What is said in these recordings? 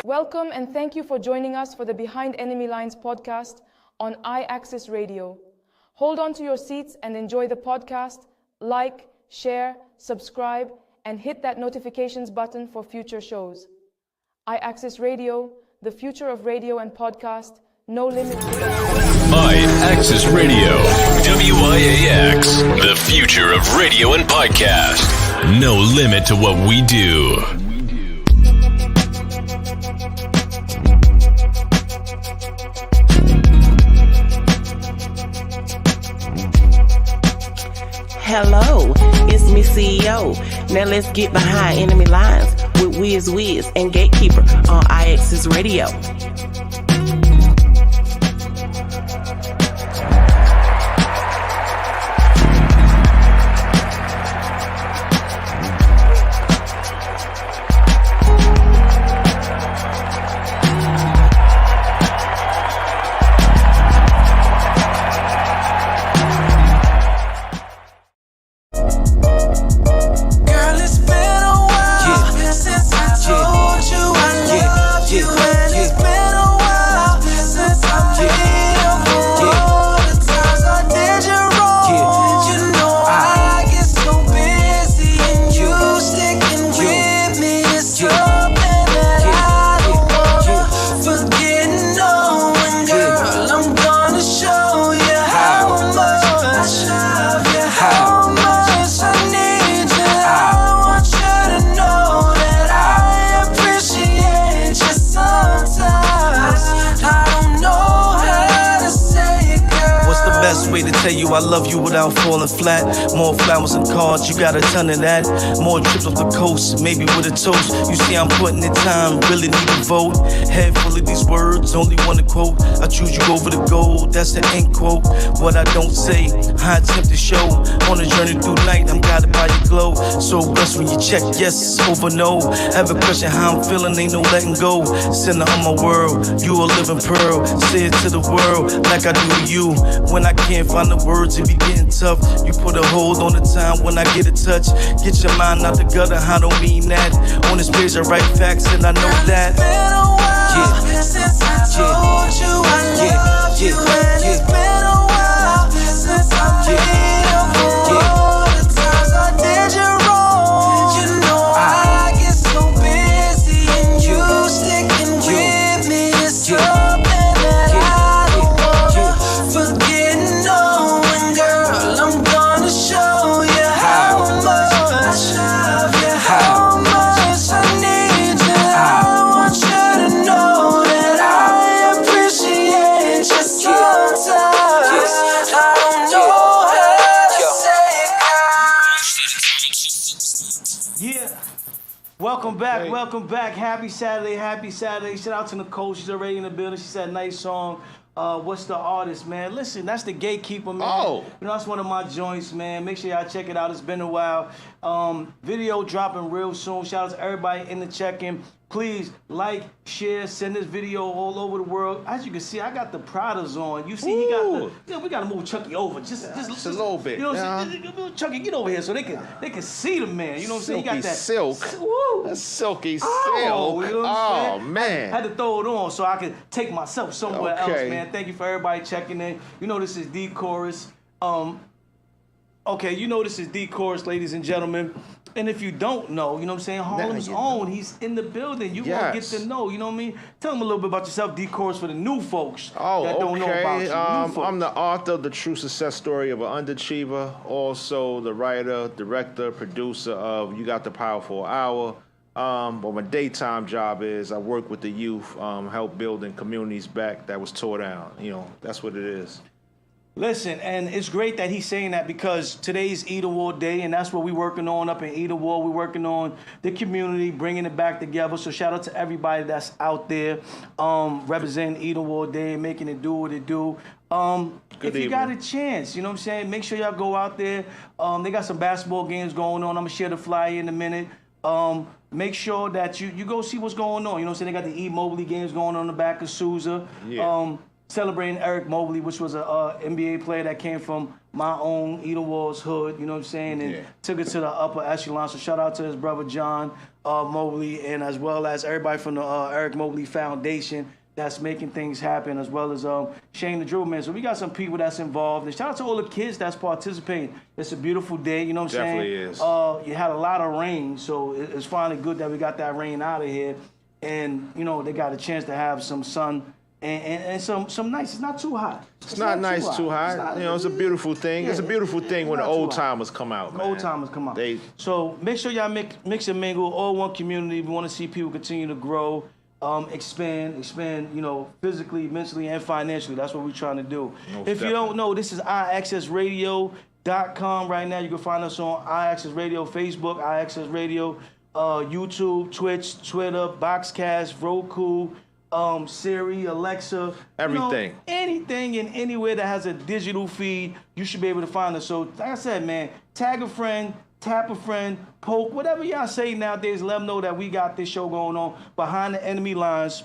Welcome and thank you for joining us for the Behind Enemy Lines podcast on iAccess Radio. Hold on to your seats and enjoy the podcast. Like, share, subscribe, and hit that notifications button for future shows. iAccess Radio, the future of radio and podcast, no limit. iAccess Radio, WIAX, the future of radio and podcast. No limit to what we do. Hello, it's me CEO. Now let's get behind enemy lines with WIZZ and Gatekeeper on iAccess Radio. I love you without falling flat. More flowers and cards, you got a ton of that. More trips off the coast, maybe with a toast. You see I'm putting in time, really need to vote. Head full of these words, only one to quote. I choose you over the gold, that's the end quote. What I don't say, I attempt to show. On a journey through night, I'm guided by your glow. So blessed when you check yes over no. Ever question how I'm feeling, ain't no letting go. Center of my world, you a living pearl. Say it to the world, like I do to you. When I can't find the words, it be getting tough. You put a hold on the time when I get a touch. Get your mind out the gutter, I don't mean that. On this page I write facts and I know that. It's been a while since I told you I love you. And it's been a while since I made up for all the times I did you wrong. You know I get so busy and you sticking with me is something that I don't wanna forget. No, and girl, I'm gonna show you how much I love you, how much I need you. I want you to know that I appreciate you sometimes. I don't know how to say it. Yeah. Welcome back. Happy Saturday. Shout out to Nicole, she's already in the building. She said nice song. What's the artist, man? Listen, that's the Gatekeeper, man. Oh. You know, that's one of my joints, man. Make sure y'all check it out. It's been a while. Video dropping real soon. Shout out to everybody in the check-in. Please like, share, send this video all over the world. As you can see, I got the Pradas on. You see, he got the. You know, we gotta move Chucky over, just a little bit. You know what I'm saying? Chucky, get over here so they can see the man. You know what I'm saying? He got that silk. Woo. That's silky silk. You know what I'm saying? Man. Had to throw it on so I could take myself somewhere else, man. Thank you for everybody checking in. You know this is D Chorus. Okay, you know this is D Chorus, ladies and gentlemen. And if you don't know, you know what I'm saying, Harlem's own, he's in the building. You gonna get to know, you know what I mean? Tell them a little bit about yourself, D Chorus, for the new folks that don't know about you. New folks. I'm the author of the true success story of an underachiever. Also the writer, director, producer of You Got the Powerful Hour. But my daytime job is I work with the youth, help building communities back that was tore down. You know, that's what it is. Listen, and it's great that he's saying that because today's Eat Award Day, and that's what we're working on up in Eat Award. We're working on the community, bringing it back together. So shout out to everybody that's out there representing Eat Award Day and making it do what it do. If you got a chance, you know what I'm saying, make sure y'all go out there. They got some basketball games going on. I'm going to share the flyer in a minute. Make sure that you go see what's going on. You know what I'm saying? They got the E. Mobley games going on in the back of Sousa. Yeah. celebrating Eric Mobley, which was a NBA player that came from my own Eden Walls hood, you know what I'm saying, and took it to the upper echelon. So shout out to his brother John Mobley, and as well as everybody from the Eric Mobley Foundation that's making things happen, as well as Shane the Drill Man. So we got some people that's involved. And shout out to all the kids that's participating. It's a beautiful day, you know what I'm Definitely saying? is. You had a lot of rain, so it's finally good that we got that rain out of here. And, you know, they got a chance to have some sun and some nice. It's not too hot. It's not nice too hot. You know, it's a beautiful thing. Yeah, it's a beautiful thing when the old timers come out, man. Old timers come out. So make sure y'all mix and mingle, all one community. We want to see people continue to grow, expand, you know, physically, mentally, and financially. That's what we're trying to do. If you don't know, this is iAccessRadio.com right now. You can find us on iAccess Radio, Facebook, iAccess Radio, YouTube, Twitch, Twitter, Boxcast, Roku, Siri, Alexa, everything. You know, anything and anywhere that has a digital feed, you should be able to find us. So, like I said, man, tag a friend, tap a friend, poke, whatever y'all say nowadays, let them know that we got this show going on Behind the Enemy Lines.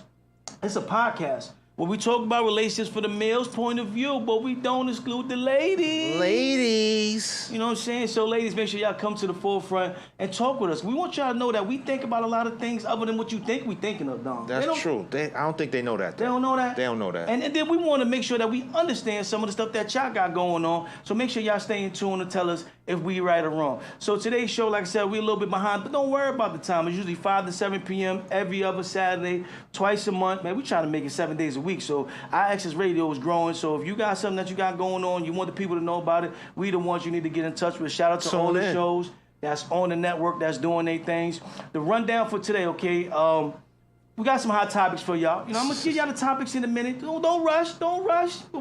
It's a podcast where we talk about relationships for the male's point of view, but we don't exclude the ladies. Ladies. You know what I'm saying? So ladies, make sure y'all come to the forefront and talk with us. We want y'all to know that we think about a lot of things other than what you think we thinking of, Dom. That's true. I don't think they know that. They don't know that? They don't know that. And then we want to make sure that we understand some of the stuff that y'all got going on. So make sure y'all stay in tune and tell us if we right or wrong. So today's show, like I said, we're a little bit behind, but don't worry about the time. It's usually 5 to 7 p.m. every other Saturday, twice a month. Man, we try to make it 7 days a week. So our Access Radio is growing. So if you got something that you got going on, you want the people to know about it, we the ones you need to get in touch with. Shout out to all the shows that's on the network that's doing their things. The rundown for today, okay? We got some hot topics for y'all. You know, I'm gonna give y'all the topics in a minute. Don't rush. But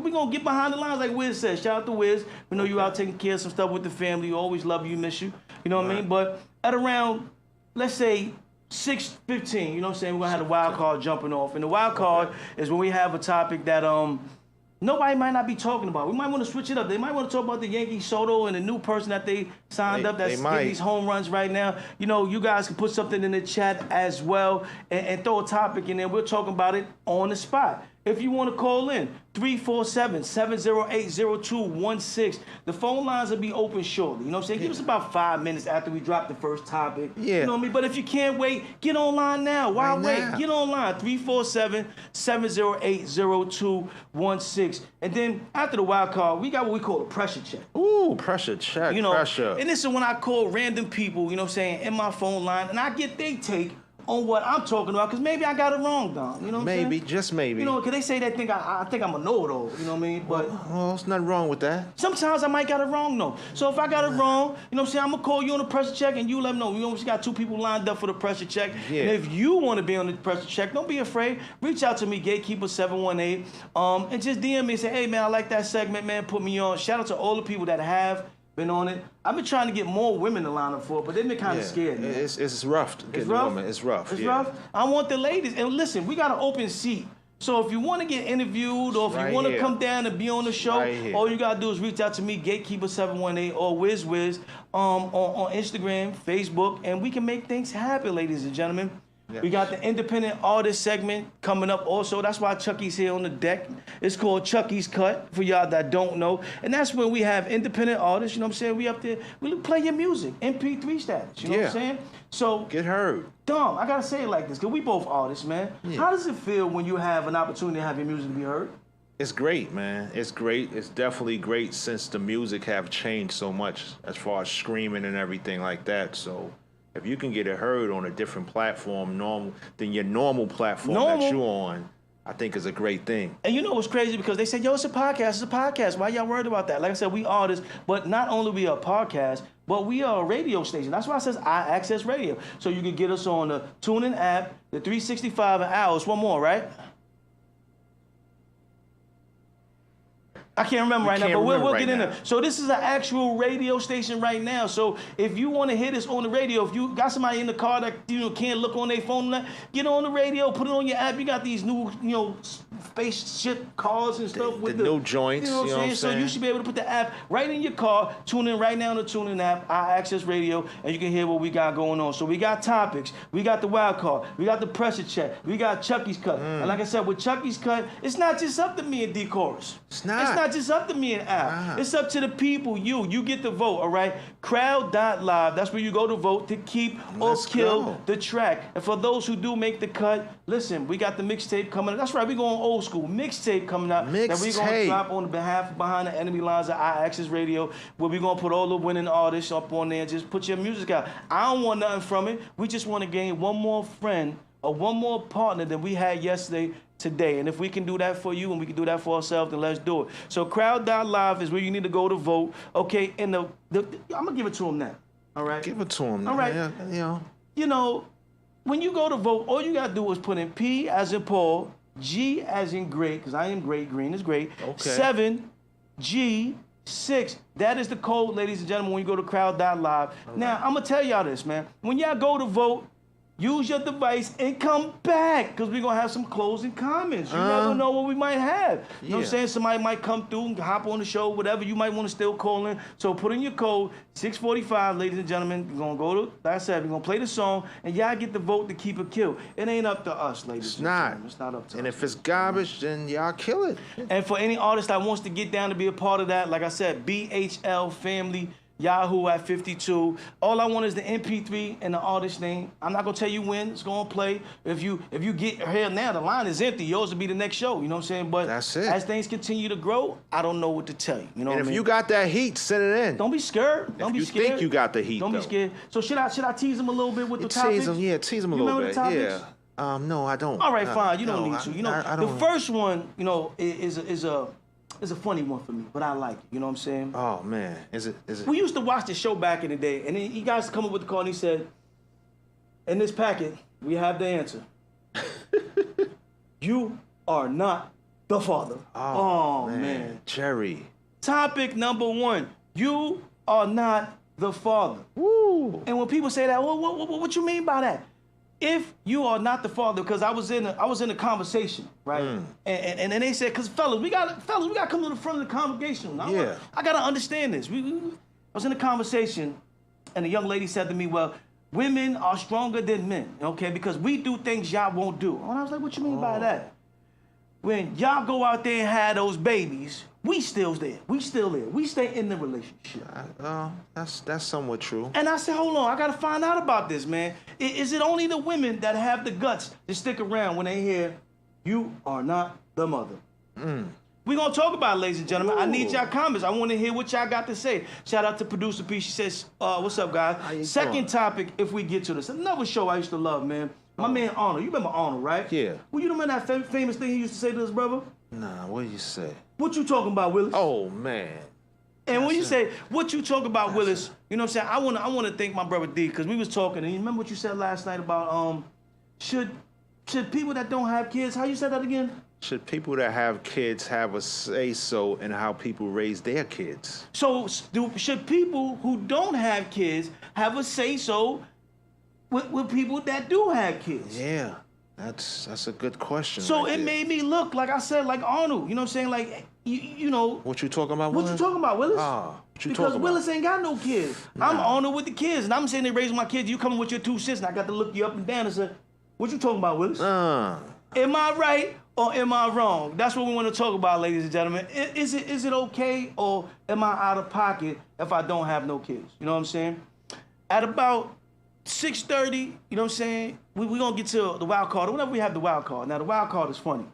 we're gonna get behind the lines like Wiz said. Shout out to Wiz. We know you out taking care of some stuff with the family. We always love you, miss you. You know what I mean? But at around, let's say 6:15, you know what I'm saying? We're gonna have the wild card jumping off. And the wild card is when we have a topic that nobody might not be talking about. We might want to switch it up. They might want to talk about the Yankee Soto and the new person that they signed up that's getting these home runs right now. You know, you guys can put something in the chat as well and throw a topic in there. We'll talk about it on the spot. If you want to call in, 347-708-0216. The phone lines will be open shortly. You know what I'm saying? Give us about 5 minutes after we drop the first topic. Yeah. You know what I mean? But if you can't wait, get online now. Why wait? Get online. 347-708-0216. And then after the wild card, we got what we call a pressure check. Ooh, pressure check. You know, pressure. And this is when I call random people, you know what I'm saying, in my phone line, and I get their take on what I'm talking about, because maybe I got it wrong, Don. You know what I'm saying? Maybe, just maybe. You know, because they say they think I think I'm a know-it-all, you know what I mean? But well, there's nothing wrong with that. Sometimes I might got it wrong, though. So if I got it wrong, you know what I'm saying, I'm going to call you on the pressure check, and you let me know. We always got 2 people lined up for the pressure check. Yeah. And if you want to be on the pressure check, don't be afraid. Reach out to me, Gatekeeper718, and just DM me and say, hey, man, I like that segment, man. Put me on. Shout out to all the people that have been on it. I've been trying to get more women to line up for it, but they've been kind of scared. Man. It's rough. It's rough. It's rough. It's rough. I want the ladies. And listen, we got an open seat. So if you want to get interviewed or if you want to come down and be on the show, all you got to do is reach out to me, Gatekeeper718 or WIZZ on Instagram, Facebook, and we can make things happen, ladies and gentlemen. Yes. We got the independent artist segment coming up also. That's why Chucky's here on the deck. It's called Chucky's Cut, for y'all that don't know. And that's when we have independent artists, you know what I'm saying? We up there, we play your music, MP3 status, you know what I'm saying? So get heard. Dom, I gotta say it like this, because we both artists, man. Yeah. How does it feel when you have an opportunity to have your music to be heard? It's great, man. It's great. It's definitely great since the music have changed so much as far as streaming and everything like that. So if you can get it heard on a different platform than your normal platform that you're on, I think is a great thing. And you know what's crazy? Because they say, yo, it's a podcast. Why y'all worried about that? Like I said, we artists, but not only we are a podcast, but we are a radio station. That's why it says iAccess Radio. So you can get us on the TuneIn app, the 365 and hours. One more, right? I can't remember right now, but we'll get in now. there. So this is an actual radio station right now. So if you want to hear this on the radio, if you got somebody in the car that can't look on their phone, get on the radio, put it on your app. You got these new spaceship cars and stuff with the new joints. You know what I'm saying? So you should be able to put the app right in your car. Tune in right now on the TuneIn app, iAccess Radio, and you can hear what we got going on. So we got topics, we got the wild card, we got the pressure check, we got Chucky's cut. And like I said, with Chucky's cut, it's not just up to me and D-Chorus. It's not. It's not just up to me and Al. It's up to the people. You get the vote, all right? Crowd.live. That's where you go to vote to keep or kill the track. And for those who do make the cut, listen, we got the mixtape coming up. That's right, we going old school. Mixtape coming out that we going to drop on the behalf of Behind the Enemy Lines of iAccess Radio, where we going to put all the winning artists up on there and just put your music out. I don't want nothing from it. We just want to gain one more friend or one more partner than we had yesterday, today. And if we can do that for you and we can do that for ourselves, then let's do it. So crowd.live is where you need to go to vote. Okay, and I'm going to give it to them now. All right? Give it to them. All right. Yeah. When you go to vote, all you got to do is put in P as in Paul, G as in great, because I am great, green is great. Okay. 7, G, 6. That is the code, ladies and gentlemen, when you go to crowd.live. Now, I'm going to tell y'all this, man. When y'all go to vote, use your device and come back, because we're going to have some closing comments. You never know what we might have. You know what I'm saying? Somebody might come through and hop on the show, whatever. You might want to still call in. So put in your code, 645, ladies and gentlemen. We're going to go to, like I said, we're going to play the song, and y'all get the vote to keep it killed. It ain't up to us, ladies and gentlemen. It's not up to us. And if it's garbage, then y'all kill it. And for any artist that wants to get down to be a part of that, like I said, BHL Family, Yahoo at 52. All I want is the MP3 and the artist name. I'm not gonna tell you when it's gonna play. If you get here now, the line is empty. Yours will be the next show. You know what I'm saying? But that's it. As things continue to grow, I don't know what to tell you. You know what I mean? And if you got that heat, send it in. Don't be scared. Don't be scared. You think you got the heat? Don't be scared. So should I tease them a little bit with the topics? Tease them a little bit. You remember the topics? No, I don't. All right, fine. You don't need to. I don't. The first one, is a funny one for me, but I like it. You know what I'm saying? Oh man, is it? We used to watch the show back in the day, and then you guys come up with the call, and he said, "In this packet, we have the answer. You are not the father." Oh man, Jerry. Topic number 1: you are not the father. Woo. And when people say that, what you mean by that? If you are not the father, because I was in a conversation, right? And they said, because fellas, we gotta come to the front of the congregation. I gotta understand this. I was in a conversation, and a young lady said to me, "Well, women are stronger than men, okay? Because we do things y'all won't do." And I was like, "What you mean by that?" When y'all go out there and have those babies, we still there. We still there. We stay in the relationship. That's somewhat true. And I said, hold on, I gotta find out about this, man. Is it only the women that have the guts to stick around when they hear, "You are not the mother"? We're gonna talk about it, ladies and gentlemen. I need y'all comments. I wanna hear what y'all got to say. Shout out to producer P. She says, what's up, guys? Second topic, if we get to this. Another show I used to love, man. My man Arnold. You remember Arnold, right? Yeah. Well, you remember that famous thing he used to say to his brother? Nah, what did you say? "What you talking about, Willis?" Oh man. And when you say, "What you talking about, Willis," you know what I'm saying? I wanna thank my brother D, because we was talking, and you remember what you said last night about should people that don't have kids, how you said that again? Should people that have kids have a say-so in how people raise their kids? So should people who don't have kids have a say-so with people that do have kids? Yeah, that's a good question. So right it there. made me look, like I said, like Arnold. You know what I'm saying? Like, you know. What you talking about, What Willis? you talking about, Willis? What you Because talking about? Willis ain't got no kids. I'm Arnold with the kids, and I'm saying they raising my kids. You coming with your 2 cents, and I got to look you up and down and say, "What you talking about, Willis?" Am I right or am I wrong? That's what we want to talk about, ladies and gentlemen. Is it okay, or am I out of pocket if I don't have no kids? You know what I'm saying? At about 6:30, you know what I'm saying, we're going to get to the wild card, or whenever we have the wild card. Now, the wild card is funny,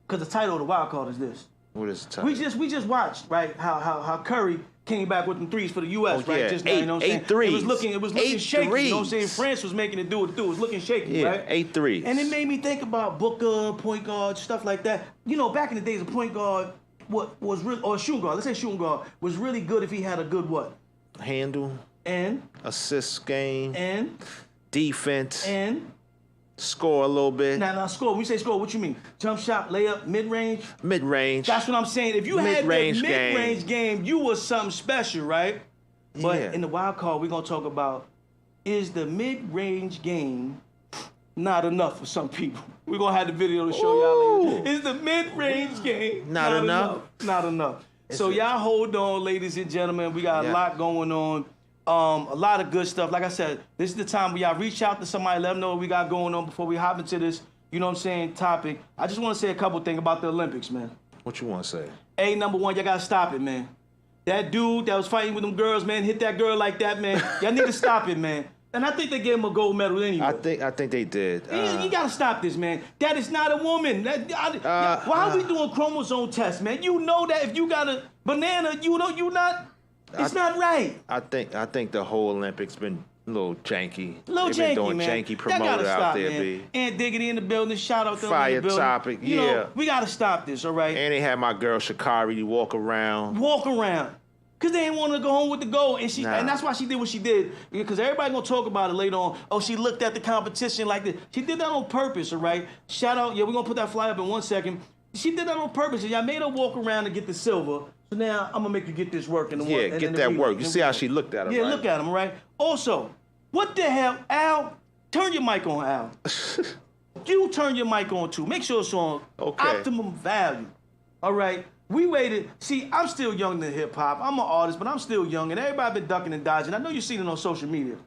because the title of the wild card is this. What is the title? We just watched, right, how Curry came back with them threes for the U.S., right? Yeah. Just now, you know what I'm saying? 8 threes. It was looking shaky, you know what I'm saying? France was making it do what it do. It was looking shaky, right? 8 threes. And it made me think about Booker, point guard, stuff like that. You know, back in the days, a point guard was really, or a shooting guard, let's say shooting guard, was really good if he had a good what? Handle. And? Assist game. And? Defense. And? score a little bit. Now, score. When you say score, what you mean? Jump shot, layup, mid-range? Mid-range. That's what I'm saying. If you had that mid-range game, you was something special, right? But in the wild card, we're going to talk about, is the mid-range game not enough for some people? We're going to have the video to show y'all later. Is the mid-range game not enough? Not enough. So y'all hold on, ladies and gentlemen. We got a lot going on. A lot of good stuff. Like I said, this is the time where y'all reach out to somebody, let them know what we got going on before we hop into this, you know what I'm saying, topic. I just want to say a couple things about the Olympics, man. What you want to say? Hey, number one, y'all got to stop it, man. That dude that was fighting with them girls, man, hit that girl like that, man. Y'all need to stop it, man. And I think they gave him a gold medal anyway. I think they did. You got to stop this, man. That is not a woman. Why are we doing chromosome tests, man? You know that if you got a banana, you not... It's not right. I think the whole Olympics been a little janky. They've been doing man. Janky promoted out there, man. B. And Diggity in the building. Shout out to Fire in the building. topic, you know, we got to stop this, all right? And they had my girl Sha'Carri walk around. Because they didn't want to go home with the gold. And and that's why she did what she did. Because everybody going to talk about it later on. Oh, she looked at the competition like this. She did that on purpose, all right? Shout out. Yeah, we're going to put that fly up in 1 second. She did that on purpose. And y'all made her walk around and get the silver. So now I'm going to make you get this work in the work. Yeah, get that work. You see how she looked at him, Yeah, right? look at him, right? Also, what the hell, Al? Turn your mic on, Al. You turn your mic on, too. Make sure it's on optimum value. All right? We waited. See, I'm still young in hip-hop. I'm an artist, but I'm still young, and everybody been ducking and dodging. I know you've seen it on social media.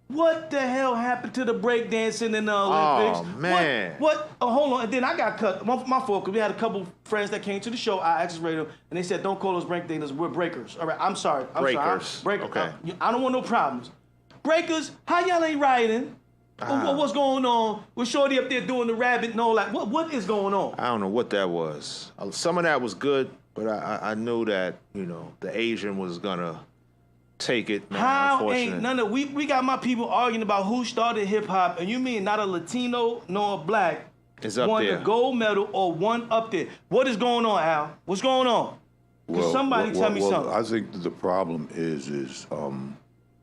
What the hell happened to the breakdancing in the Olympics? Oh, man. What? Oh, hold on. And then I got cut. My fault, because we had a couple friends that came to the show, IAXS Radio, and they said, don't call us breakdancers, we're breakers. All right, I'm sorry. Breakers. Okay. I don't want no problems. Breakers, how y'all ain't rioting? What's going on? With Shorty up there doing the rabbit and all that. What is going on? I don't know what that was. Some of that was good, but I knew that, you know, the Asian was going to take it, man. How ain't none of we got my people arguing about who started hip hop, and you mean not a Latino nor a black is up won there. the gold medal or one up there? What is going on, Al? What's going on? Somebody tell me something. I think the problem is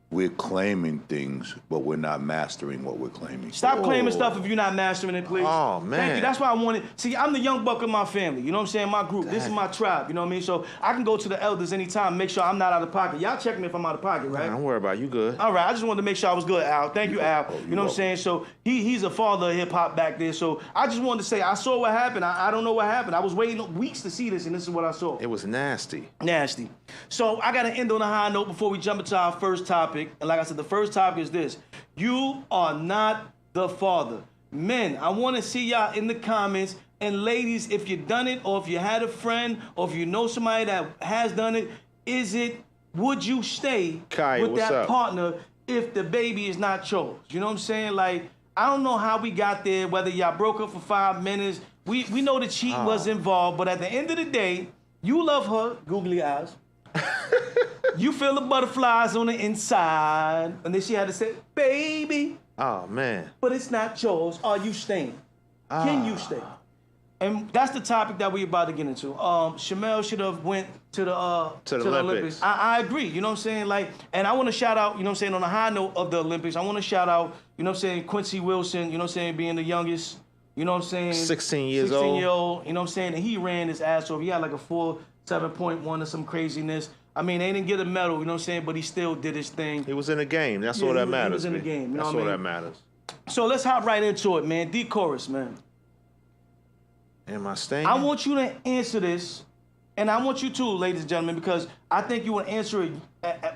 we're claiming things, but we're not mastering what we're claiming. Stop claiming stuff if you're not mastering it, please. Oh, man. Thank you. That's why I wanted. See, I'm the young buck of my family. You know what I'm saying? My group. This is my tribe. You know what I mean? So I can go to the elders anytime, make sure I'm not out of pocket. Y'all check me if I'm out of pocket, right? Don't worry about it. You good. All right. I just wanted to make sure I was good, Al. Thank you, Al. You know what I'm saying? So he's a father of hip hop back there. So I just wanted to say I saw what happened. I don't know what happened. I was waiting weeks to see this, and this is what I saw. It was nasty. Nasty. So I got to end on a high note before we jump into our first topic. And like I said, the first topic is this. You are not the father. Men, I want to see y'all in the comments. And ladies, if you done it, or if you had a friend, or if you know somebody that has done it, would you stay Kaya, with that up? partner if the baby is not yours? You know what I'm saying? Like, I don't know how we got there, whether y'all broke up for 5 minutes. We know the cheating was involved, but at the end of the day, you love her, googly eyes. You feel the butterflies on the inside. And then she had to say, baby. Oh, man. But it's not yours. Are you staying? Can you stay? And that's the topic that we're about to get into. Shamel should have went to the Olympics. I agree. You know what I'm saying? Like, and I want to shout out, you know what I'm saying, on a high note of the Olympics, I want to shout out, you know what I'm saying, Quincy Wilson, you know what I'm saying, being the youngest, you know what I'm saying? 16 years old. 16-year-old, you know what I'm saying? And he ran his ass off. He had like a 7.1 or some craziness. I mean, they didn't get a medal, you know what I'm saying, but he still did his thing. He was in the game. That's all that matters. He was in the game. You know That's what all I mean? that matters. So let's hop right into it, man. D-Chorus, man. Am I staying? I want you to answer this, and I want you to, ladies and gentlemen, because I think you want to answer it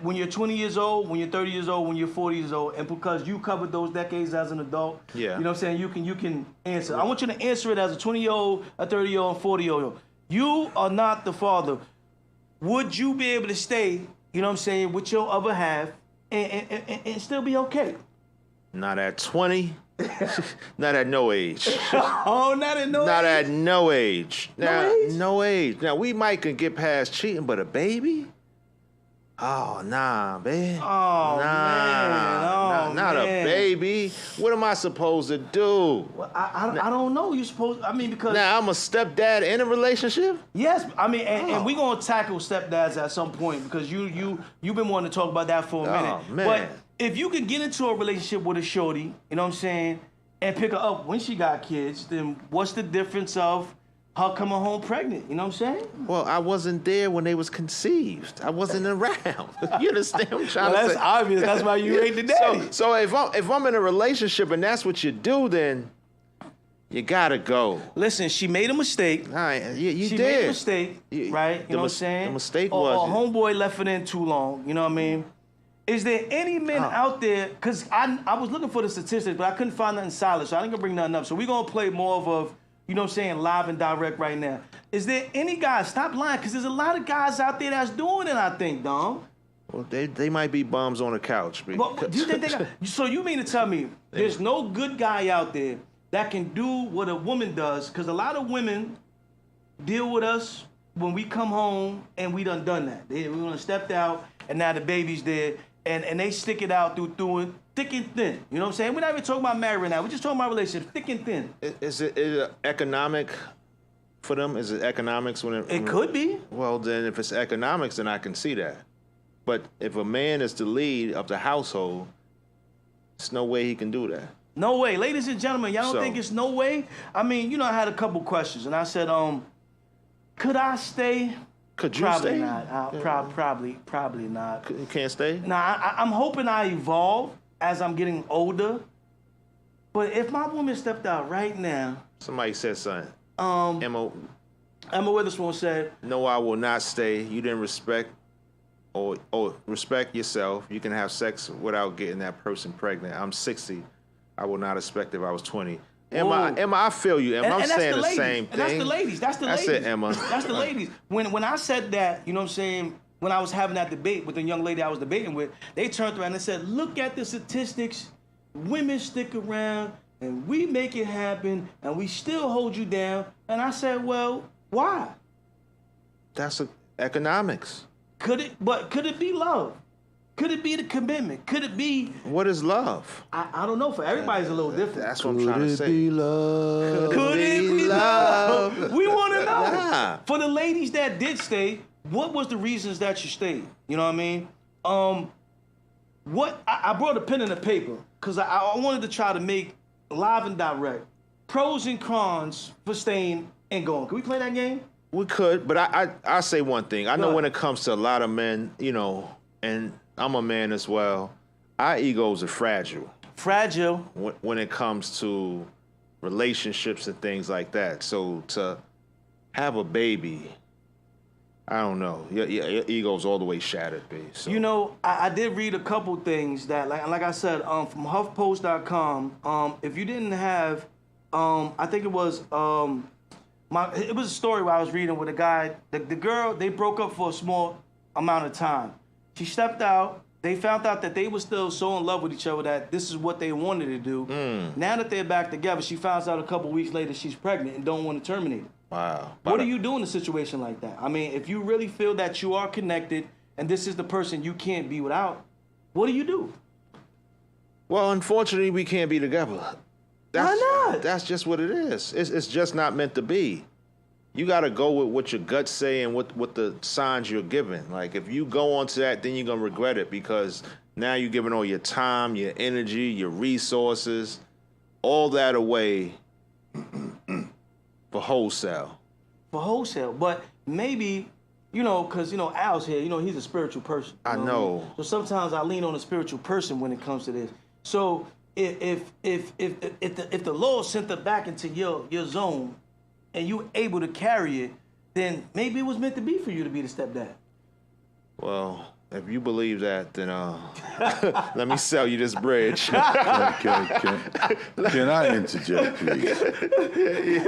when you're 20 years old, when you're 30 years old, when you're 40 years old, and because you covered those decades as an adult. Yeah. You know what I'm saying? You can answer. I want you to answer it as a 20-year-old, a 30-year-old, and 40-year-old. You are not the father. Would you be able to stay, you know what I'm saying, with your other half and still be okay? Not at 20. Not at no age. Oh, not at no age? Not at no age. Now, No age? no age. Now, we might can get past cheating, but a baby? Oh, nah, man. Oh, man. Oh, not man. a baby. What am I supposed to do? Well, I don't know. You're supposed, I mean, because... Now, I'm a stepdad in a relationship? Yes, I mean, and we're going to tackle stepdads at some point because you've been wanting to talk about that for a minute. Man. But if you can get into a relationship with a shorty, you know what I'm saying, and pick her up when she got kids, then what's the difference of her coming home pregnant? You know what I'm saying? Well, I wasn't there when they was conceived. I wasn't around. You understand what I'm trying Well, to that's say? obvious. That's why you ain't the daddy. So if I'm in a relationship and that's what you do, then you gotta go. Listen, she made a mistake. All right, you She did. made a mistake, right? You know what I'm saying? The mistake or was homeboy left it in too long. You know what I mean? Is there any men out there? Because I was looking for the statistics, but I couldn't find nothing solid, so I ain't gonna bring nothing up. So we're gonna play more of you know what I'm saying, live and direct right now. Is there any guys? Stop lying, because there's a lot of guys out there that's doing it. I think, Dom. Well, they might be bums on the couch. But do you think they got? So you mean to tell me there's no good guy out there that can do what a woman does? Because a lot of women deal with us when we come home and we done that. We done stepped out and now the baby's there and they stick it out through thick and thin. You know what I'm saying? We're not even talking about marriage now. We're just talking about relationships, thick and thin. Is it economic for them? Is it economics when It could be. Well, then if it's economics, then I can see that. But if a man is the lead of the household, there's no way he can do that. No way. Ladies and gentlemen, y'all don't think it's no way? I mean, you know, I had a couple questions and I said, could I stay? Could you probably stay? Not. Probably not. You can't stay? Now, I'm hoping I evolve as I'm getting older. But if my woman stepped out right now. Somebody said something. Emma Witherspoon said, no, I will not stay. You didn't respect or respect yourself. You can have sex without getting that person pregnant. I'm 60. I will not expect if I was 20. Emma, I feel you, Emma. I'm saying the same thing. And that's the ladies. That's it, Emma. That's the ladies. When I said that, you know what I'm saying, when I was having that debate with the young lady I was debating with, they turned around and said, look at the statistics. Women stick around and we make it happen and we still hold you down. And I said, well, why? That's economics. Could it be love? Could it be the commitment? Could it be? What is love? I don't know. For everybody's a little different. That's what I'm trying to say. Could it be love? Could it be love? We want to know. Nah. For the ladies that did stay, what was the reasons that you stayed? You know what I mean? I brought a pen and a paper because I wanted to try to make live and direct pros and cons for staying and going. Can we play that game? We could, but I say one thing. I know What? when it comes to a lot of men, you know, and I'm a man as well, our egos are fragile. Fragile. When it comes to relationships and things like that. So to have a baby, I don't know. Your ego's all the way shattered, B. So. You know, I did read a couple things that, like I said, from HuffPost.com. If you didn't have, I think it was it was a story where I was reading with a guy. The girl, they broke up for a small amount of time. She stepped out. They found out that they were still so in love with each other that this is what they wanted to do. Now that they're back together, she finds out a couple weeks later she's pregnant and don't want to terminate it. Wow. What do you do in a situation like that? I mean, if you really feel that you are connected and this is the person you can't be without, what do you do? Well, unfortunately, we can't be together. Why not? That's just what it is. It's just not meant to be. You got to go with what your guts say and what the signs you're given. Like, if you go onto that, then you're going to regret it because now you're giving all your time, your energy, your resources, all that away for wholesale. For wholesale. But maybe, you know, because, you know, Al's here, you know, he's a spiritual person. I know. So sometimes I lean on a spiritual person when it comes to this. So if the Lord sent her back into your zone and you were able to carry it, then maybe it was meant to be for you to be the stepdad. Well, if you believe that, then let me sell you this bridge. Can I interject, please?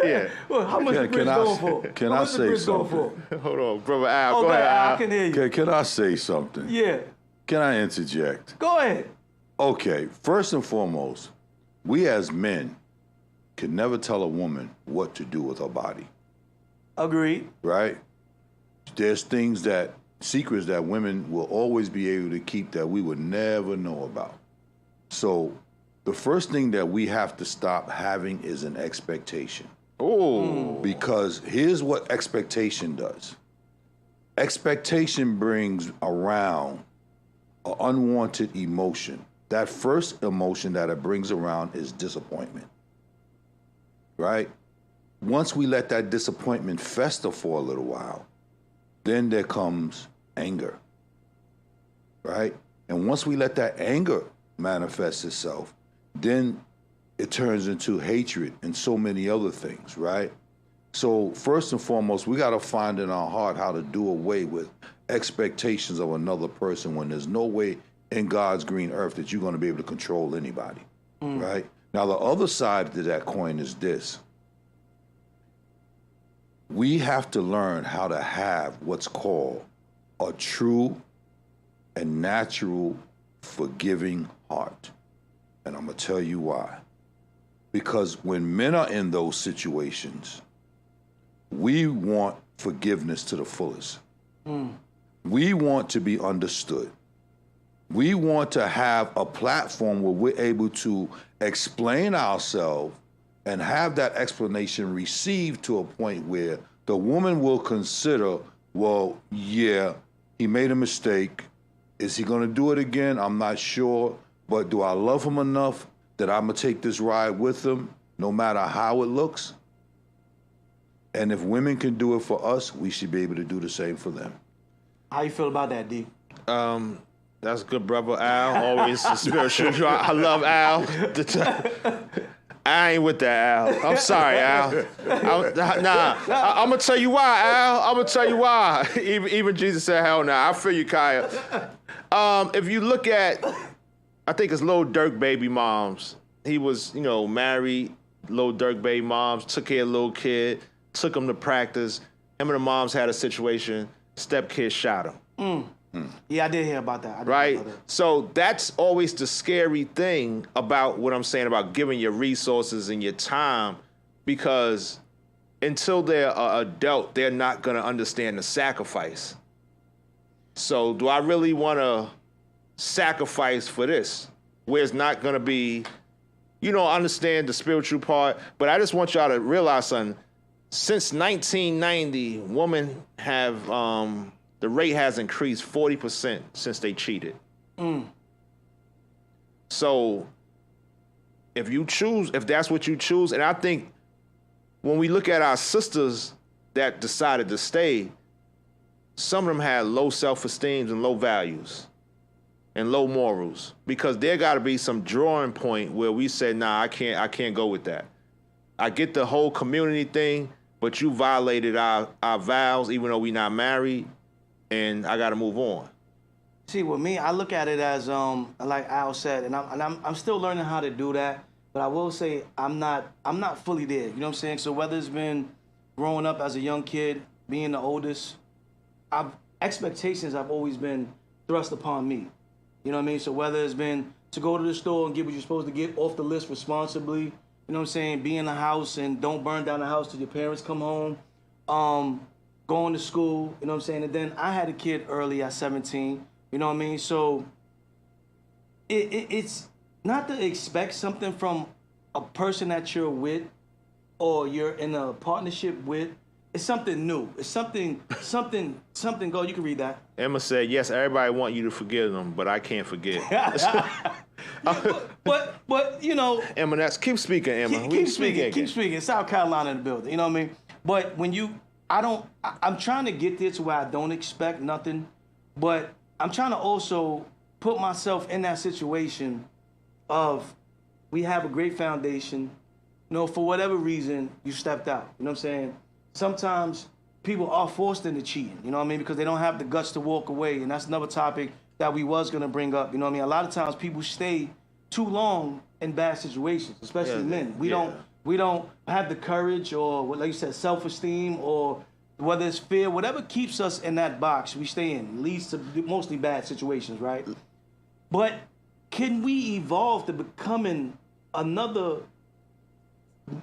Yeah. Well, how much the bridge going for? Can How I much the say bridge going something? for? Hold on, brother Al. Oh, Go ahead, Al. I can hear you. Can I say something? Yeah. Can I interject? Go ahead. Okay, first and foremost, we as men can never tell a woman what to do with her body, Agreed. right? There's secrets that women will always be able to keep that we would never know about. So the first thing that we have to stop having is an expectation. Oh. Because here's what expectation does. Expectation brings around an unwanted emotion. That first emotion that it brings around is disappointment. right? Once we let that disappointment fester for a little while, then there comes anger, right? And once we let that anger manifest itself, then it turns into hatred and so many other things, right? So first and foremost, we got to find in our heart how to do away with expectations of another person when there's no way in God's green earth that you're going to be able to control anybody, right? Now, the other side to that coin is this. We have to learn how to have what's called a true and natural forgiving heart. And I'm going to tell you why. Because when men are in those situations, we want forgiveness to the fullest. We want to be understood. We want to have a platform where we're able to explain ourselves and have that explanation received to a point where the woman will consider, well, yeah, he made a mistake. Is he going to do it again? I'm not sure. But do I love him enough that I'm going to take this ride with him no matter how it looks? And if women can do it for us, we should be able to do the same for them. How you feel about that, D? That's good, brother Al. Always a spiritual. I love Al. I ain't with that, Al. I'm sorry, Al. I'm going to tell you why, Al. I'm going to tell you why. Even Jesus said, hell nah. I feel you, Kaya. If you look at, I think it's Lil Durk baby moms. He was, married, Lil Durk baby moms, took care of a little kid, took him to practice. Him and the moms had a situation. Stepkid shot him. Yeah, I did hear about that. Right? So that's always the scary thing about what I'm saying about giving your resources and your time, because until they're an adult, they're not going to understand the sacrifice. So do I really want to sacrifice for this? Where it's not going to be, understand the spiritual part, but I just want y'all to realize something. Since 1990, women have, the rate has increased 40% since they cheated. So if that's what you choose, and I think when we look at our sisters that decided to stay, some of them had low self-esteem and low values and low morals, because there got to be some drawing point where we say, nah, I can't go with that. I get the whole community thing, but you violated our vows, even though we're not married, and I got to move on. See, with me, I look at it as, like Al said, and I'm still learning how to do that. But I will say I'm not fully there. You know what I'm saying? So whether it's been growing up as a young kid, being the oldest, expectations have always been thrust upon me. You know what I mean? So whether it's been to go to the store and get what you're supposed to get off the list responsibly, you know what I'm saying? Be in the house and don't burn down the house till your parents come home. Going to school, you know what I'm saying? And then I had a kid early at 17, you know what I mean? So it's not to expect something from a person that you're with or you're in a partnership with. It's something new. It's something, go, you can read that. Emma said, yes, everybody want you to forgive them, but I can't forget. but Emma, keep speaking, Emma. Keep speaking. South Carolina in the building, you know what I mean? But when I'm trying to get there to where I don't expect nothing, but I'm trying to also put myself in that situation of we have a great foundation, for whatever reason, you stepped out, you know what I'm saying? Sometimes people are forced into cheating, you know what I mean? Because they don't have the guts to walk away, and that's another topic that we was going to bring up, you know what I mean? A lot of times people stay too long in bad situations, especially men. We don't have the courage or, like you said, self-esteem, or whether it's fear, whatever keeps us in that box we stay in leads to mostly bad situations, right? But can we evolve to becoming another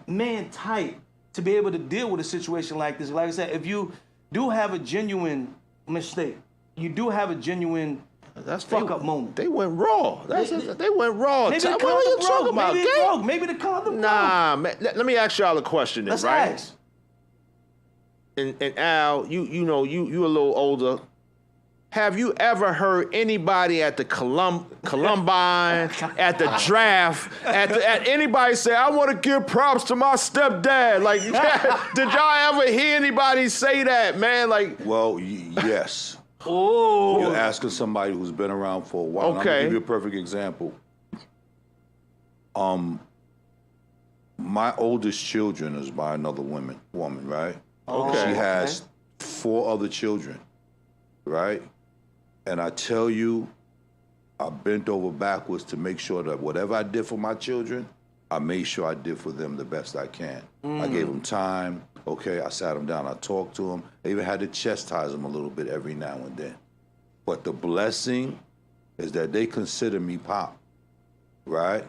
man type to be able to deal with a situation like this? Like I said, if you do have a genuine mistake, you do have a genuine fuck-up moment. They went raw. They went raw. Maybe What are you talking about? Maybe the condom Nah, man, let me ask y'all a question then, Let's right? ask. And Al, you a little older. have you ever heard anybody at the Columbine, at the draft, at anybody say, I want to give props to my stepdad? Like, did y'all ever hear anybody say that, man? Like, Well, yes. Oh. You're asking somebody who's been around for a while. And I'm Okay. gonna give you a perfect example. My oldest children is by another woman, right? Okay. She has 4 other children, right? And I tell you, I bent over backwards to make sure that whatever I did for my children, I made sure I did for them the best I can. I gave them time. Okay, I sat them down. I talked to them. I even had to chastise them a little bit every now and then. But the blessing is that they consider me pop, right?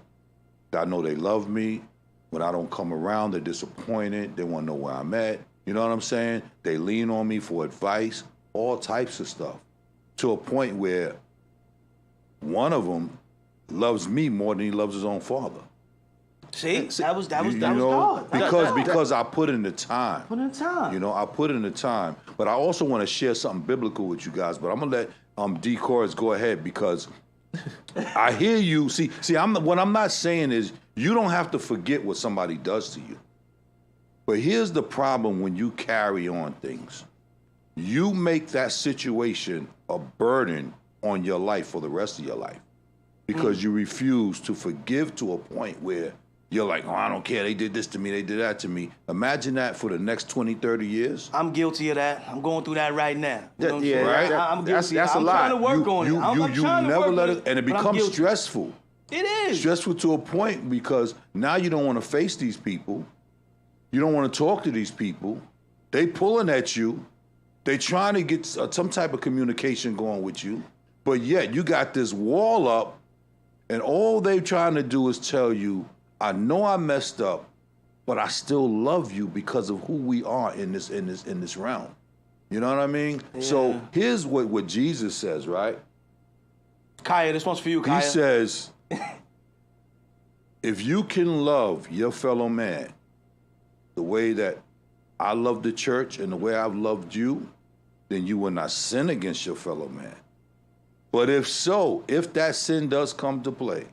I know they love me. When I don't come around, they're disappointed. They want to know where I'm at. You know what I'm saying? They lean on me for advice, all types of stuff, to a point where one of them loves me more than he loves his own father. See, that was You God. know, because I put in the time. Put in time. You know, I put in the time. But I also want to share something biblical with you guys. But I'm gonna let D. Chorus go ahead because I hear you. See, what I'm not saying is you don't have to forget what somebody does to you. But here's the problem when you carry on things. You make that situation a burden on your life for the rest of your life because you refuse to forgive to a point where you're like, oh, I don't care. They did this to me. They did that to me. Imagine that for the next 20, 30 years. I'm guilty of that. I'm going through that right now. You know what I'm saying? right? I'm guilty. That's a I'm lot. trying to work on it. I'm You trying to never work let on it, and it but I'm becomes guilty. stressful. It is. Stressful to a point because now you don't want to face these people. You don't want to talk to these people. They pulling at you. They trying to get some type of communication going with you. But yet you got this wall up and all they're trying to do is tell you, I know I messed up, but I still love you because of who we are in this realm. You know what I mean? Yeah. So here's what Jesus says, right? Kaya, this one's for you, Kaya. He says, if you can love your fellow man the way that I love the church and the way I've loved you, then you will not sin against your fellow man. But if that sin does come to play,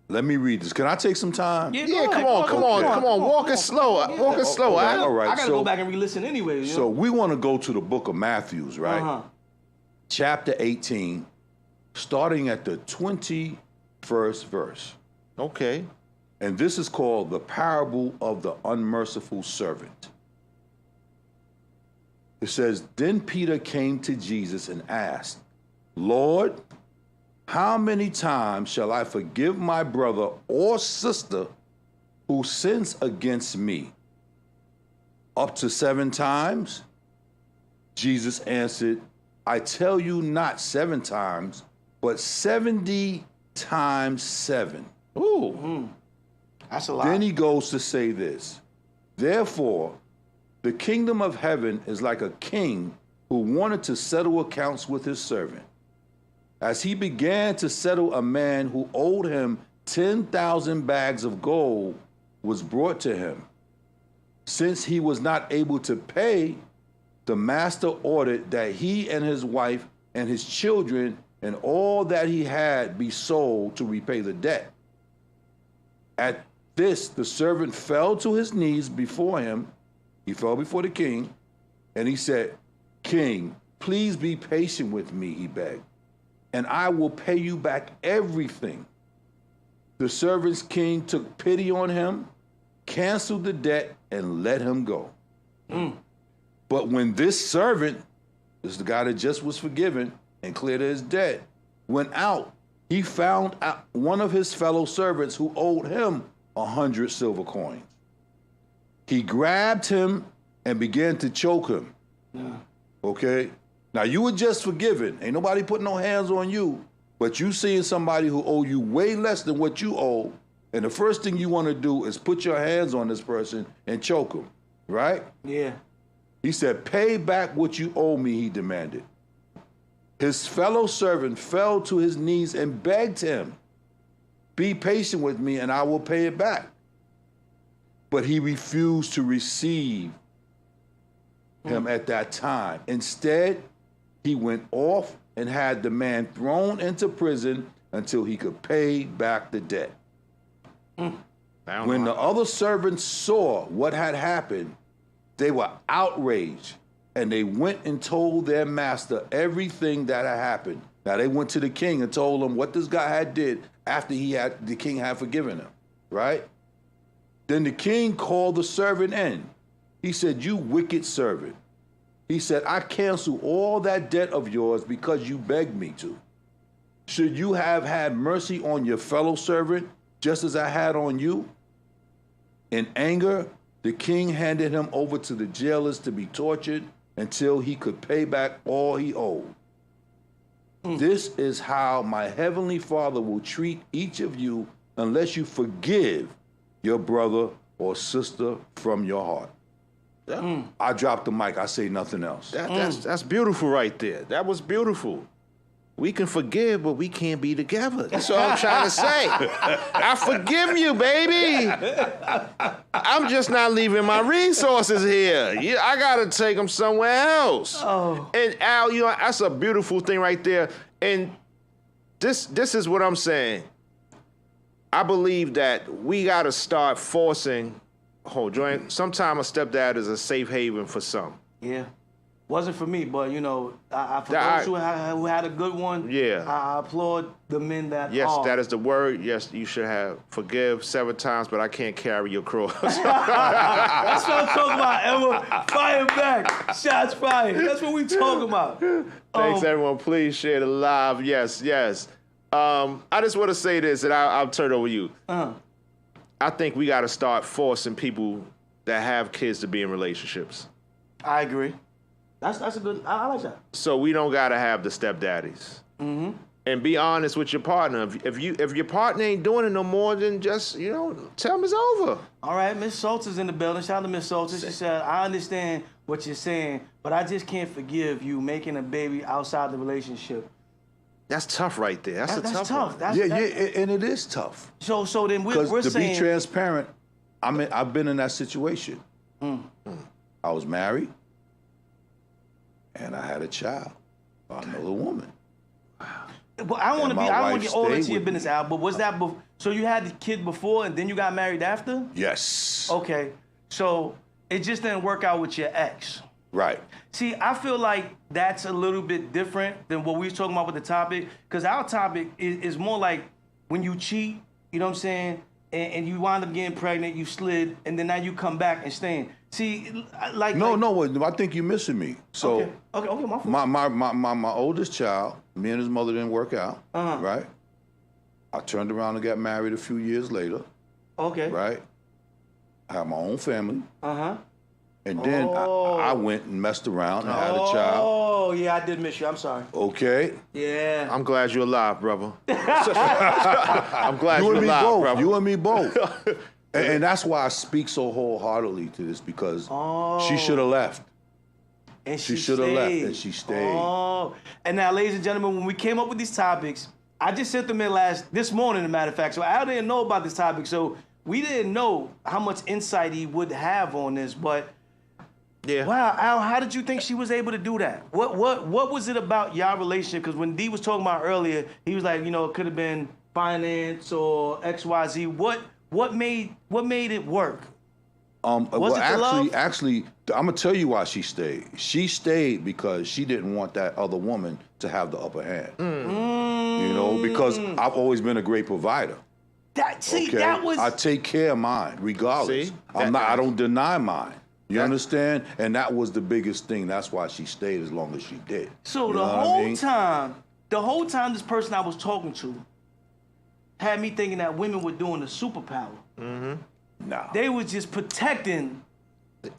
let me read this. Can I take some time? Yeah, come on. Walk it slow. Walk it slow. All right. I gotta go back and re-listen anyway. So we want to go to the book of Matthew, right? Uh-huh. Chapter 18, starting at the 21st verse. Okay. And this is called the parable of the unmerciful servant. It says, then Peter came to Jesus and asked, Lord, how many times shall I forgive my brother or sister who sins against me? Up to 7 times? Jesus answered, I tell you not 7 times, but 70 times 7. Ooh. That's a lot. Then he goes to say this, therefore, the kingdom of heaven is like a king who wanted to settle accounts with his servant. As he began to settle, a man who owed him 10,000 bags of gold was brought to him. Since he was not able to pay, the master ordered that he and his wife and his children and all that he had be sold to repay the debt. At this, the servant fell to his knees before him. He fell before the king, and he said, King, please be patient with me, he begged, and I will pay you back everything. The servant's king took pity on him, canceled the debt, and let him go. But when this servant, this is the guy that just was forgiven and cleared his debt, went out, he found out one of his fellow servants who owed him 100 silver coins. He grabbed him and began to choke him. Okay? Now, you were just forgiven. Ain't nobody putting no hands on you. But you seeing somebody who owe you way less than what you owe, and the first thing you want to do is put your hands on this person and choke him, right? Yeah. He said, pay back what you owe me, he demanded. His fellow servant fell to his knees and begged him, be patient with me and I will pay it back. But he refused to receive him at that time. Instead, he went off and had the man thrown into prison until he could pay back the debt. When the other servants saw what had happened, they were outraged, and they went and told their master everything that had happened. Now they went to the king and told him what this guy had did after the king had forgiven him, right? Then the king called the servant in. He said, "You wicked servant." He said, "I cancel all that debt of yours because you begged me to. Should you have had mercy on your fellow servant just as I had on you?" In anger, the king handed him over to the jailers to be tortured until he could pay back all he owed. This is how my heavenly Father will treat each of you unless you forgive your brother or sister from your heart. I dropped the mic. I say nothing else. That's beautiful right there. That was beautiful. We can forgive, but we can't be together. That's what I'm trying to say. I forgive you, baby. I'm just not leaving my resources here. I gotta take them somewhere else. Oh. And Al, that's a beautiful thing right there. And this is what I'm saying. I believe that we gotta start forcing. Sometimes a stepdad is a safe haven for some. Yeah. Wasn't for me, but for those who had a good one, yeah, I applaud the men that Yes, are. that is the word. Yes, you should have forgive 7 times, but I can't carry your cross. That's what I'm talking about, Emma. Fire back. Shots fired. That's what we talking about. Thanks, everyone. Please share the live. Yes. I just want to say this, and I'll turn it over to you. I think we got to start forcing people that have kids to be in relationships. I agree. That's a good. I like that. So we don't gotta have the stepdaddies. Mm-hmm. And be honest with your partner. If your partner ain't doing it no more, then just tell them it's over. All right, Miss Schultz is in the building. Shout out to Miss Schultz. She said, "I understand what you're saying, but I just can't forgive you making a baby outside the relationship." That's tough right there. That's tough. And it is tough. So then we're to saying, be transparent, I've been in that situation. I was married. And I had a child by another woman. But I want to get all into your business, Al. But was that so? You had the kid before, and then you got married after? Yes. Okay, so it just didn't work out with your ex. Right. See, I feel like that's a little bit different than what we was talking about with the topic, because our topic is more like when you cheat. You know what I'm saying? And you wind up getting pregnant, you slid, and then now you come back and staying. See, like no, I think you're missing me. So okay, my fault. My oldest child, me and his mother didn't work out, right? I turned around and got married a few years later. Okay. Right? I had my own family. And then I went and messed around and had a child. Oh, yeah, I did miss you. I'm sorry. Okay. Yeah. I'm glad you're alive, brother. I'm glad you're alive, brother. You and me both. And that's why I speak so wholeheartedly to this, because she should have left. And she should have left, and she stayed. Oh. And now, ladies and gentlemen, when we came up with these topics, I just sent them in this morning, as a matter of fact. So I didn't know about this topic. So we didn't know how much insight he would have on this, but yeah. Wow, Al, how did you think she was able to do that? What was it about y'all relationship? Because when D was talking about earlier, he was like, it could have been finance or XYZ. What made it work? Actually, I'm gonna tell you why she stayed. She stayed because she didn't want that other woman to have the upper hand. Because I've always been a great provider. That was. I take care of mine, regardless. See? I don't deny mine. You understand? And that was the biggest thing. That's why she stayed as long as she did. So the whole time this person I was talking to had me thinking that women were doing a superpower. No. They were just protecting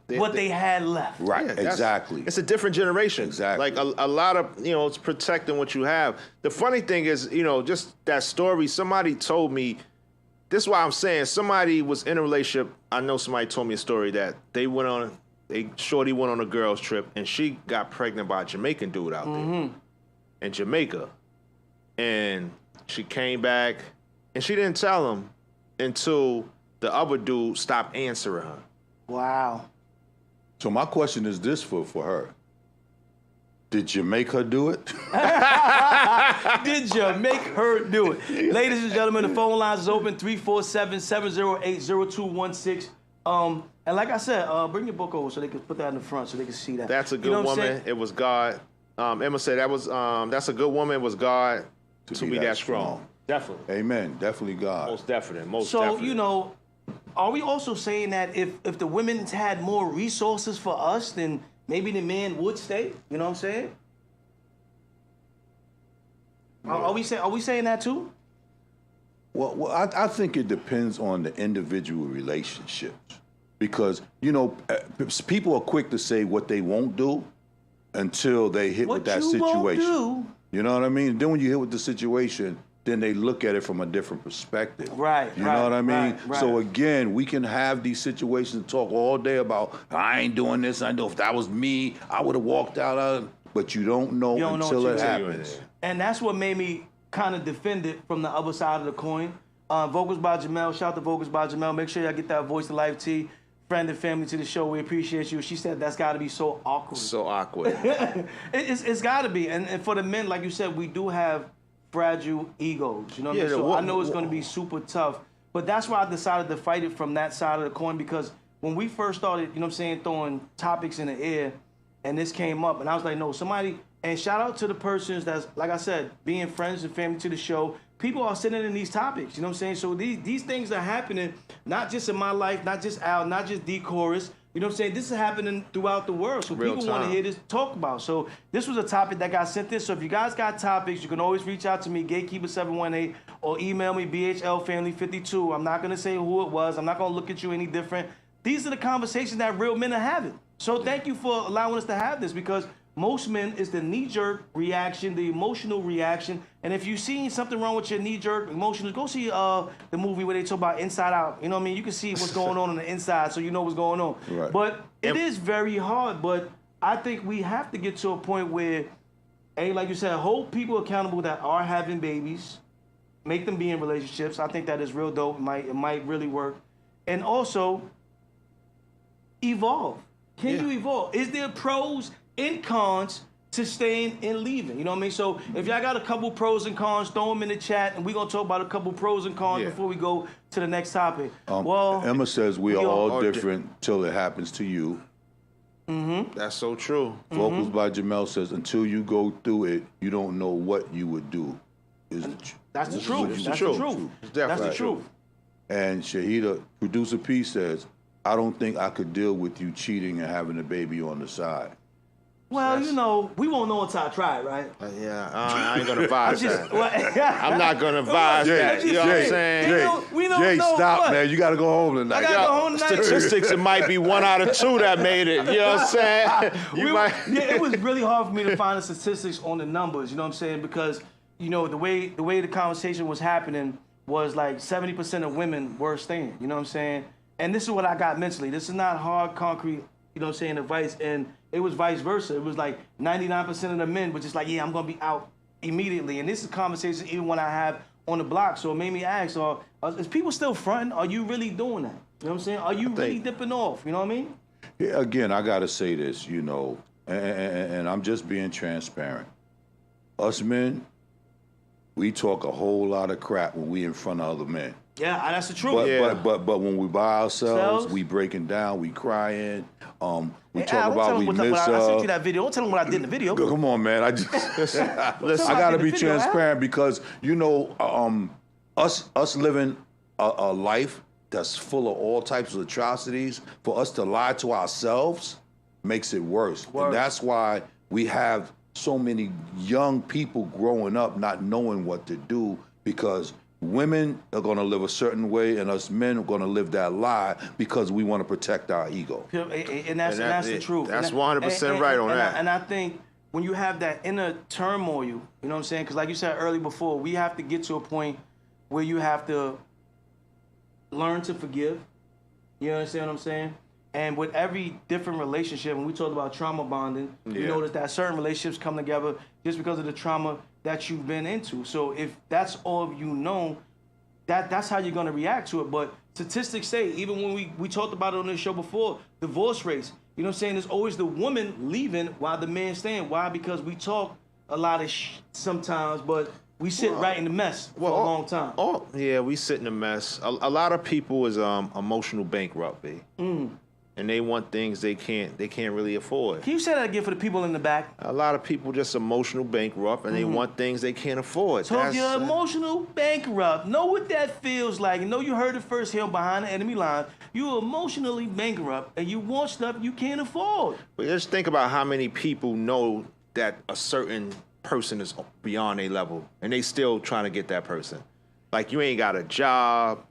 what they had left. Right, Yeah, exactly. It's a different generation. Exactly. Like a lot of, it's protecting what you have. The funny thing is, just that story, somebody told me, this is why I'm saying, somebody was in a relationship. I know somebody told me a story that Shorty went on a girls trip and she got pregnant by a Jamaican dude out there in Jamaica. And she came back and she didn't tell him until the other dude stopped answering her. Wow. So my question is this for her. Did you make her do it? Did you make her do it? Ladies and gentlemen, the phone lines is open, 347-708-0216. And like I said, bring your book over so they can put that in the front so they can see that. That's a good woman. It was God. Emma said that's a good woman. It was God to be that strong. Definitely. Amen. Definitely God. Most definitely. So, you know, are we also saying that if the women had more resources for us, then maybe the men would stay? You know what I'm saying? Are we saying that too? Well, I think it depends on the individual relationships, because you know people are quick to say what they won't do until they hit with that situation. You know what I mean? Then when you hit with the situation, then they look at it from a different perspective. Right. You know what I mean? Right. So again, we can have these situations and talk all day about I ain't doing this. I know if that was me, I would have walked out. But you don't know until it happens. And that's what made me kind of defend it from the other side of the coin. Vocals by Jamel. Shout out to Vocals by Jamel. Make sure y'all get that Voice to Life tea. Friend and family to the show. We appreciate you. She said that's got to be so awkward. So awkward. It's got to be. And for the men, like you said, we do have fragile egos. You know what I mean? So I know it's going to be super tough. But that's why I decided to fight it from that side of the coin, because when we first started, you know what I'm saying, throwing topics in the air, and this came up, and I was like, no, somebody, and shout out to the persons that's, like I said, being friends and family to the show. People are sitting in these topics, you know what I'm saying? So these things are happening, not just in my life, not just Al, not just D-Chorus, you know what I'm saying? This is happening throughout the world, so people want to hear this talk about. So this was a topic that got sent in, so if you guys got topics, you can always reach out to me, Gatekeeper718, or email me, BHLFamily52. I'm not going to say who it was. I'm not going to look at you any different. These are the conversations that real men are having. So thank you for allowing us to have this, because most men is the knee-jerk reaction, the emotional reaction. And if you've seen something wrong with your knee-jerk emotions, go see the movie where they talk about Inside Out. You know what I mean? You can see what's going on the inside, so you know what's going on. Right. But it is very hard. But I think we have to get to a point where, like you said, hold people accountable that are having babies, make them be in relationships. I think that is real dope. It might really work. And also, evolve. Can you evolve? Is there pros and cons to staying and leaving? You know what I mean? So if y'all got a couple pros and cons, throw them in the chat, and we're going to talk about a couple pros and cons before we go to the next topic. Emma says we are all different till it happens to you. Mm-hmm. That's so true. Vocals by Jamel says, until you go through it, you don't know what you would do. That's the truth. That's the truth. That's the truth. And Shahida, producer P, says, I don't think I could deal with you cheating and having a baby on the side. Well, you know, we won't know until I try it, right? I ain't gonna advise that. I'm not gonna advise that. You know what I'm saying? Jay, stop, man. You gotta go home tonight. I gotta go home tonight. Statistics, it might be 1 out of 2 that made it. You know what I'm saying? Yeah, it was really hard for me to find the statistics on the numbers. You know what I'm saying? Because you know the way the conversation was happening was like 70% of women were staying. You know what I'm saying? And this is what I got mentally. This is not hard, concrete, you know what I'm saying, advice. And it was vice versa. It was like 99% of the men were just like, yeah, I'm going to be out immediately. And this is conversation even when I have on the block. So it made me ask, is people still fronting? Are you really doing that? You know what I'm saying? Are you really dipping off? You know what I mean? Yeah, again, I got to say this, you know, and I'm just being transparent. Us men, we talk a whole lot of crap when we in front of other men. Yeah, that's the truth. But when we by ourselves, we breaking down, we crying. We talk about we miss I sent you that video. Don't tell them what I did in the video. Come on, man. I gotta be transparent because you know, us living a life that's full of all types of atrocities. For us to lie to ourselves makes it worse. And that's why we have so many young people growing up not knowing what to do, because women are going to live a certain way, and us men are going to live that lie because we want to protect our ego. And that's the truth. That's 100% right on that. And I think when you have that inner turmoil, you know what I'm saying? Because like you said earlier before, we have to get to a point where you have to learn to forgive. You understand what I'm saying? And with every different relationship, when we talk about trauma bonding, you notice that certain relationships come together just because of the trauma that you've been into. So if that's all you know, that's how you're going to react to it. But statistics say, even when we talked about it on this show before, divorce rates, You know what I'm saying? There's always the woman leaving while the man's staying. Why? Because we talk a lot of sometimes, but we sit right in the mess for a long time. Oh, yeah, we sit in the mess. A lot of people is emotional bankrupt, B. And they want things they can't really afford. Can you say that again for the people in the back? A lot of people just emotional bankrupt, and they want things they can't afford. So if you're emotional bankrupt, know what that feels like. Know you heard it first here behind the enemy line. You're emotionally bankrupt, and you want stuff you can't afford. But just think about how many people know that a certain person is beyond their level, and they still trying to get that person. Like, you ain't got a job.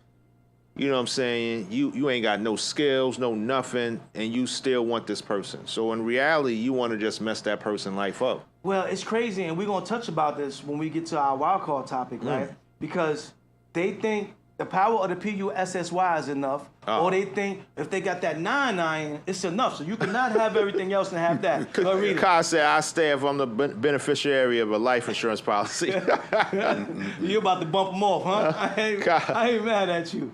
You know what I'm saying? You ain't got no skills, no nothing, and you still want this person. So in reality, you want to just mess that person's life up. Well, it's crazy, and we're going to touch about this when we get to our wild card topic, right? Because they think the power of the PUSSY is enough, or they think if they got that 9-9, it's enough. So you cannot have everything else and have that. Go read it. Kai said, I stay if I'm the beneficiary of a life insurance policy. You're about to bump them off, huh? I ain't mad at you.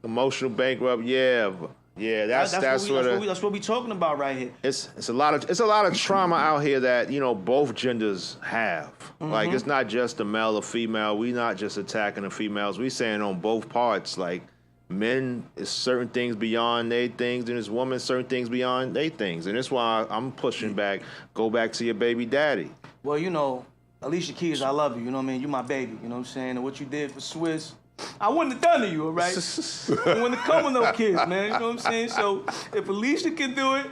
Emotional bankrupt, yeah. That's what we talking about right here. It's a lot of trauma out here that, you know, both genders have. Like, it's not just the male or female. We not just attacking the females. We saying on both parts. Like, men is certain things beyond their things, and it's women certain things beyond their things. And that's why I'm pushing back. Go back to your baby daddy. Well, you know, Alicia Keys, I love you. You know what I mean? You my baby. You know what I'm saying? And what you did for Swiss, I wouldn't have done to you, all right? I wouldn't have come with no kids, man. You know what I'm saying? So if Alicia can do it,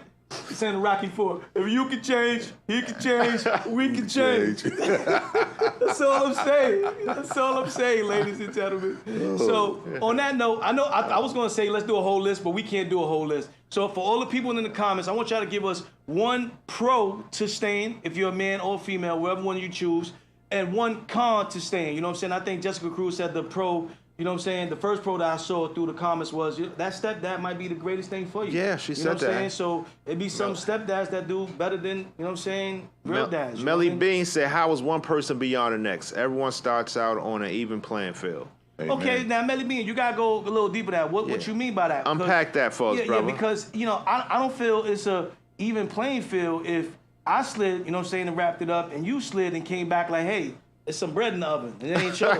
it's in Rocky IV. If you can change, he can change, we can change. That's all I'm saying. That's all I'm saying, ladies and gentlemen. So on that note, I was going to say let's do a whole list, but we can't do a whole list. So for all the people in the comments, I want y'all to give us one pro to staying, if you're a man or female, whatever one you choose, and one con to staying. You know what I'm saying? I think Jessica Cruz said the pro, you know what I'm saying? The first pro that I saw through the comments was that stepdad might be the greatest thing for you. Yeah, she said that. You know what I'm saying? So it'd be some stepdads that do better than, you know what I'm saying, real dads. Melly Bean said, how is one person beyond the next? Everyone starts out on an even playing field. Amen. Okay, now Melly Bean, you gotta go a little deeper than that. What you mean by that? Unpack that for us, brother. Yeah, because, you know, I don't feel it's a even playing field if I slid, you know what I'm saying, and wrapped it up, and you slid and came back like, hey, there's some bread in the oven, and it ain't yours.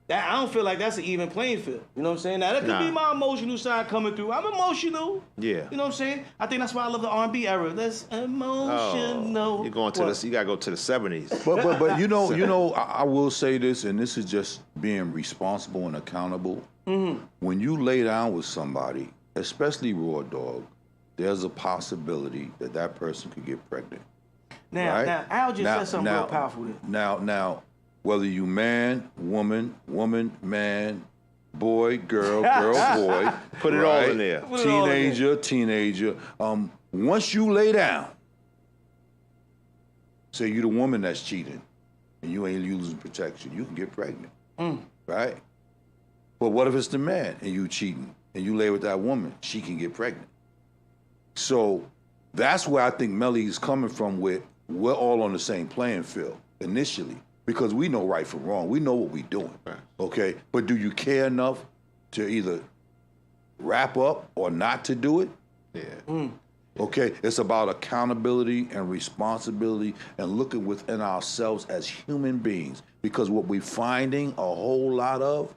I don't feel like that's an even playing field. You know what I'm saying? Now, that could be my emotional side coming through. I'm emotional. Yeah. You know what I'm saying? I think that's why I love the R&B era. That's emotional. You're going to you gotta go to the 70s. But you know, I will say this, and this is just being responsible and accountable. When you lay down with somebody, especially Raw Dog, there's a possibility that person could get pregnant. Now, Al just said something real powerful there. Now, whether you man, woman, man, boy, girl, boy, put it all in there. Teenager. Once you lay down, say you the woman that's cheating, and you ain't using protection, you can get pregnant, right? But what if it's the man and you cheating, and you lay with that woman, she can get pregnant. So that's where I think Melly is coming from with, we're all on the same playing field initially, because we know right from wrong. We know what we're doing, okay? But do you care enough to either wrap up or not to do it? Yeah. Okay, it's about accountability and responsibility and looking within ourselves as human beings, because what we're finding a whole lot of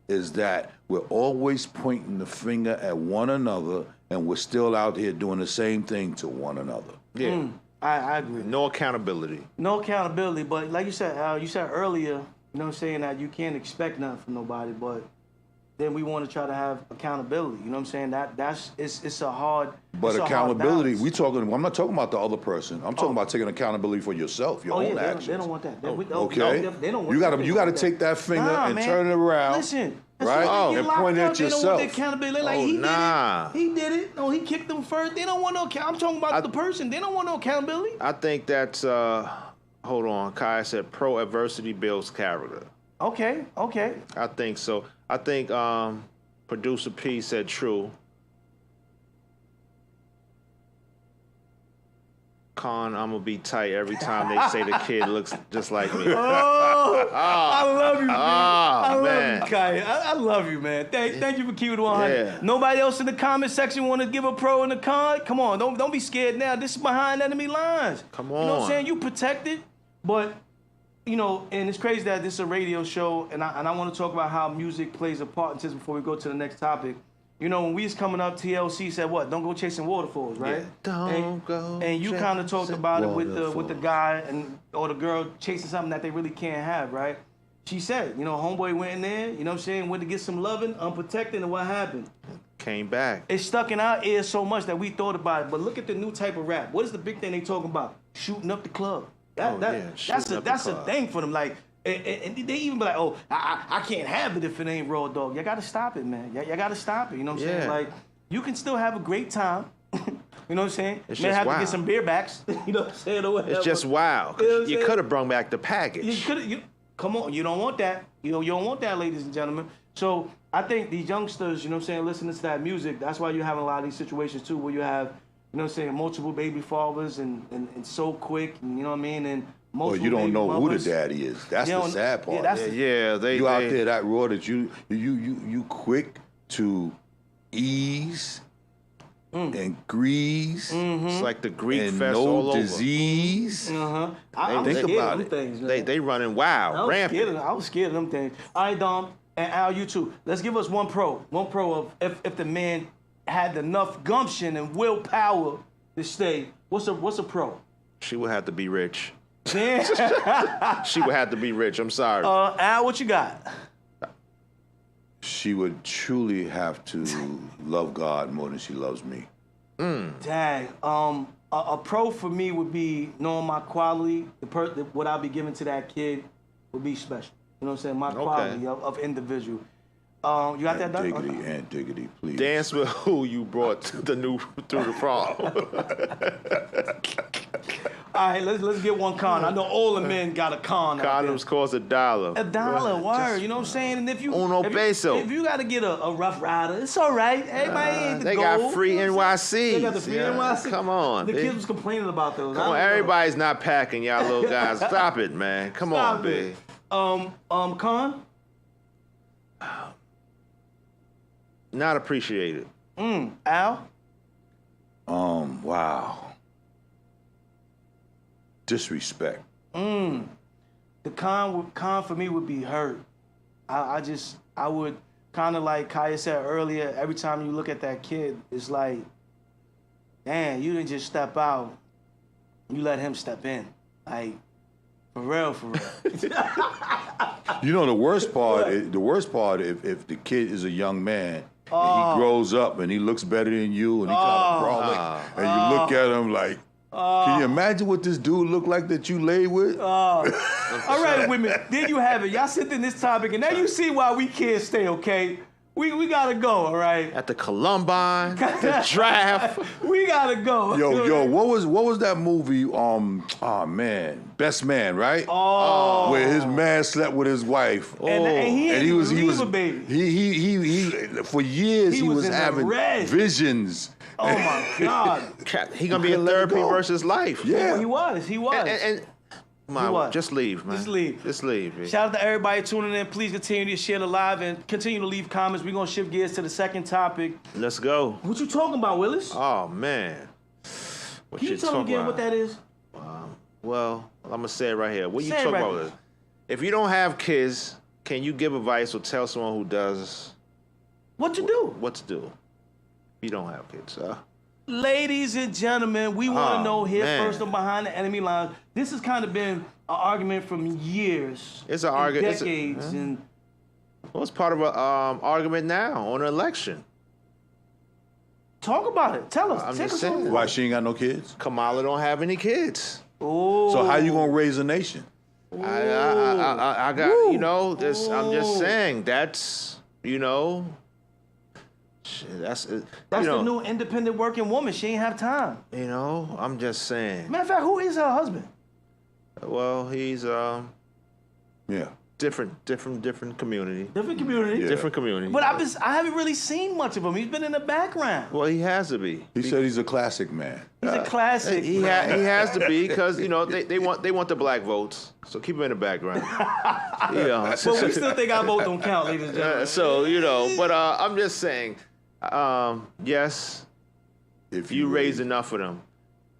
is that we're always pointing the finger at one another, and we're still out here doing the same thing to one another. Yeah. I agree. No accountability. No accountability, but like you said, Al, you said earlier, you know what I'm saying, that you can't expect nothing from nobody, but then we want to try to have accountability. You know what I'm saying? It's a hard. But accountability, I'm not talking about the other person. I'm talking about taking accountability for yourself, your own actions. They don't want that. Okay. They don't want you got to take that finger and turn it around. Listen. Right? And point it at yourself. They don't want the accountability. They're like, he did it. No, he kicked them first. They don't want no accountability. I'm talking about the person. They don't want no accountability. I think that's, hold on. Kai said pro-adversity builds character. Okay. I think so. I think producer P said true. Con, I'm gonna be tight every time they say the kid looks just like me. Oh, I love you, man. I love man. you, Kai. I love you, man. Thank you for keeping it 100. Yeah. Nobody else in the comment section want to give a pro and a con? Come on, don't be scared now. This is behind enemy lines. Come You know what I'm on. saying? You protected, but you know, and it's crazy that this is a radio show, and I want to talk about how music plays a part in this before we go to the next topic. You know, when we was coming up, TLC said what? Don't go chasing waterfalls, right? Yeah, don't go. And you kind of talked about it with the waterfalls. guy or the girl chasing something that they really can't have, right? She said, you know, homeboy went in there, you know what I'm saying, went to get some loving, unprotected, and what happened? Came back. It stuck in our ears so much that we thought about it. But look at the new type of rap. What is the big thing they talking about? Shooting up the club. That's a thing for them. Like, and they even be like, oh, I can't have it if it ain't raw dog. You gotta stop it, man. You gotta stop it. You know what I'm saying? Like, you can still have a great time. You know what I'm saying? It's May just have to wild. get some beer backs. You know what I'm saying? Or whatever. It's just wild. You know what I'm You saying? could have brought back the package. You could. Come on, you don't want that. You don't want that, ladies and gentlemen. So I think these youngsters, you know what I'm saying, listening to that music, that's why you're having a lot of these situations too, where you have, you know what I'm saying, multiple baby fathers and so quick, and you know what I mean, and Well, multiple you don't baby know who mothers. the daddy is. That's You the don't- sad yeah, part. that's the- Yeah, you out there that raw that you quick to ease and grease It's like the Greek and fest all no over. disease. I'm Think scared about of it. them things, man. They running wild, I was rampant. scared of them things. All right, Dom, and Al, you too. Let's give us one pro of if the man had enough gumption and willpower to stay. What's a pro? She would have to be rich. Yeah. She would have to be rich. I'm sorry. Al, what you got? She would truly have to love God more than she loves me. Dang. A pro for me would be knowing my quality. What I'll be giving to that kid would be special. You know what I'm saying? My quality of individual. You got that done? Diggity, Aunt Diggity, please. Dance with who you brought through the prom. All right, let's get one con. I know all the men got a con. out there. Condoms cost $1. $1, word. You know what I'm saying? And if you peso. if you got to get a rough rider, it's all right. Everybody ain't the They gold. got free You know what I'm saying? NYC. They got the free NYC. Come on, The B. kids was complaining about those. Come on, everybody's not packing, y'all little guys. Stop it, man. Come on, Stop B. it. Con? Not appreciated. Al? Wow. Disrespect. The con for me would be hurt. I would kind of like Kaya said earlier, every time you look at that kid, it's like, damn, you didn't just step out. You let him step in. Like, for real. You know the worst part. If the kid is a young man and he grows up and he looks better than you and he kind of brawling and you look at him like, can you imagine what this dude looked like that you laid with? All right, women, there you have it. Y'all sit in this topic, and now you see why we can't stay, okay? We gotta go, all right? At the Columbine, the draft. We gotta go. Yo, what was that movie? Best Man, right? Oh. Where his man slept with his wife. And he was a baby. He for years he was in the having red. visions. Oh my God. He gonna be in therapy versus life. Yeah. He was. And what? just leave, man. Just leave. Just leave. B. Shout out to everybody tuning in. Please continue to share the live and continue to leave comments. We're gonna shift gears to the second topic. Let's go. What you talking about, Willis? Oh man. What Can you tell me talking again about? what that is? Well, I'm gonna say it right here. What you Say it talking right about? here. This? If you don't have kids, can you give advice or tell someone who does What you do? what to do? If you don't have kids, Ladies and gentlemen, we want to Oh, know here man. first on Behind the Enemy Lines. This has kind of been an argument from years. It's an and argument. Decades. And Well, it's part of an argument now on an election. talk about it. Tell us. I'm Take just us on saying. it. Why she ain't got no kids? Kamala don't have any kids. Oh. So how you gonna raise a nation? I got, Woo. you know, this. I'm just saying that's, you know, shit, that's you That's know, the new independent working woman. She ain't have time. You know, I'm just saying. Matter of fact, who is her husband? Well, he's Yeah. Different community. Different community. Yeah. Different community. But I haven't really seen much of him. He's been in the background. Well, he has to be. He said he's a classic man. He's a classic. He has to be because they want the black votes. So keep him in the background. But we still think our vote don't count, ladies and gentlemen. So but I'm just saying, yes, If you raise enough of them.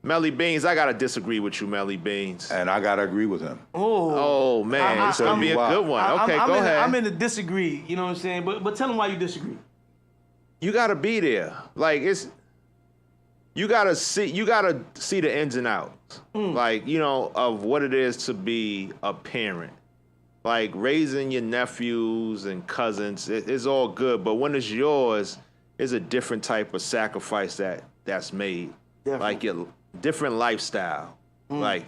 Melly Beans, I gotta disagree with you, Melly Beans. And I gotta agree with him. Oh man, it's gonna be a good one. Okay, go ahead. I'm in the disagree. You know what I'm saying? But tell him why you disagree. You gotta be there. Like you gotta see the ins and outs. Like, of what it is to be a parent. Like raising your nephews and cousins, it's all good. But when it's yours, it's a different type of sacrifice that's made. Definitely. Like your different lifestyle. Like,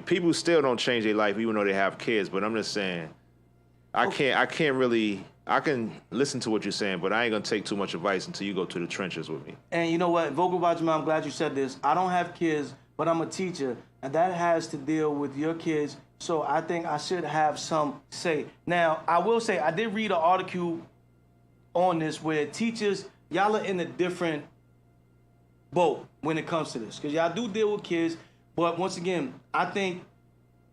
people still don't change their life even though they have kids. But I'm just saying, I can listen to what you're saying, but I ain't gonna take too much advice until you go to the trenches with me. And you know what, Vocal Vajima, I'm glad you said this. I don't have kids, but I'm a teacher, and that has to deal with your kids. So I think I should have some say. Now, I will say I did read an article on this where teachers, y'all are in a different boat when it comes to this, because y'all do deal with kids. But once again, I think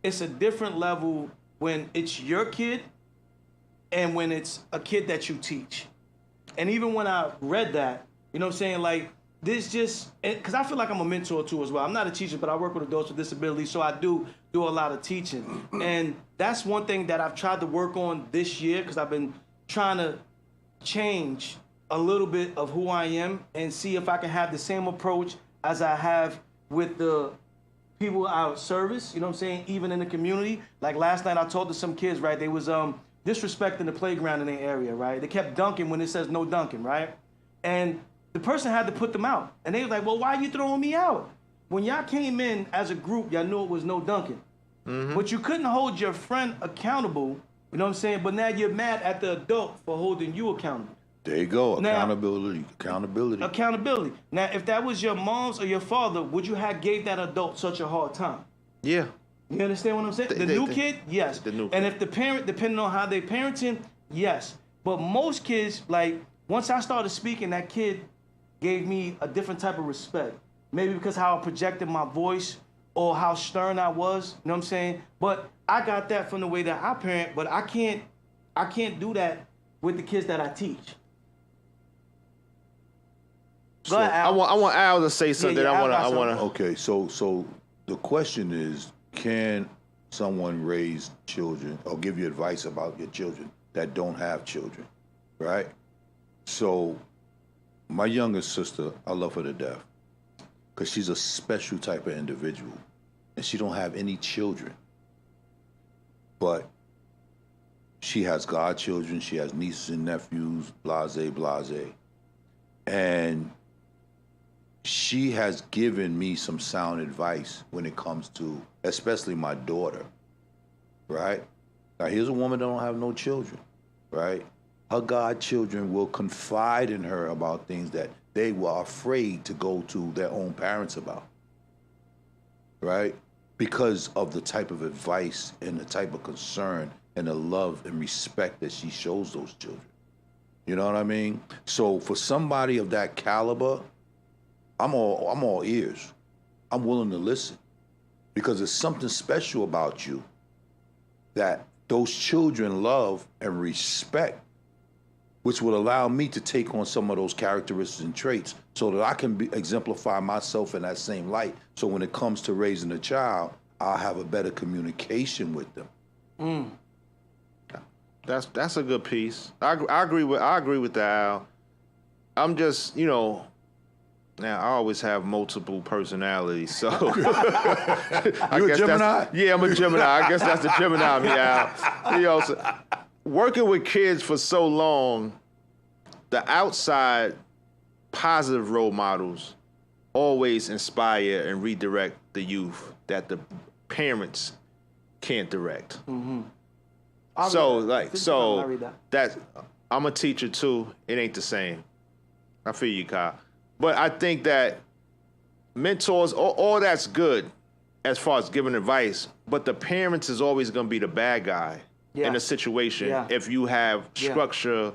it's a different level when it's your kid and when it's a kid that you teach. And even when I read that, you know what I'm saying, like, this just, because I feel like I'm a mentor too as well. I'm not a teacher, but I work with adults with disabilities, so I do a lot of teaching. And that's one thing that I've tried to work on this year, because I've been trying to change a little bit of who I am and see if I can have the same approach as I have with the people out service, you know what I'm saying, even in the community. Like last night I talked to some kids, right? They was disrespecting the playground in their area, right? They kept dunking when it says no dunking, right? And the person had to put them out. And they was like, well, why are you throwing me out? When y'all came in as a group, y'all knew it was no dunking. But you couldn't hold your friend accountable, you know what I'm saying? But now you're mad at the adult for holding you accountable. There you go. Now- Accountability. Now, if that was your mom's or your father, would you have gave that adult such a hard time? Yeah. You understand what I'm saying? The new kid, yes. The new And kid. if the parent, depending on how they parenting, yes. But most kids, like, once I started speaking, that kid gave me a different type of respect. Maybe because how I projected my voice or how stern I was, you know what I'm saying? But I got that from the way that I parent, but I can't do that with the kids that I teach. Go ahead, Al. I want Al to say something. Yeah, Al got I want to. Okay, so the question is, can someone raise children or give you advice about your children that don't have children, right? So my youngest sister, I love her to death because she's a special type of individual and she don't have any children. But she has godchildren, she has nieces and nephews, blase, blase. And she has given me some sound advice when it comes to, especially my daughter, right? Now, here's a woman that don't have no children, right? Her godchildren will confide in her about things that they were afraid to go to their own parents about, right? Because of the type of advice and the type of concern and the love and respect that she shows those children. You know what I mean? So for somebody of that caliber, I'm all ears. I'm willing to listen because there's something special about you that those children love and respect, which will allow me to take on some of those characteristics and traits so that I can exemplify myself in that same light. So when it comes to raising a child, I'll have a better communication with them. That's a good piece. I agree with that, Al. I'm just, now I always have multiple personalities, so You a Gemini? Yeah, I'm a Gemini. I guess that's the Gemini me, Al. So, working with kids for so long, the outside positive role models always inspire and redirect the youth that the parents can't direct. That I'm a teacher too. It ain't the same. I feel you, Kyle. But I think that mentors, all that's good as far as giving advice, but the parents is always going to be the bad guy in a situation if you have structure,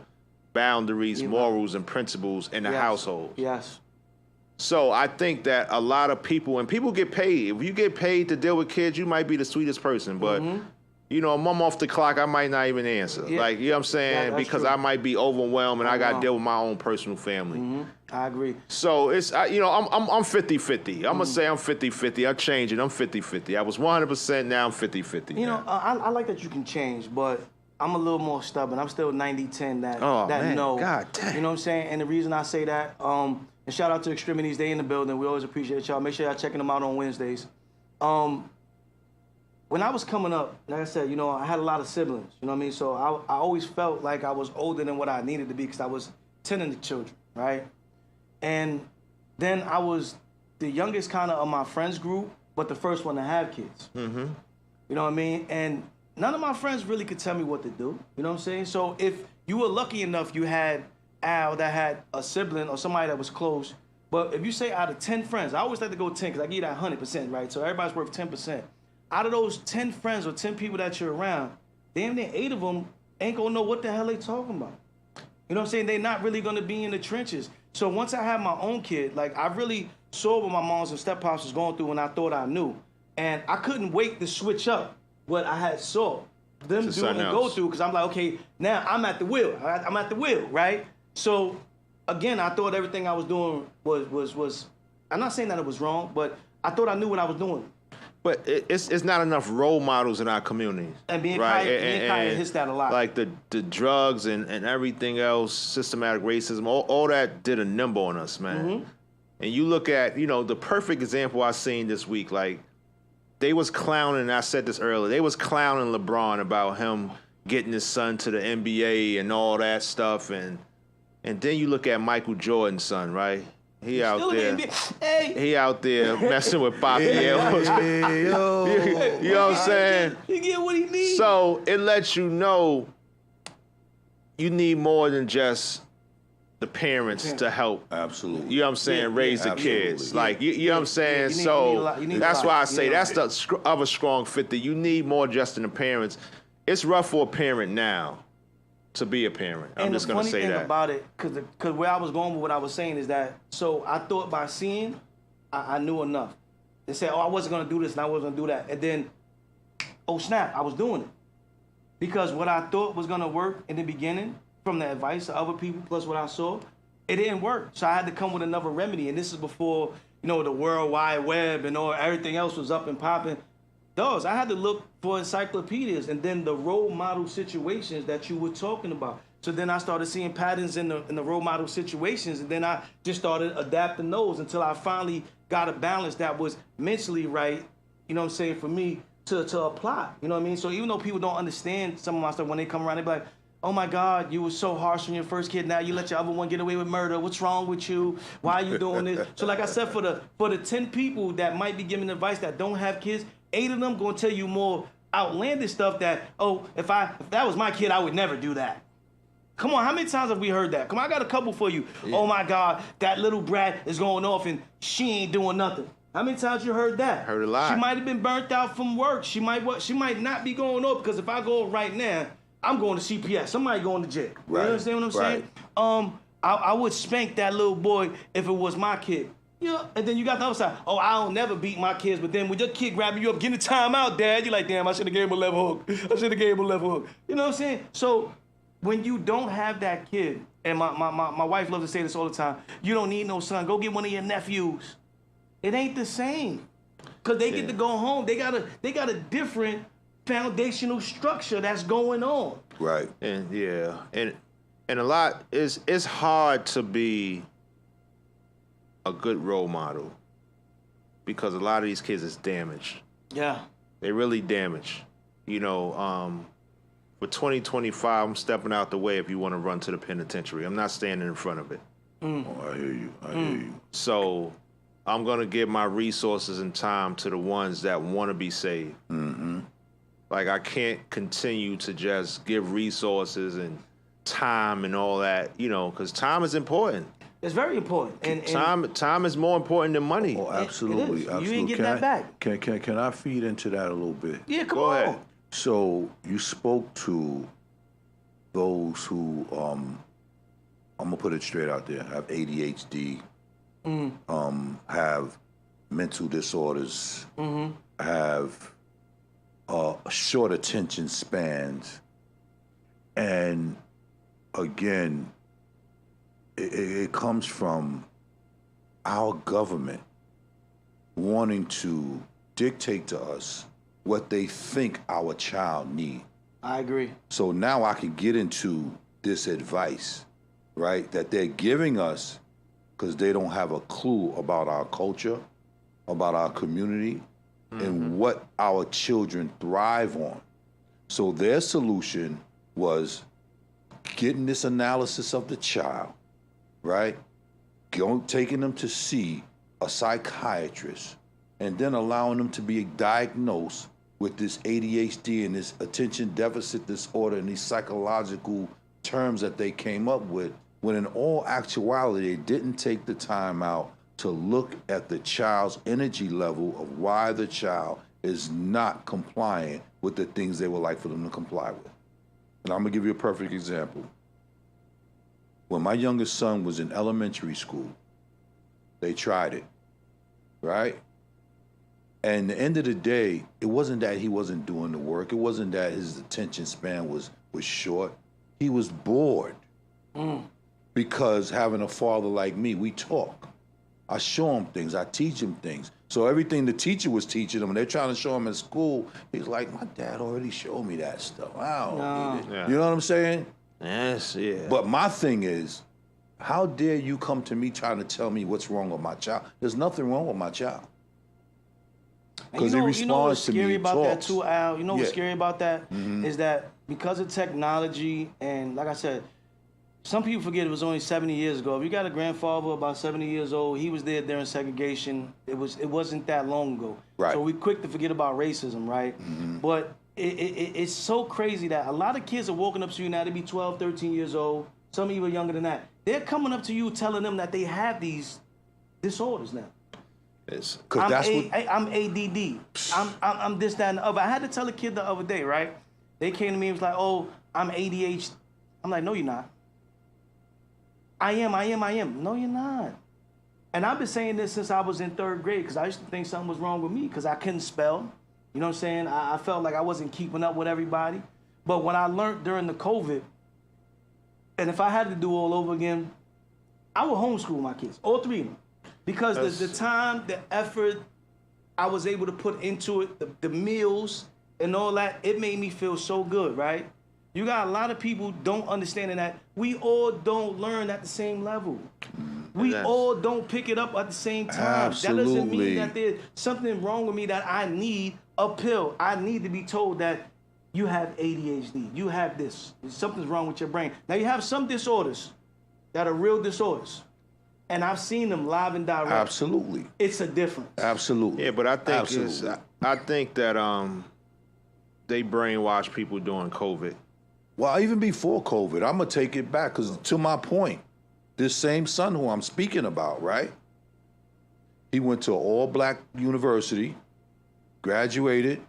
boundaries, morals, and principles in the household. Yes. So I think that a lot of people, and people get paid. If you get paid to deal with kids, you might be the sweetest person, but you know, a mom off the clock, I might not even answer. Like, you know what I'm saying? Because I might be overwhelmed and I got to deal with my own personal family. I agree. So it's, you know, I'm 50-50. I'm going to say I'm 50-50. I'm changing. I'm 50-50. I was 100%, now I'm 50-50. You know, I like that you can change, but I'm a little more stubborn. I'm still 90-10 that man. no. God damn. You know what I'm saying? And the reason I say that, and shout out to Extremities, they in the building. We always appreciate y'all. Make sure y'all checking them out on Wednesdays. When I was coming up, like I said, you know, I had a lot of siblings, you know what I mean? So I always felt like I was older than what I needed to be because I was tending to children, right? And then I was the youngest kind of my friends group, but the first one to have kids. You know what I mean? And none of my friends really could tell me what to do, you know what I'm saying? So if you were lucky enough, you had Al that had a sibling or somebody that was close, but if you say out of 10 friends, I always like to go 10 because I give you that 100%, right? So everybody's worth 10%. Out of those 10 friends or 10 people that you're around, damn near 8 of them ain't gonna know what the hell they talking about. You know what I'm saying? They're not really gonna be in the trenches. So once I had my own kid, like I really saw what my moms and steppops was going through and I thought I knew. And I couldn't wait to switch up what I had saw them do and go through because I'm like, okay, now I'm at the wheel. I'm at the wheel, right? So again, I thought everything I was doing was I'm not saying that it was wrong, but I thought I knew what I was doing. But it's not enough role models in our communities. And being kind hits that a lot. Like the drugs and everything else, systematic racism, all that did a number on us, man. And you look at, you know, the perfect example I seen this week, like they was clowning, I said this earlier, they was clowning LeBron about him getting his son to the NBA and all that stuff. And then you look at Michael Jordan's son, right? He out there. He out there messing with Papi. You know what I'm saying? He get what he needs. So it lets you know you need more than just the parents to help. Absolutely. You know what I'm saying? Raise the kids. Like, you know what I'm saying? So that's why I say that's the other strong 50. You need more just than the parents. It's rough for a parent now to be a parent. I'm just going to say that. And the funny thing about it, because where I was going with what I was saying is that, so I thought by seeing, I knew enough. They said, oh, I wasn't going to do this and I wasn't going to do that. And then, oh snap, I was doing it. Because what I thought was going to work in the beginning, from the advice of other people plus what I saw, it didn't work. So I had to come with another remedy. And this is before, you know, the World Wide Web and all everything else was up and popping. I had to look for encyclopedias and then the role model situations that you were talking about. So then I started seeing patterns in the role model situations, and then I just started adapting those until I finally got a balance that was mentally right, you know what I'm saying, for me to apply. You know what I mean? So even though people don't understand some of my stuff, when they come around, they be like, oh my God, you were so harsh on your first kid, now you let your other one get away with murder. What's wrong with you? Why are you doing this? So like I said, for the 10 people that might be giving advice that don't have kids, 8 of them gonna tell you more outlandish stuff that, oh, if that was my kid, I would never do that. Come on, how many times have we heard that? Come on, I got a couple for you. Yeah. Oh my God, that little brat is going off and she ain't doing nothing. How many times you heard that? Heard a lot. She might have been burnt out from work. She might not be going off because if I go right now, I'm going to CPS. Somebody going to jail. Right. You understand what I'm saying? I would spank that little boy if it was my kid. Yeah, and then you got the other side. Oh, I'll never beat my kids, but then when your kid grabbing you up, getting the time out, Dad, you're like, damn, I should have gave him a left hook. You know what I'm saying? So when you don't have that kid, and my wife loves to say this all the time, you don't need no son. Go get one of your nephews. It ain't the same. Because they get to go home. They got a different foundational structure that's going on. Right. And and a lot it's hard to be a good role model because a lot of these kids is damaged. Yeah. They really damaged. You know, for 2025, I'm stepping out the way if you want to run to the penitentiary. I'm not standing in front of it. Oh, I hear you. I hear you. So I'm going to give my resources and time to the ones that want to be saved. Mm-hmm. Like, I can't continue to just give resources and time and all that, you know, because time is important. It's very important. And time is more important than money. Oh, absolutely. Absolutely. You ain't getting that back. Can I feed into that a little bit? Yeah, come Go on. ahead. So you spoke to those who, I'm gonna put it straight out there, have ADHD, have mental disorders, have short attention spans, and again, it comes from our government wanting to dictate to us what they think our child needs. I agree. So now I can get into this advice, right, that they're giving us because they don't have a clue about our culture, about our community, and what our children thrive on. So their solution was getting this analysis of the child, right, taking them to see a psychiatrist, and then allowing them to be diagnosed with this ADHD and this attention deficit disorder and these psychological terms that they came up with, when in all actuality, they didn't take the time out to look at the child's energy level of why the child is not compliant with the things they would like for them to comply with. And I'm gonna give you a perfect example. When my youngest son was in elementary school, they tried it, right? And at the end of the day, it wasn't that he wasn't doing the work. It wasn't that his attention span was short. He was bored. Because having a father like me, we talk. I show him things. I teach him things. So everything the teacher was teaching him, and they're trying to show him at school, he's like, my dad already showed me that stuff. I don't need it. Yeah. You know what I'm saying? Yes, yeah. But my thing is, how dare you come to me trying to tell me what's wrong with my child? There's nothing wrong with my child. Because he responds you know what's to me, scary about that talks. too, Al? You know what's Yeah. scary about that is that because of technology and, like I said, some people forget it was only 70 years ago. If you got a grandfather about 70 years old, he was there during segregation. It wasn't that long ago. Right. So we quick to forget about racism, right? But it's so crazy that a lot of kids are walking up to you now. They be 12, 13 years old. Some even younger than that. They're coming up to you telling them that they have these disorders now. Because that's what. I'm ADD. I'm this, that, and the other. I had to tell a kid the other day, right? They came to me and was like, oh, I'm ADHD. I'm like, no, you're not. I am. No, you're not. And I've been saying this since I was in 3rd grade because I used to think something was wrong with me because I couldn't spell. You know what I'm saying? I felt like I wasn't keeping up with everybody. But when I learned during the COVID, and if I had to do all over again, I would homeschool my kids, all 3 of them. Because the time, the effort I was able to put into it, the meals and all that, it made me feel so good, right? You got a lot of people don't understand that we all don't learn at the same level. We all don't pick it up at the same time. Absolutely. That doesn't mean that there's something wrong with me that I need a pill. I need to be told that you have ADHD, you have this, something's wrong with your brain. Now you have some disorders that are real disorders. And I've seen them live and direct. Absolutely. It's a difference. Absolutely. Yeah, but I think Absolutely. I think that they brainwashed people during COVID. Well, even before COVID, I'm going to take it back because to my point, this same son who I'm speaking about, right? He went to an all-black university, graduated.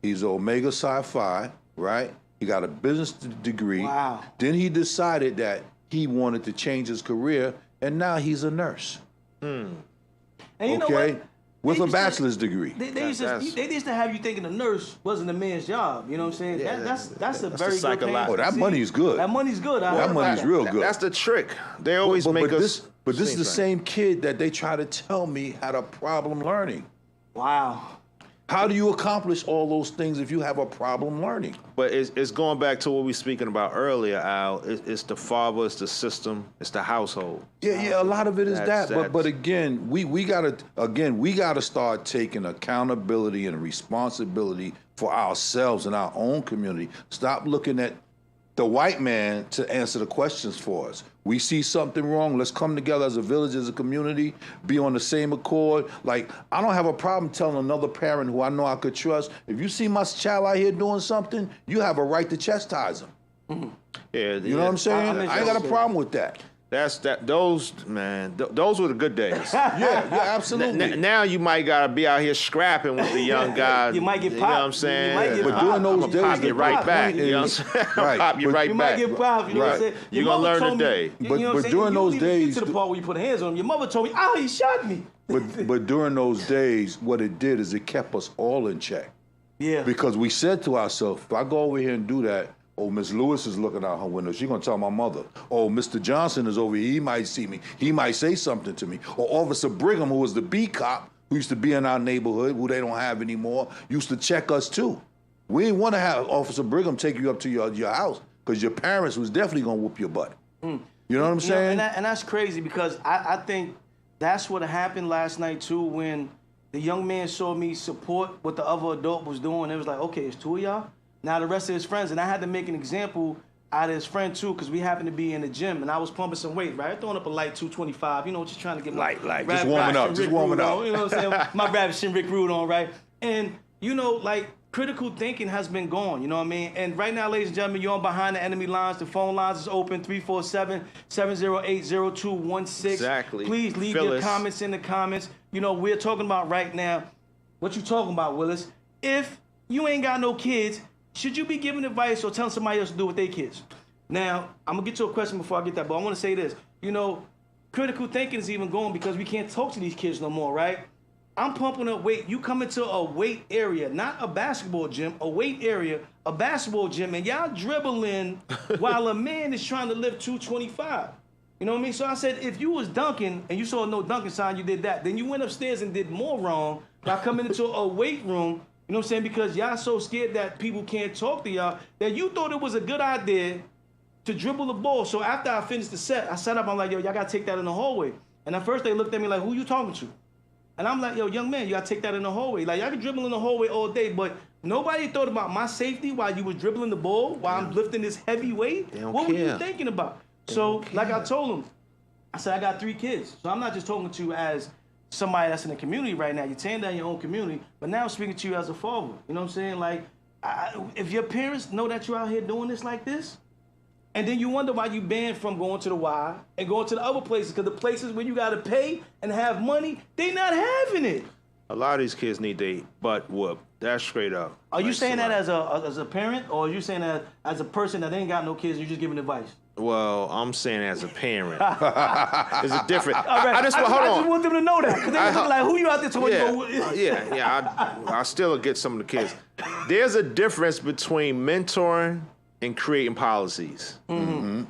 He's Omega Psi Phi, right? He got a business degree. Wow. Then he decided that he wanted to change his career, and now he's a nurse. And you know Okay? what? With They a used to- bachelor's degree. They used to have you thinking a nurse wasn't a man's job. You know what I'm saying? Yeah, That's a that's very the good paying. psychological- Oh, that money's good. That money's good. That money's real good. That's the trick. They always make us. But this is the seem same kid that they try to tell me had a problem learning. Wow. How do you accomplish all those things if you have a problem learning? But it's going back to what we were speaking about earlier, Al. It's the father, it's the system, it's the household. Yeah, a lot of it is That's- that. But again, we gotta start taking accountability and responsibility for ourselves and our own community. Stop looking at the white man to answer the questions for us. We see something wrong, let's come together as a village, as a community, be on the same accord. Like, I don't have a problem telling another parent who I know I could trust, if you see my child out here doing something, you have a right to chastise him. Yeah, You know what I'm saying? I ain't got a problem with that. Those were the good days. Yeah, absolutely. Now you might gotta be out here scrapping with the young guy. You might get popped. You know what I'm saying? You might get But popped. during those I'm days, pop you right back. point You know what I'm is- saying? Right. Pop you But- right You back. might get popped. You know what I'm saying? You're Your gonna mother learn told me- today. You know But what I'm saying? during You those didn't even days- get to the part where you put hands on him. Your mother told me, he shot me. But during those days, what it did is it kept us all in check. Yeah. Because we said to ourselves, if I go over here and do that, oh, Miss Lewis is looking out her window. She's going to tell my mother. Oh, Mr. Johnson is over here. He might see me. He might say something to me. Or Officer Brigham, who was the B cop, who used to be in our neighborhood, who they don't have anymore, used to check us too. We didn't want to have Officer Brigham take you up to your house because your parents was definitely going to whoop your butt. You know what I'm saying? And that's crazy because I think that's what happened last night too when the young man saw me support what the other adult was doing. It was like, okay, it's two of y'all. Now the rest of his friends, and I had to make an example out of his friend too, because we happened to be in the gym, and I was pumping some weight, right? Throwing up a light 225, just trying to get my Light, just warming up, You know what I'm saying? My Ravishing Rick Rude on, right? And critical thinking has been gone, you know what I mean? And right now, ladies and gentlemen, you're on Behind the Enemy Lines. The phone lines is open, 347-708-0216. Exactly. Please leave Phyllis. your comments in the comments. We're talking about right now, what you talking about, Willis? If you ain't got no kids, should you be giving advice or telling somebody else to do with their kids? Now, I'm going to get to a question before I get that, but I want to say this. Critical thinking is even gone because we can't talk to these kids no more, right? I'm pumping up weight. You come into a weight area, not a basketball gym, a weight area, a basketball gym, and y'all dribbling while a man is trying to lift 225. You know what I mean? So I said, if you was dunking and you saw no dunking sign, you did that. Then you went upstairs and did more wrong by coming into a weight room. You know what I'm saying? Because y'all so scared that people can't talk to y'all that you thought it was a good idea to dribble the ball. So after I finished the set, I sat up, I'm like, yo, y'all gotta take that in the hallway. And at first they looked at me like, who you talking to? And I'm like, yo, young man, you gotta take that in the hallway. Like, y'all can dribble in the hallway all day, but nobody thought about my safety while you was dribbling the ball, while I'm lifting this heavy weight. What were you thinking about? So, like I told him, I said, I got 3 kids. So I'm not just talking to you as somebody that's in the community right now. You're tearing down your own community, but now I'm speaking to you as a father. You know what I'm saying? Like, if your parents know that you're out here doing this like this, and then you wonder why you banned from going to the Y and going to the other places, because the places where you got to pay and have money, they not having it. A lot of these kids need their butt whooped. That's straight up. Are you saying that as a parent, or are you saying that as a person that ain't got no kids, you're just giving advice? Well, I'm saying as a parent. There's a different. All right. I just I hold just want them to know that, because they look like, who you out there talking about? I still get some of the kids. There's a difference between mentoring and creating policies. Mm-hmm.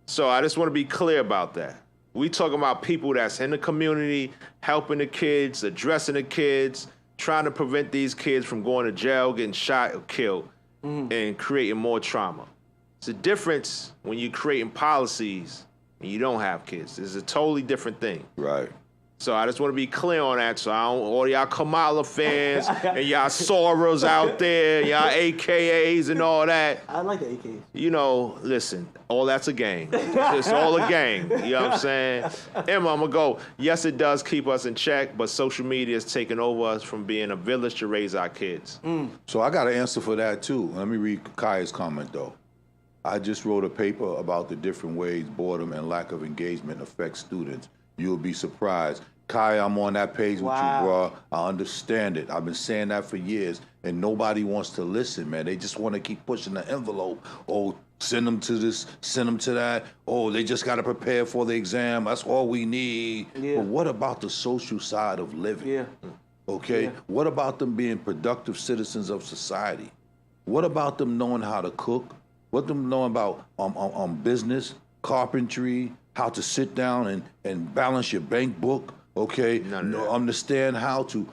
So I just want to be clear about that. We talking about people that's in the community, helping the kids, addressing the kids, trying to prevent these kids from going to jail, getting shot or killed, and creating more trauma. It's a difference when you're creating policies and you don't have kids. It's a totally different thing. Right. So I just want to be clear on that. So all y'all Kamala fans and y'all Soros out there, y'all AKAs and all that. I like the AKs. Listen, all that's a game. It's all a game. You know what I'm saying? Emma, I'm going to go. Yes, it does keep us in check, but social media is taking over us from being a village to raise our kids. So I got an answer for that too. Let me read Kaya's comment though. I just wrote a paper about the different ways boredom and lack of engagement affects students. You'll be surprised. Kaya, I'm on that page with you, bro. I understand it. I've been saying that for years, and nobody wants to listen, man. They just want to keep pushing the envelope. Oh, send them to this, send them to that. Oh, they just got to prepare for the exam. That's all we need. Yeah. But what about the social side of living? Yeah. Okay? Yeah. What about them being productive citizens of society? What about them knowing how to cook? What them knowing about business, carpentry, how to sit down and balance your bank book, okay? Understand how to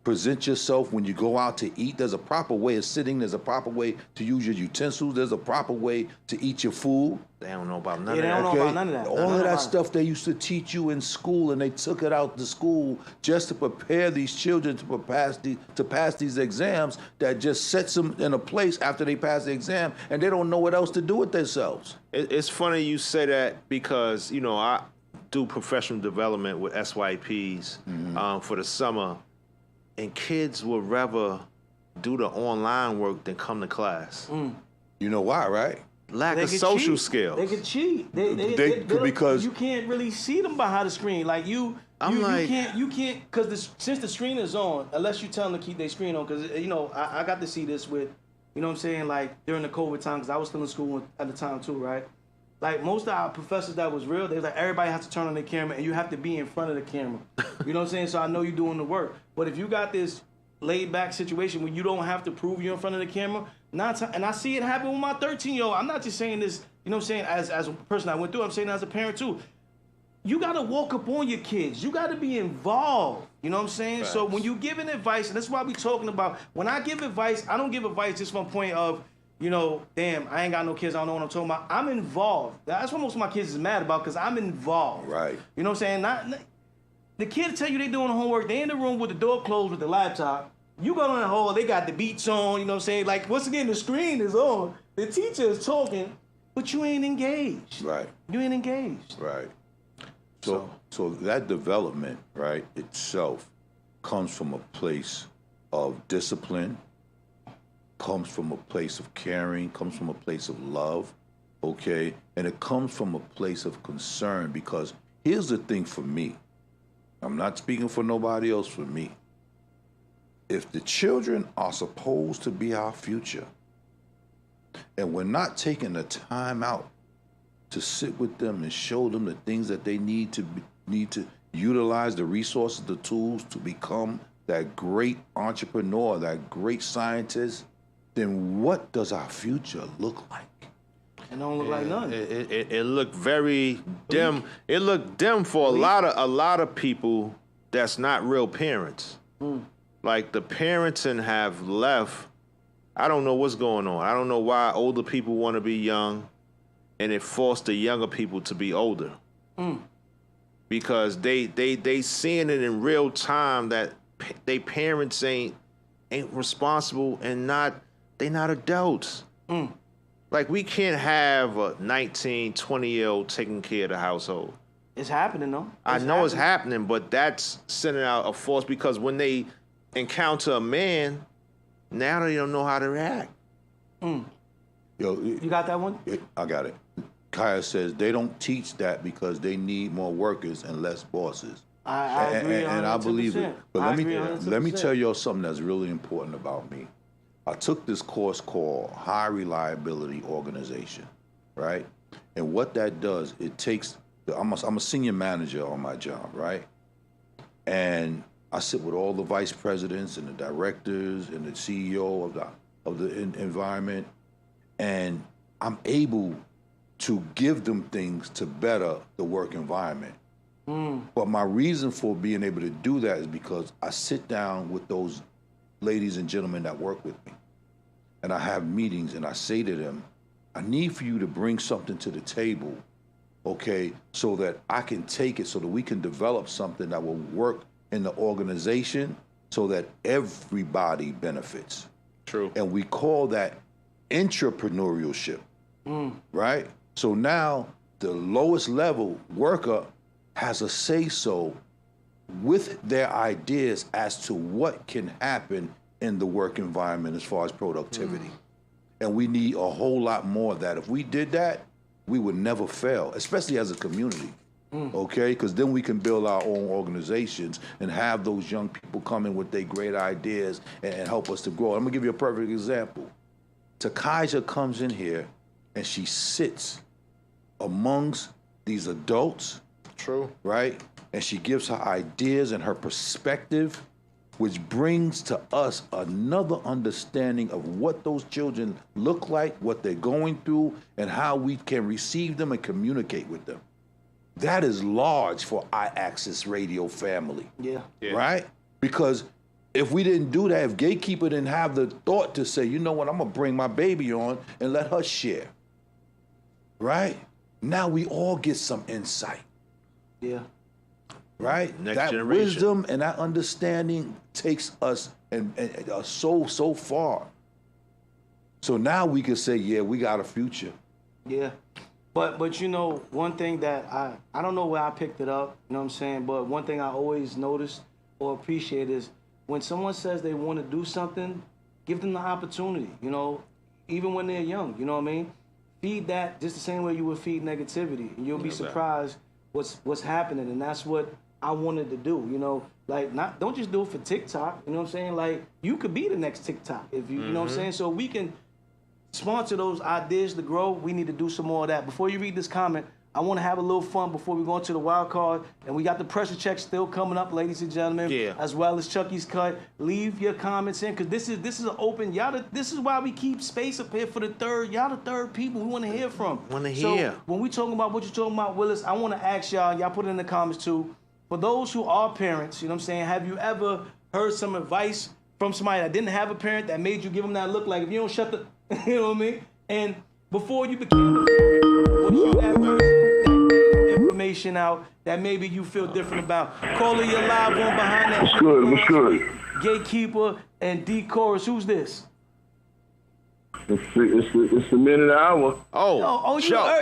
present yourself when you go out to eat. There's a proper way of sitting. There's a proper way to use your utensils. There's a proper way to eat your food. They don't know about none Yeah, of they that. don't know about none of that. All of that stuff they used to teach you in school, and they took it out to school just to prepare these children to pass these exams that just sets them in a place after they pass the exam, and they don't know what else to do with themselves. It's funny you say that because, I do professional development with SYPs for the summer, and kids would rather do the online work than come to class. You know why, right? lack They of could social cheat. skills. They could cheat. Because you can't really see them behind the screen. Like you can't because since the screen is on, unless you tell them to keep their screen on. Because I got to see this with, you know what I'm saying, like during the COVID time, because I was still in school at the time too, right? Like most of our professors that was real, they was like everybody has to turn on their camera and you have to be in front of the camera. You know what I'm saying? So I know you're doing the work. But if you got this laid back situation where you don't have to prove you're in front of the camera, and I see it happen with my 13-year-old. I'm not just saying this, you know what I'm saying, as a person I went through, I'm saying as a parent too. You gotta walk up on your kids. You gotta be involved. You know what I'm saying? Facts. So when you giving advice, and that's why we talking about, when I give advice, I don't give advice just from a point of, damn, I ain't got no kids, I don't know what I'm talking about. I'm involved. That's what most of my kids is mad about, because I'm involved. Right. You know what I'm saying? The kid tell you they doing the homework, they in the room with the door closed with the laptop. You go in the hall, they got the beats on, you know what I'm saying? Like, once again, the screen is on. The teacher is talking, but you ain't engaged. Right. You ain't engaged. Right. So that development, right, itself comes from a place of discipline, comes from a place of caring, comes from a place of love, okay? And it comes from a place of concern, because here's the thing for me. I'm not speaking for nobody else, for me. If the children are supposed to be our future, and we're not taking the time out to sit with them and show them the things that they need to utilize, the resources, the tools to become that great entrepreneur, that great scientist, then what does our future look like? It don't look like none. It looked very dim. It looked dim for a lot of people that's not real parents. Like the parenting have left. I don't know what's going on. I don't know why older people want to be young, and it forced the younger people to be older. Because they seeing it in real time that they parents ain't responsible and they not adults. Like we can't have a 19, 20-year-old taking care of the household. It's happening though. I know it's happening, but that's sending out a force, because when they encounter a man, now they don't know how to react. Yo, You got that one? I got it. Kaya says they don't teach that because they need more workers and less bosses. I agree, and I believe it. But I let me 100%. tell y'all something that's really important about me. I took this course called High Reliability Organization, right? And what that does, it takes. I'm a senior manager on my job, right? And I sit with all the vice presidents and the directors and the CEO of the environment, and I'm able to give them things to better the work environment. But my reason for being able to do that is because I sit down with those ladies and gentlemen that work with me, and I have meetings, and I say to them, I need for you to bring something to the table, okay, so that I can take it, so that we can develop something that will work in the organization so that everybody benefits. True. And we call that entrepreneurship, right? So now the lowest level worker has a say-so with their ideas as to what can happen in the work environment as far as productivity. And we need a whole lot more of that. If we did that, we would never fail, especially as a community. Okay, because then we can build our own organizations and have those young people come in with their great ideas and help us to grow. I'm gonna give you a perfect example. Takaija comes in here and she sits amongst these adults. True. Right? And she gives her ideas and her perspective, which brings to us another understanding of what those children look like, what they're going through, and how we can receive them and communicate with them. That is large for iAccess Radio family. Yeah. Right? Because if we didn't do that, if Gatekeeper didn't have the thought to say, you know what, I'm gonna bring my baby on and let her share. Right? Now we all get some insight. Yeah. Right? Next that generation. wisdom and that understanding takes us and so far. So now we can say, yeah, we got a future. Yeah. But you know, one thing that I don't know where I picked it up, you know what I'm saying, but one thing I always notice or appreciate is when someone says they want to do something, give them the opportunity, you know, even when they're young, you know what I mean? feed that just the same way you would feed negativity, and you'll be surprised what's happening. And that's what I wanted to do. You know, like don't just do it for TikTok. You know what I'm saying? Like you could be the next TikTok if you know what I'm saying. So we can sponsor those ideas to grow. We need to do some more of that. Before you read this comment, I want to have a little fun before we go into the wild card. And we got the pressure check still coming up, ladies and gentlemen. Yeah. As well as Chucky's cut. Leave your comments in, because this is an open. This is why we keep space up here for the third. Y'all the third people we want to hear from. So when we talking about what you're talking about, Willis, I want to ask y'all put it in the comments too. For those who are parents, you know what I'm saying, have you ever heard some advice from somebody that didn't have a parent that made you give them that look like, if you don't shut the, you know what I mean? And before you became a parent, what you that person that gave information out that maybe you feel different about? Caller, you're live on Behind That. What's good? What's good? Gatekeeper and D Chorus. Who's this? It's the minute of the hour.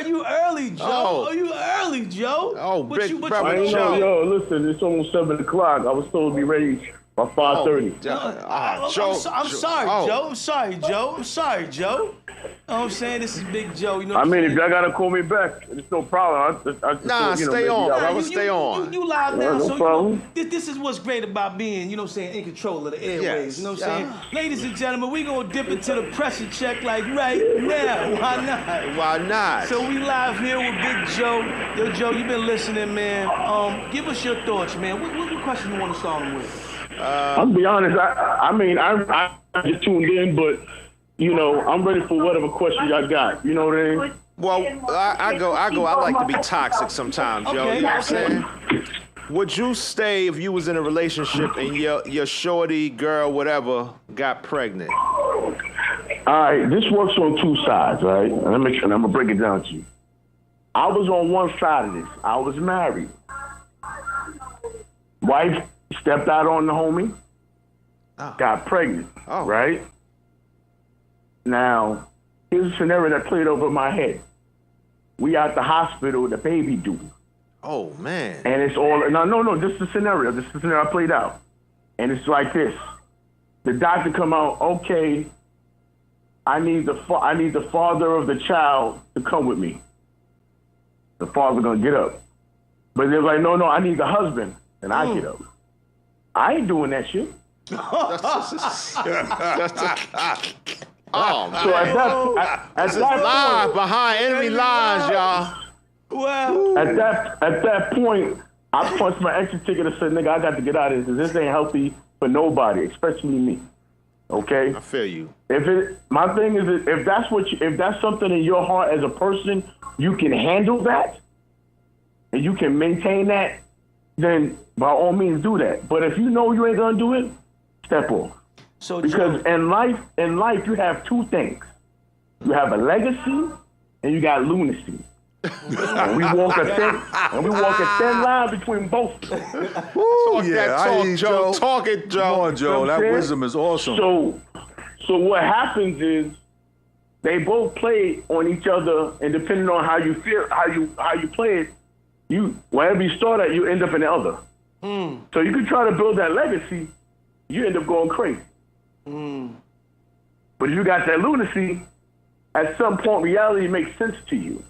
You early, Joe. You early, Joe. Big brother Joe. Yo, listen, it's almost 7 o'clock. I was told to be ready by 5:30. I'm sorry, Joe. You know what I'm saying? This is Big Joe. You know what if y'all gotta call me back, it's no problem. Stay on. Stay on. You live now, no problem. This is what's great about being, you know what I'm saying, in control of the airways. You know what I'm saying? Ladies and gentlemen, we gonna dip into the pressure check like right now. Why not? Why not? So we live here with Big Joe. Yo, Joe, you've been listening, man. Give us your thoughts, man. What question you want to start him with? I'll be honest. I just tuned in, but you know, I'm ready for whatever question y'all got. You know what I mean? Well, I go. I like to be toxic sometimes, yo. You know what I'm saying? Would you stay if you was in a relationship and your shorty, girl, whatever, got pregnant? All right, this works on two sides, right? And I'm gonna break it down to you. I was on one side of this. I was married. Wife stepped out on the homie, got pregnant, right? Now, here's a scenario that played over my head. We at the hospital, the baby due. Oh, man. And it's all, no, this is the scenario. This is the scenario I played out. And it's like this. The doctor come out, okay, I need the father of the child to come with me. The father gonna get up. But they're like, no, I need the husband. And I get up. I ain't doing that shit. Oh, man. So at that live point, behind enemy lines, y'all. Well, at that point, I punched my exit ticket and said, "Nigga, I got to get out of this. This ain't healthy for nobody, especially me." Okay. I feel you. My thing is, if that's something in your heart as a person, you can handle that, and you can maintain that, then by all means do that. But if you know you ain't gonna do it, step off. So because in life you have two things. You have a legacy and you got lunacy. and we walk a thin line between both. Talk it, Joe. Come on, Joe. That wisdom is awesome. So what happens is they both play on each other, and depending on how you feel, how you play it, wherever you start at, you end up in the other. So you can try to build that legacy, you end up going crazy. But if you got that lunacy, at some point reality makes sense to you.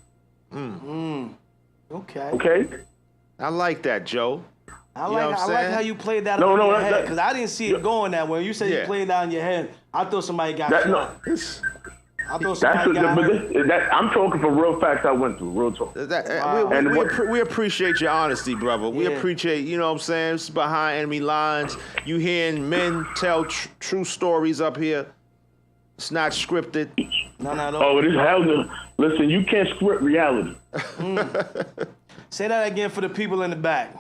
Okay. I like that, Joe. I like how you played that in your head, because I didn't see it going that way. You said you played that in your head. I thought somebody got shot. I thought somebody got hurt. I'm talking for real facts I went through, real talk. We appreciate your honesty, brother. We appreciate, you know what I'm saying, it's behind enemy lines. You hearing men tell true stories up here. It's not scripted. No. Oh, it is hell no. Listen, you can't script reality. Say that again for the people in the back.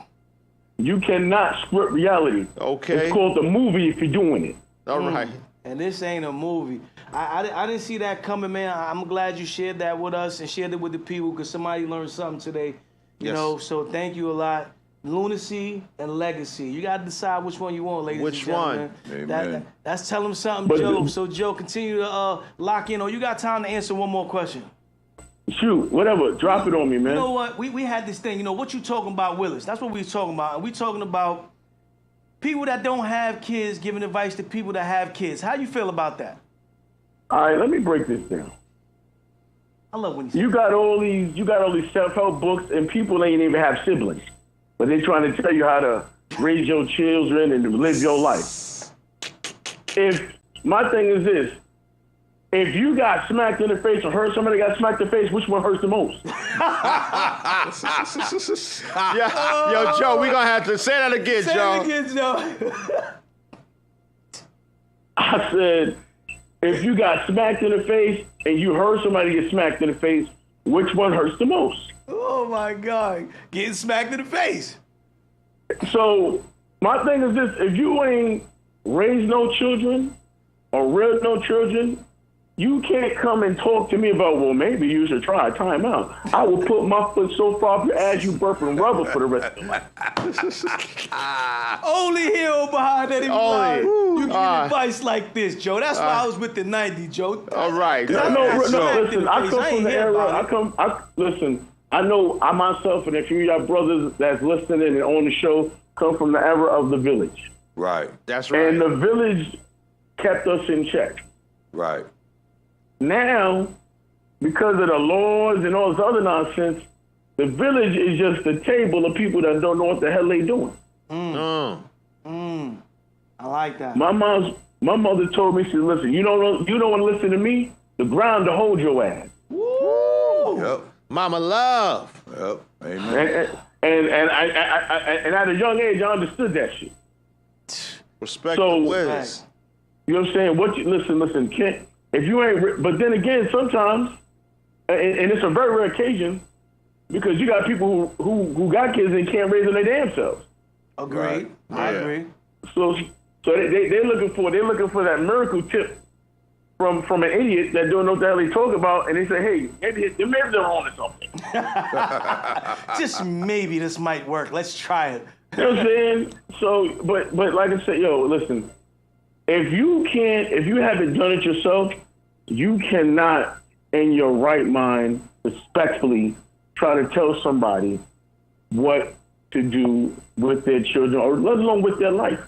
You cannot script reality. Okay. It's called a movie if you're doing it. All right. And this ain't a movie. I didn't see that coming, man. I'm glad you shared that with us and shared it with the people, because somebody learned something today. You know, so thank you a lot. Lunacy and legacy. You got to decide which one you want, ladies and gentlemen. Which one? That's telling them something, Joe. So, Joe, continue to lock in. You got time to answer one more question. Shoot, whatever. Drop it on me, man. You know what? We had this thing. You know, what you talking about, Willis? That's what we talking about. And we talking about people that don't have kids giving advice to people that have kids. How you feel about that? All right, let me break this down. I love when he says you got all these self-help books, and people ain't even have siblings, but they trying to tell you how to raise your children and live your life. If my thing is this, if you got smacked in the face or heard somebody got smacked in the face, which one hurts the most? Yeah, yo, Joe, we gonna have to say that again, Say Joe. it again, Joe. I said, if you got smacked in the face and you heard somebody get smacked in the face, which one hurts the most? Oh my God, getting smacked in the face. So my thing is this: if you ain't raised no children or reared no children, you can't come and talk to me about, well, maybe you should try a timeout. I will put my foot so far up your ass you burping rubber for the rest of your life. Only hero behind that. Only. You give advice like this, Joe. That's why I was with the 90, Joe. All right. No, listen, I come I ain't from the hear era. about Listen, I know I myself and a few of y'all brothers that's listening and on the show come from the era of the village. Right. That's right. And the village kept us in check. Right. Now, because of the laws and all this other nonsense, the village is just a table of people that don't know what the hell they doing. I like that. My mother told me, she said, listen, you don't want to listen to me, the ground to hold your ass. Woo! Yep. Mama love. Yep. Amen. And at a young age, I understood that shit. Respect So, the WIZZ. You know what I'm saying? Listen, Kent, if you ain't, but then again, sometimes, and it's a very rare occasion, because you got people who got kids and can't raise them their damn selves. Agreed. Right. I Yeah. agree. So they're looking for that miracle tip from an idiot that don't know what the hell they talk about, and they say, hey, maybe they're on to something. Just maybe this might work. Let's try it. You know what I'm saying? So, but like I said, yo, listen, if you haven't done it yourself, you cannot, in your right mind, respectfully try to tell somebody what to do with their children, or let alone with their life.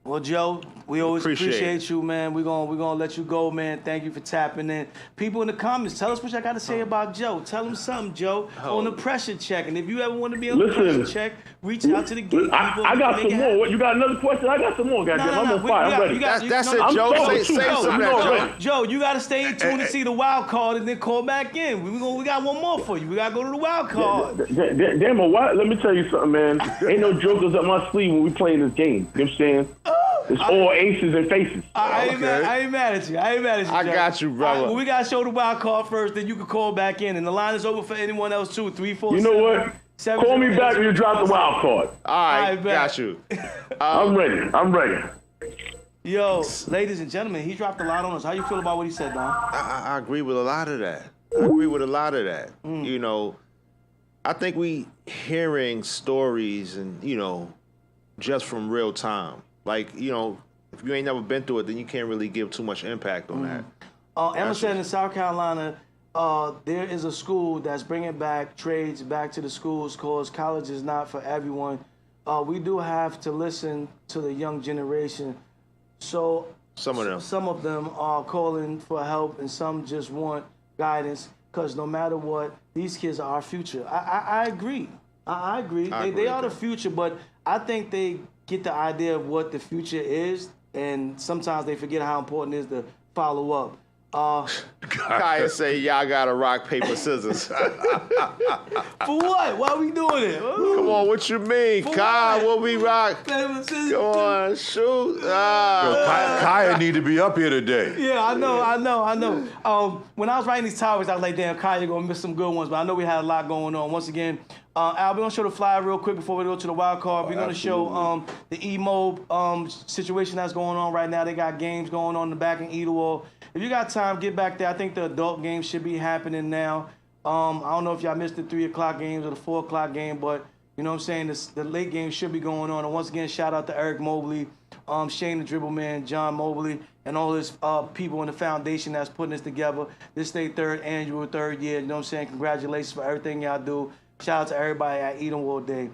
Well, Joe, we always Appreciate appreciate you, man. We're gonna let you go, man. Thank you for tapping in. People in the comments, tell us what y'all got to say about Joe. Tell them something, Joe, on the pressure check. And if you ever want to be on the pressure check, reach out to the gatekeeper. I got some more. What, you got another question? I got some more, goddamn. I'm on fire. I'm ready. That's it, Joe. Say some of that, Joe, you got to stay in tune to see the wild card and then call back in. We got one more for you. We got to go to the wild card. Damn, let me tell you something, man. Ain't no jokers up my sleeve when we playing this game. You know what I'm saying? It's all aces and faces. I ain't mad at you. I I got you, brother. Well, we got to show the wild card first, then you can call back in. And the line is open for anyone else, too. 347. You know what? Call me back when you drop the wild card. All right, bet. got you. I'm ready. Yo, ladies and gentlemen, he dropped a lot on us. How you feel about what he said, Don? I agree with a lot of that. You know, I think we hearing stories and, you know, just from real time. Like, you know, if you ain't never been through it, then you can't really give too much impact on that. Emma said in South Carolina, there is a school that's bringing back trades back to the schools because college is not for everyone. We do have to listen to the young generation. So Some of them are calling for help, and some just want guidance because no matter what, these kids are our future. I agree. I agree. They are the future, but I think they get the idea of what the future is, and sometimes they forget how important it is to follow up. Kaya say y'all gotta rock, paper, scissors. For what? Why are we doing it? Come on, what you mean? Kaya, what we rock? Paper, scissors. Go on, shoot. Kaya need to be up here today. Yeah, I know. When I was writing these topics, I was like, damn, Kyle, you're going to miss some good ones. But I know we had a lot going on. Once again, Al, we're going to show the flyer real quick before we go to the wild card. We're going to show the E-Mob situation that's going on right now. They got games going on in the back in Idlewild. If you got time, get back there. I think the adult games should be happening now. I don't know if y'all missed the 3 o'clock games or the 4 o'clock game, but you know what I'm saying? The late game should be going on. And once again, shout out to Eric Mobley, Shane the Dribble Man, John Mobley, and all his people in the foundation that's putting this together. This is their third year. You know what I'm saying? Congratulations for everything y'all do. Shout out to everybody at Edenwood Day.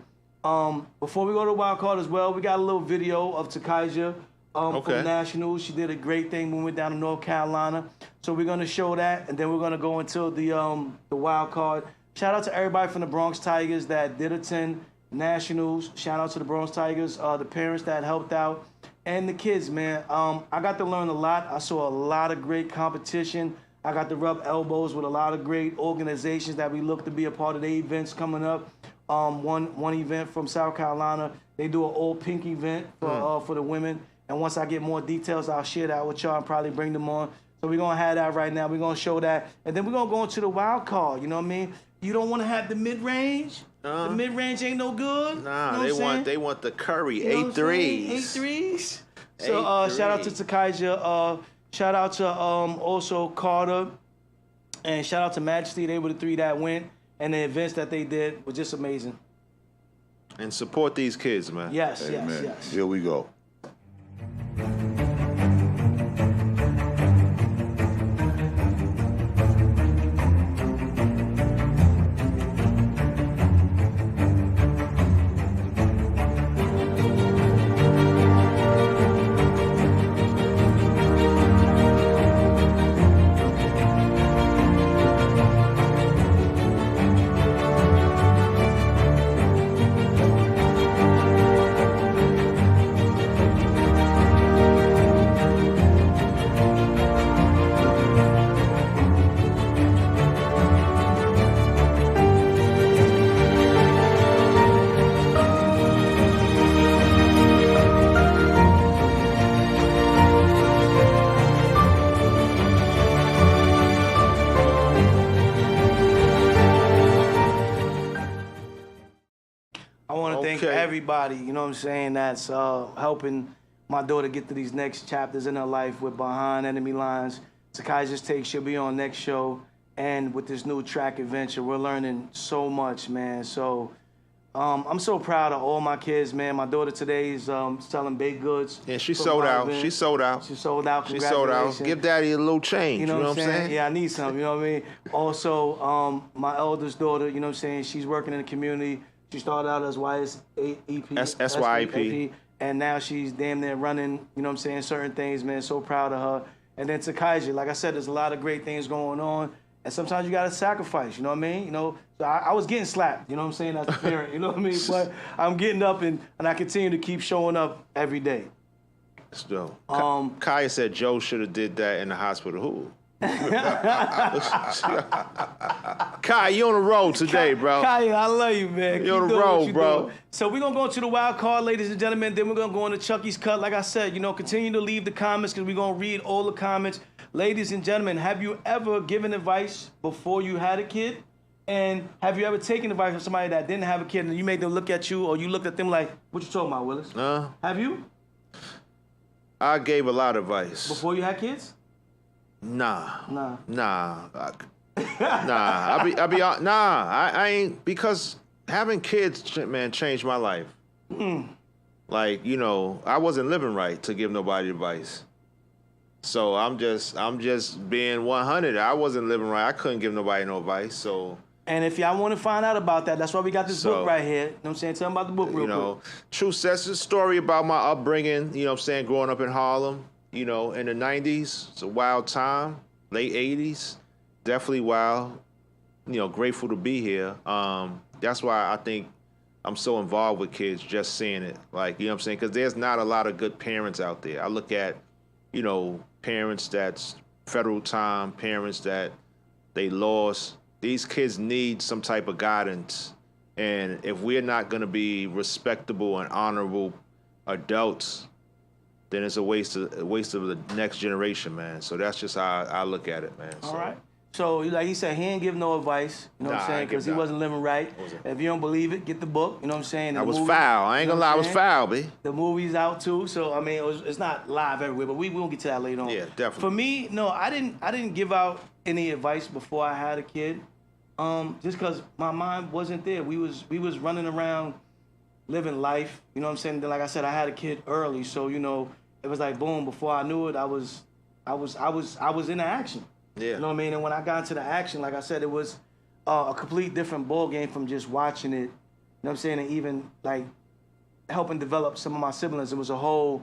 Before we go to the wild card as well, we got a little video of Takaija for Okay. the Nationals. She did a great thing when we went down to North Carolina. So we're gonna show that, and then we're gonna go into the wild card. Shout out to everybody from the Bronx Tigers that did attend Nationals. Shout out to the Bronx Tigers, the parents that helped out, and the kids, man. I got to learn a lot. I saw a lot of great competition. I got to rub elbows with a lot of great organizations that we look to be a part of their events coming up. One event from South Carolina, they do an all pink event for the women. And once I get more details, I'll share that with y'all and probably bring them on. So we're gonna have that right now. We're gonna show that, and then we're gonna go into the wild card. You know what I mean? You don't want to have the mid range. The mid range ain't no good. Nah, you know they want the Curry, You know what 8 I'm saying? threes. 8 threes. So shout out to Takaija. Shout out to also Carter, and shout out to Majesty. They were the 3 that went, and the events that they did was just amazing. And support these kids, man. Yes, Amen. yes, yes. Here we go. I want to thank Okay. everybody, you know what I'm saying, that's helping my daughter get to these next chapters in her life with Behind Enemy Lines. Takai's Take, she'll be on next show. And with this new track adventure, we're learning so much, man. So I'm so proud of all my kids, man. My daughter today is selling baked goods. Yeah, she for sold my out. event. She sold out. She sold out. She sold out. Congratulations. Give daddy a little change. You know what I'm saying? Yeah, I need some, you know what I mean? Also, my eldest daughter, you know what I'm saying, she's working in the community. She started out as YSEP. SYEP. And now she's damn near running, you know what I'm saying, certain things, man. So proud of her. And then Takaija, like I said, there's a lot of great things going on. And sometimes you got to sacrifice, you know what I mean? You know, so I was getting slapped, you know what I'm saying, as a parent, you know what I mean? But I'm getting up and I continue to keep showing up every day. Still. Kaya said Joe should have did that in the hospital. Who? Kai, you on the road today, bro. Kaya, I love you, man. You on Keep the doing road, what you bro. doing. So we're going to go into the wild card, ladies and gentlemen. Then we're going to go into Chucky's Cut. Like I said, you know, continue to leave the comments because we're going to read all the comments. Ladies and gentlemen, have you ever given advice before you had a kid? And have you ever taken advice from somebody that didn't have a kid and you made them look at you or you looked at them like, what you talking about, Willis? Have you? I gave a lot of advice. Before you had kids? Nah. I ain't, because having kids, man, changed my life. Like, you know, I wasn't living right to give nobody advice. So I'm just being 100. I wasn't living right. I couldn't give nobody no advice. So. And if y'all want to find out about that, that's why we got this book right here. You know what I'm saying? Tell them about the book real quick. True, that's a story about my upbringing, you know what I'm saying, growing up in Harlem, you know, in the 90s. It's a wild time, late 80s, definitely wild, you know, grateful to be here. That's why I think I'm so involved with kids, just seeing it. Like, you know what I'm saying, because there's not a lot of good parents out there. I look at, you know, parents that's federal time, parents that they lost. These kids need some type of guidance. And if we're not going to be respectable and honorable adults, then it's a waste of the next generation, man. So that's just how I look at it, man. All right. So, like he said, he ain't give no advice, you know what I'm saying, because he wasn't living right. If you don't believe it, get the book, you know what I'm saying. I was foul. I ain't gonna lie, I was foul, B. The movie's out too, so I mean, it's not live everywhere, but we won't get to that later on. Yeah, definitely. For me, no, I didn't give out any advice before I had a kid, just because my mind wasn't there. We was running around, living life, you know what I'm saying. Then, like I said, I had a kid early, so you know, it was like boom. Before I knew it, I was in action. Yeah. You know what I mean? And when I got into the action, like I said, it was a complete different ball game from just watching it. You know what I'm saying? And even like helping develop some of my siblings. It was a whole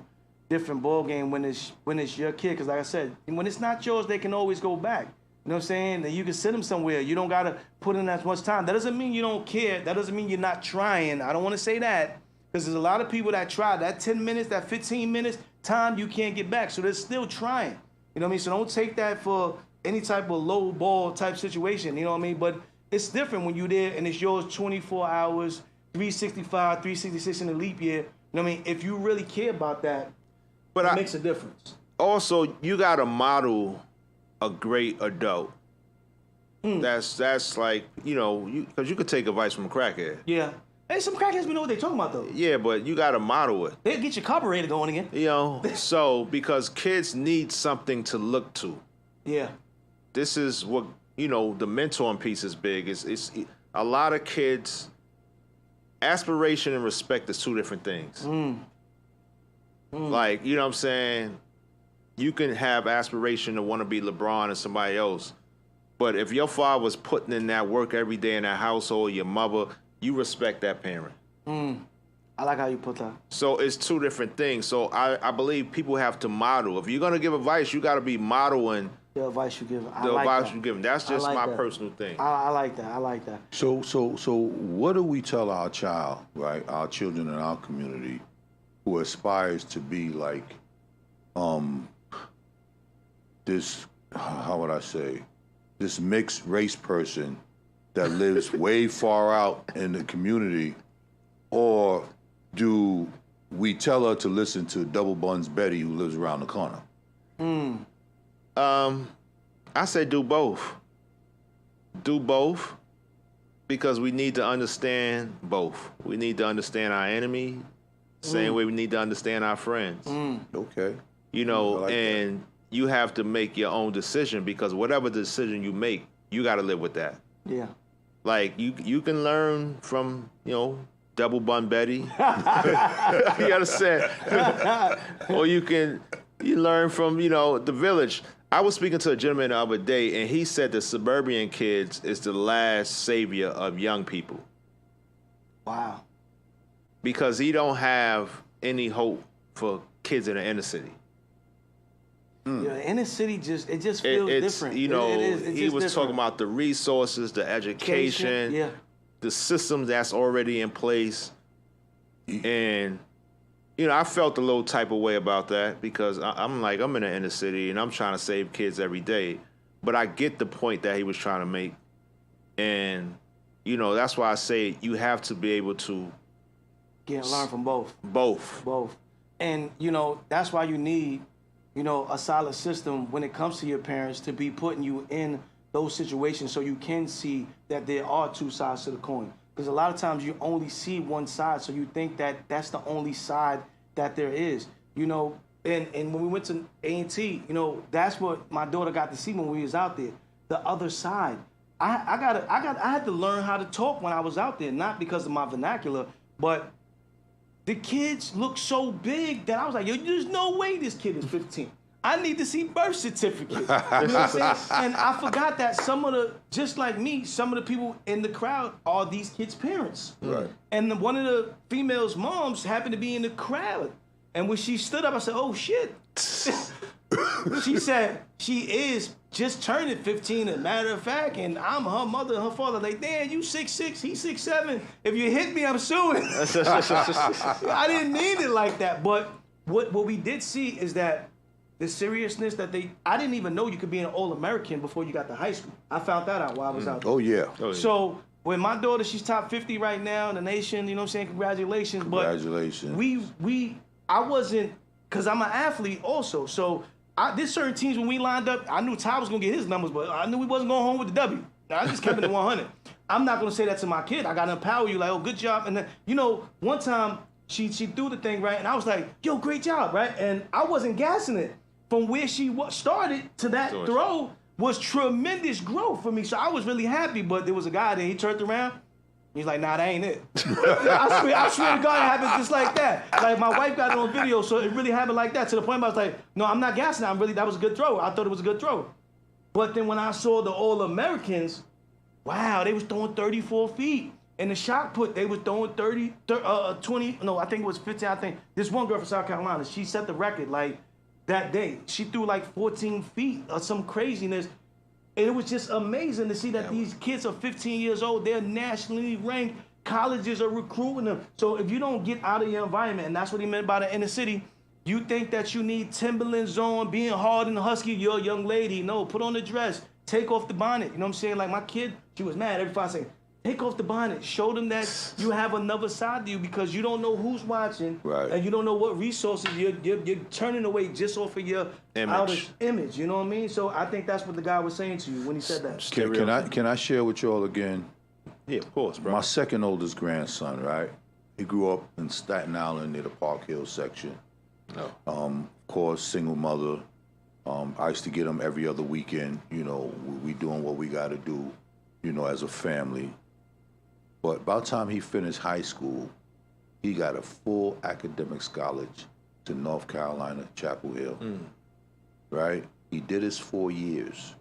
different ball game when it's your kid. Because like I said, when it's not yours, they can always go back. You know what I'm saying? And you can send them somewhere. You don't got to put in as much time. That doesn't mean you don't care. That doesn't mean you're not trying. I don't want to say that. Because there's a lot of people that try. That 10 minutes, that 15 minutes, time you can't get back. So they're still trying. You know what I mean? So don't take that for any type of low ball type situation. You know what I mean? But it's different when you're there and it's yours 24 hours, 365, 366 in a leap year. You know what I mean? If you really care about that, it makes a difference. Also, you got to model a great adult. That's like, you know, because you could take advice from a crackhead. Yeah. Hey, some crackheads, we know what they're talking about, though. Yeah, but you got to model it. They'll get your carburetor going again. You know, so because kids need something to look to. Yeah. This is what, you know, the mentoring piece is big. It's a lot of kids, aspiration and respect is two different things. Like, you know what I'm saying? You can have aspiration to want to be LeBron and somebody else. But if your father was putting in that work every day in that household, your mother, you respect that parent. I like how you put that. So it's two different things. So I believe people have to model. If you're going to give advice, you got to be modeling the advice you give. The advice you give. That's just my personal thing. I like that. I like that. So what do we tell our child, right? Our children in our community who aspires to be like this, how would I say, this mixed race person that lives way far out in the community, or do we tell her to listen to Double Buns Betty who lives around the corner? I say do both. Do both because we need to understand both. We need to understand our enemy, same way we need to understand our friends. Okay. You know, like and you have to make your own decision because whatever decision you make, you got to live with that. Yeah. Like you can learn from, you know, Double Bun Betty. You understand? Or you learn from, you know, the village. I was speaking to a gentleman the other day, and he said the suburban kids is the last savior of young people. Wow. Because he don't have any hope for kids in the inner city. Yeah, inner city just feels different. You know, he was different. talking about the resources, the education, yeah, the systems that's already in place. And, you know, I felt a little type of way about that because I'm in the inner city and I'm trying to save kids every day. But I get the point that he was trying to make. And, you know, that's why I say you have to be able to learn from both. Both. And, you know, that's why you need, you know, a solid system when it comes to your parents to be putting you in those situations so you can see that there are two sides to the coin. Because a lot of times you only see one side, so you think that that's the only side that there is. You know, and when we went to A&T, you know, that's what my daughter got to see when we was out there. The other side. I had to learn how to talk when I was out there, not because of my vernacular, but the kids look so big that I was like, yo, there's no way this kid is 15. I need to see birth certificate. You know what I'm saying? And I forgot that just like me, some of the people in the crowd are these kids' parents. Right. And one of the female's moms happened to be in the crowd. And when she stood up, I said, oh, shit. She said she is just turning 15, as a matter of fact, and I'm her mother and her father. Like, damn, you 6'6", he 6'7". If you hit me, I'm suing. I didn't mean it like that. But what we did see is that the seriousness that I didn't even know you could be an All-American before you got to high school. I found that out while I was out there. Oh, yeah. So when my daughter, she's top 50 right now in the nation, you know what I'm saying? Congratulations. Congratulations. But I wasn't, because I'm an athlete also. So there's certain teams when we lined up, I knew Ty was going to get his numbers, but I knew we wasn't going home with the W. I just kept it at 100. I'm not going to say that to my kid. I got to empower you, like, oh, good job. And then, you know, one time she threw the thing, right? And I was like, yo, great job, right? And I wasn't gassing it. From where she started to that throw was tremendous growth for me. So I was really happy, but there was a guy there, he turned around, he's like, nah, that ain't it. I swear to God, it happened just like that. Like, my wife got it on video, so it really happened like that, to the point where I was like, no, I'm not gassing it. That was a good throw. I thought it was a good throw. But then when I saw the All-Americans, wow, they was throwing 34 feet. And the shot put, they was throwing 20, no, I think it was 15, I think. This one girl from South Carolina, she set the record, like, that day. She threw like 14 feet or some craziness. And it was just amazing to see that these kids are 15 years old, they're nationally ranked, colleges are recruiting them. So if you don't get out of your environment, and that's what he meant by the inner city, you think that you need Timberlands on, being hard and husky, you're a young lady. No, put on the dress, take off the bonnet. You know what I'm saying? Like my kid, she was mad every 5 seconds. Take off the bonnet. Show them that you have another side to you because you don't know who's watching, and you don't know what resources you're turning away just off of your outer image. You know what I mean? So I think that's what the guy was saying to you when he said that. Can I share with y'all again? Yeah, of course, bro. My second oldest grandson, right? He grew up in Staten Island near the Park Hill section. Of course, single mother. I used to get him every other weekend. You know, we doing what we got to do, you know, as a family. But by the time he finished high school, he got a full academic scholarship to North Carolina, Chapel Hill, right? He did his 4 years,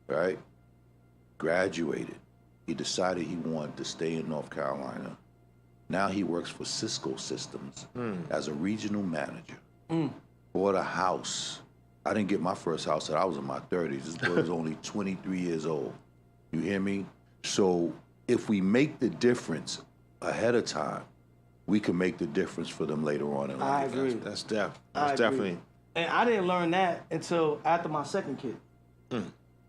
right? Graduated. He decided he wanted to stay in North Carolina. Now he works for Cisco Systems as a regional manager. Bought a house. I didn't get my first house until I was in my 30s. This boy was only 23 years old. You hear me? So if we make the difference ahead of time, we can make the difference for them later on in life. I agree. That's definitely. And I didn't learn that until after my second kid.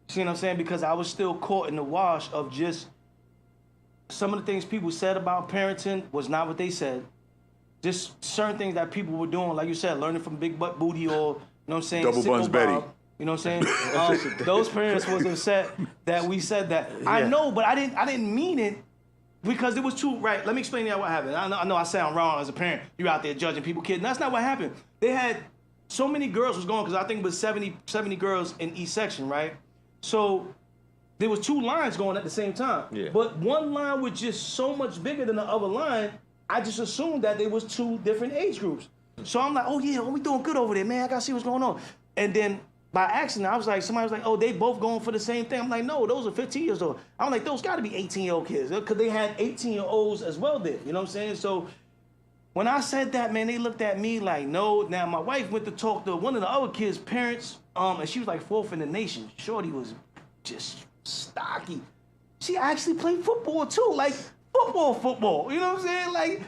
See what I'm saying? Because I was still caught in the wash of just some of the things people said about parenting was not what they said. Just certain things that people were doing, like you said, learning from Big Butt Booty or, you know what I'm saying? Double Buns Betty. You know what I'm saying? Those parents was upset that we said that. Yeah. I know, but I didn't mean it because it was too, right? Let me explain to you what happened. I know I sound wrong as a parent. You're out there judging people, kids. That's not what happened. They had so many girls was going, because I think it was 70 girls in each section, right? So there was 2 lines going at the same time. Yeah. But one line was just so much bigger than the other line, I just assumed that there was 2 different age groups. So I'm like, oh yeah, we doing good over there, man. I gotta see what's going on. And then by accident, I was like, somebody was like, oh, they both going for the same thing. I'm like, no, those are 15 years old. I'm like, those gotta be 18-year-old kids, because they had 18-year-olds as well there. You know what I'm saying? So when I said that, man, they looked at me like, no. Now my wife went to talk to one of the other kids' parents, and she was like 4th in the nation. Shorty was just stocky. She actually played football too, like football. You know what I'm saying? Like,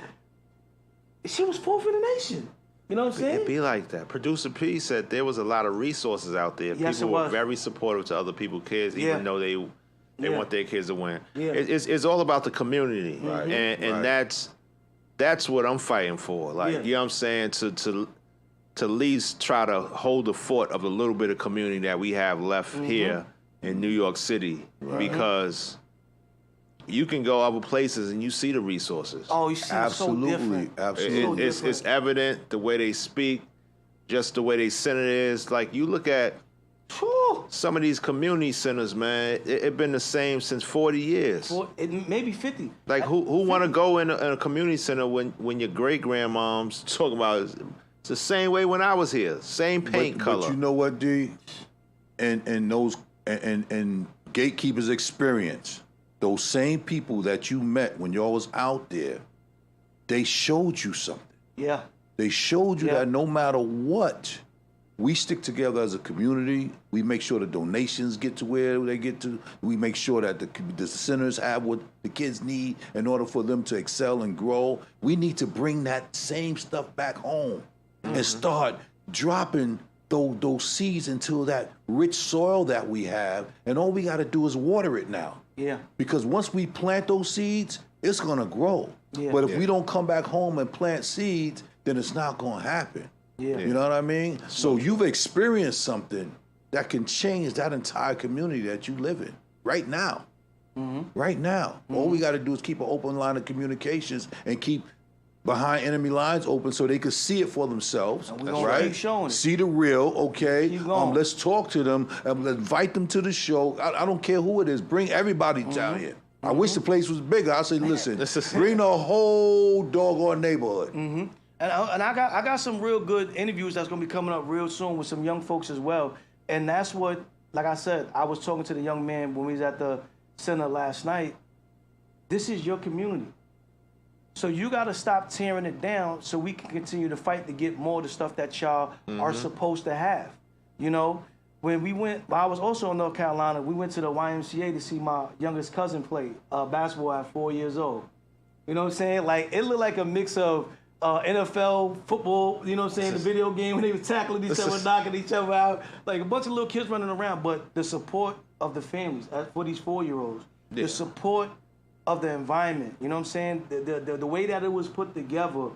she was 4th in the nation. You know what I'm saying? It'd be like that. Producer P said there was a lot of resources out there. Yes, people were very supportive to other people's kids, even though they want their kids to win. Yeah. It's all about the community, Right. and that's what I'm fighting for. Like, you know what I'm saying? To at least try to hold the fort of a little bit of community that we have left here in New York City, because you can go other places and you see the resources. Oh, you see, absolutely, so different. absolutely. It's evident the way they speak, just the way they center is. Like, you look at some of these community centers, man. It's been the same since 40 years. Maybe 50. Like, who want to go in a community center when your great grandmom's talking about it's the same way when I was here, same paint color. But you know what, D? And those and Gatekeeper's experience. Those same people that you met when y'all was out there, they showed you something. Yeah. They showed you that no matter what, we stick together as a community. We make sure the donations get to where they get to. We make sure that the centers have what the kids need in order for them to excel and grow. We need to bring that same stuff back home and start dropping those seeds into that rich soil that we have. And all we got to do is water it now. Yeah. Because once we plant those seeds, it's going to grow. Yeah. But if we don't come back home and plant seeds, then it's not going to happen. Yeah. You know what I mean? So you've experienced something that can change that entire community that you live in right now. Right now. All we got to do is keep an open line of communications and keep behind enemy lines open so they could see it for themselves. Right? Keep showing it. See the real, okay? Keep going. Let's talk to them. Let's invite them to the show. I don't care who it is. Bring everybody down here. I wish the place was bigger. I say, listen, bring the whole doggone neighborhood. And I got some real good interviews that's gonna be coming up real soon with some young folks as well. And that's what, like I said, I was talking to the young man when we was at the center last night. This is your community. So you got to stop tearing it down so we can continue to fight to get more of the stuff that y'all are supposed to have. You know, when we went, I was also in North Carolina, we went to the YMCA to see my youngest cousin play basketball at 4 years old. You know what I'm saying? Like, it looked like a mix of NFL, football, you know what I'm saying, the video game when they were tackling each other, knocking each other out. Like a bunch of little kids running around, but the support of the families for these 4-year-olds, the support of the environment, you know what I'm saying? The way that it was put together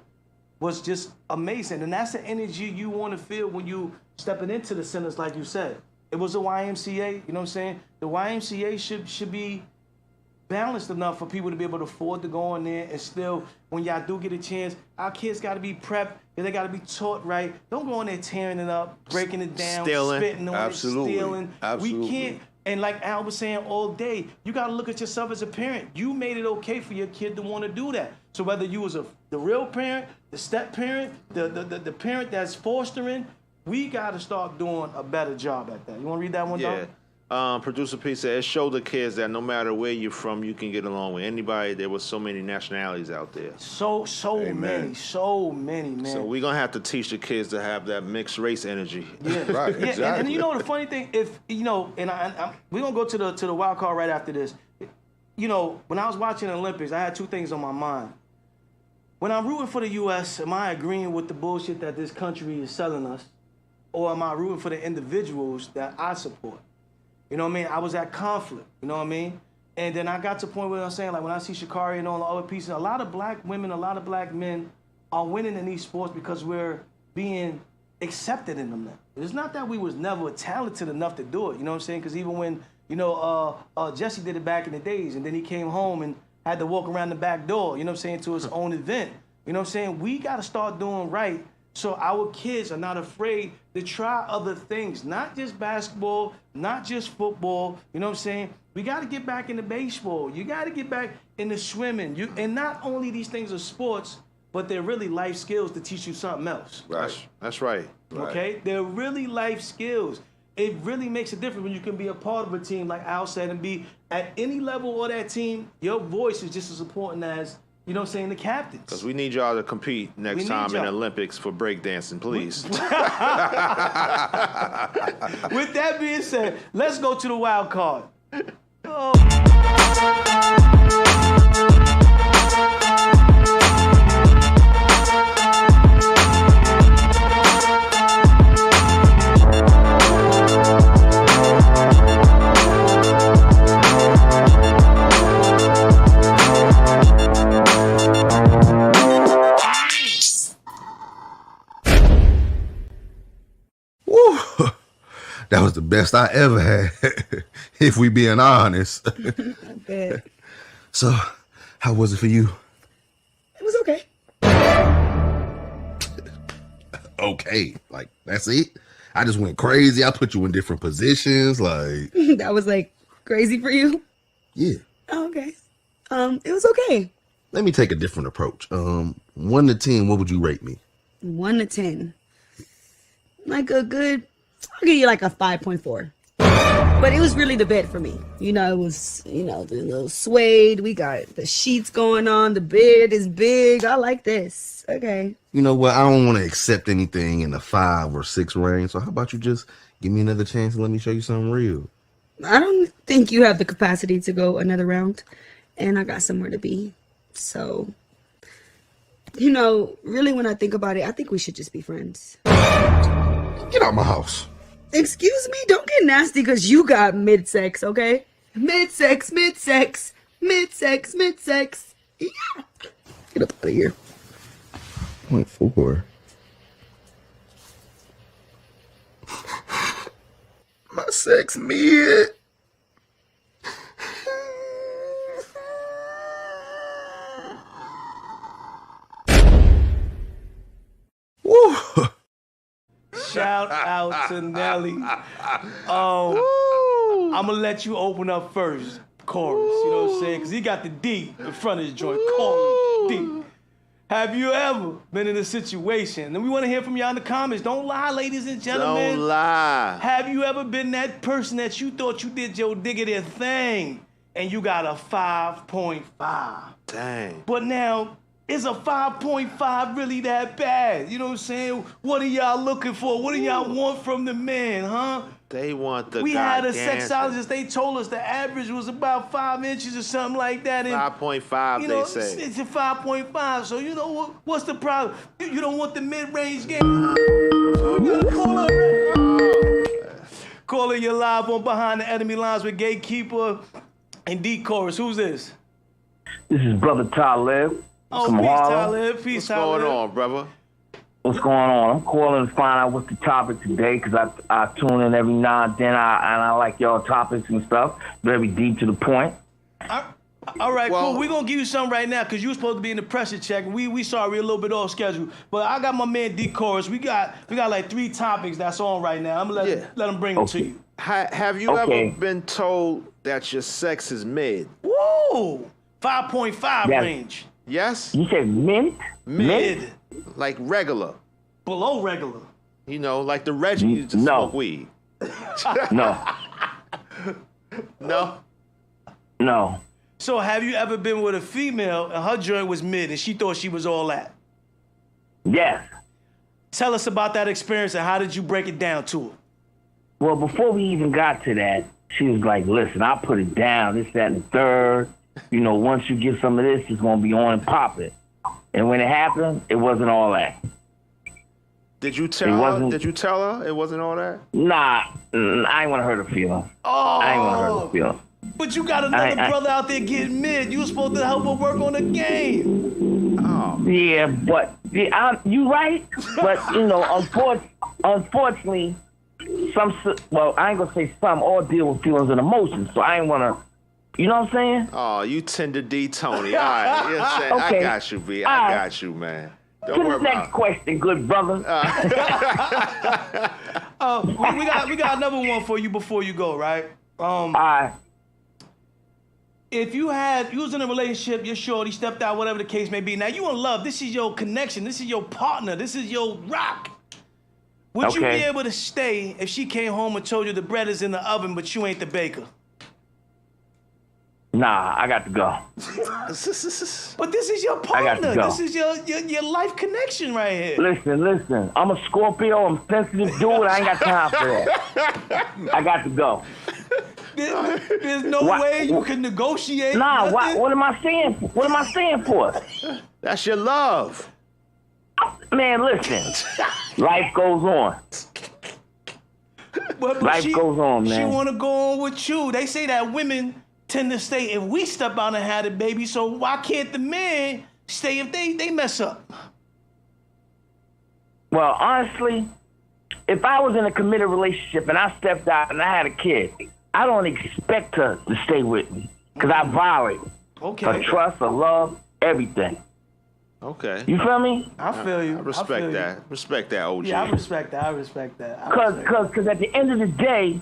was just amazing. And that's the energy you want to feel when you stepping into the centers, like you said. It was a YMCA, you know what I'm saying? The YMCA should be balanced enough for people to be able to afford to go in there and still, when y'all do get a chance, our kids got to be prepped and they got to be taught right. Don't go in there tearing it up, breaking it down, spitting on it, stealing. We can't. And like Al was saying all day, you got to look at yourself as a parent. You made it okay for your kid to want to do that. So whether you was the real parent, the step parent, the parent that's fostering, we got to start doing a better job at that. You want to read that one, Doc? Producer P said, it showed the kids that no matter where you're from, you can get along with anybody. There was so many nationalities out there. So many, man. So we're going to have to teach the kids to have that mixed race energy. Yeah, Right, yeah. exactly. And you know the funny thing, if, you know, and we're going to go to the wild card right after this. You know, when I was watching the Olympics, I had two things on my mind. When I'm rooting for the U.S., am I agreeing with the bullshit that this country is selling us? Or am I rooting for the individuals that I support? You know what I mean? I was at conflict, you know what I mean? And then I got to the point where I'm saying, like, when I see Sha'Carri and all the other pieces, a lot of black women, a lot of black men are winning in these sports because we're being accepted in them now. It's not that we was never talented enough to do it, you know what I'm saying? Because even when, you know, Jesse did it back in the days, and then he came home and had to walk around the back door, you know what I'm saying, to his own event. You know what I'm saying? We got to start doing right so our kids are not afraid to try other things, not just basketball, not just football, you know what I'm saying? We got to get back into baseball. You got to get back into swimming. And not only these things are sports, but they're really life skills to teach you something else. Right. That's right. Okay? They're really life skills. It really makes a difference when you can be a part of a team, like Al said, and be at any level of that team. Your voice is just as important as, you know what I'm saying, the captains. Because we need y'all to compete next time in the Olympics for breakdancing, please. With that being said, let's go to the wild card. That was the best I ever had, if we being honest. I bet. So, how was it for you? It was okay. Okay, like, that's it? I just went crazy. I put you in different positions, like... That was, like, crazy for you? Yeah. Oh, okay. It was okay. Let me take a different approach. 1 to 10, what would you rate me? 1 to 10. Like a good... I'll give you like a 5.4. But it was really the bed for me. You know, it was, you know, the little suede. We got the sheets going on. The bed is big. I like this. Okay. You know what? I don't want to accept anything in the 5 or 6 range. So how about you just give me another chance and let me show you something real? I don't think you have the capacity to go another round. And I got somewhere to be. So, you know, really when I think about it, I think we should just be friends. Get out my house. Excuse me? Don't get nasty because you got mid-sex, okay? Mid-sex, mid-sex, mid-sex, mid-sex. Yeah. Get up out of here. 0.4. My sex mid. Woo. Shout out to Nelly. I'm going to let you open up first, chorus. You know what I'm saying? Because he got the D in front of his joint. Chorus, D. Have you ever been in a situation, and we want to hear from y'all in the comments. Don't lie, ladies and gentlemen. Don't lie. Have you ever been that person that you thought you did your diggity thing? and you got a 5.5. Dang. But now, is a 5.5 really that bad? You know what I'm saying? What are y'all looking for? What do y'all want from the men, huh? They want the We had a gigantic. sexologist. They told us the average was about 5 inches or something like that. And 5.5, you know, they say. it's a 5.5. So you know what's the problem? You don't want the mid-range game. You gotta call up. Calling you live on Behind the Enemy Lines with Gatekeeper and D-Chorus. Who's this? This is Brother Talib. Oh, from peace, Harlem. Talib. Peace, What's Talib. going on, brother? What's going on? I'm calling to find out what's the topic today because I tune in every now and then and I like y'all topics and stuff. Very deep to the point. All right, Well- cool. We're going to give you something right now because you were supposed to be in the pressure check. We sorry we're a little bit off schedule. But I got my man D-Chorus. We got like 3 topics that's on right now. I'm going to let him bring them to you. Have you ever been told that your sex is mid? Whoa! 5.5 Yes. range. Yes? You said mint? Mid. Like regular. Below regular. You know, like the Reggie used to No. smoke weed. No. No? No. So have you ever been with a female and her joint was mid and she thought she was all that? Yes. Tell us about that experience and how did you break it down to her? Well, before we even got to that, she was like, listen, I'll put it down, this, that, and the third. You know, once you get some of this, it's going to be on and popping. And when it happened, it wasn't all that. Did you tell her? Did you tell her it wasn't all that? Nah, I ain't want to hurt her feelings. I ain't want to hurt her feelings. But you got another brother out there getting mid. You were supposed to help her work on the game. Oh. Yeah, but you right. But you know, unfortunately, I ain't gonna say some. All deal with feelings and emotions. So I ain't wanna. You know what I'm saying? Oh, you tender D Tony. All right, you know what I'm saying? Okay. I got you, B. I got you, man. Don't To worry the next about it. question, good brother. We got another one for you before you go, right? If you was in a relationship, your shorty stepped out, whatever the case may be. Now you in love. This is your connection. This is your partner. This is your rock. Would you be able to stay if she came home and told you the bread is in the oven, but you ain't the baker? Nah, I got to go. But this is your I got to partner. go. This is your life connection right here. Listen. I'm a Scorpio. I'm a sensitive dude. I ain't got time for that. I got to go. There's no way you can negotiate. Nah, nothing? what am I saying? What am I saying for? That's your love. Man, listen. Life goes on. But Life goes on, man. She want to go on with you. They say that women tend to stay if we step out and have a baby. So why can't the men stay if they mess up? Well, honestly, if I was in a committed relationship and I stepped out and I had a kid, I don't expect her to stay with me because I violate her trust, her love, everything. Okay. You feel me? I feel you. I respect that. Respect that, OG. Yeah, I respect that. Cause at the end of the day,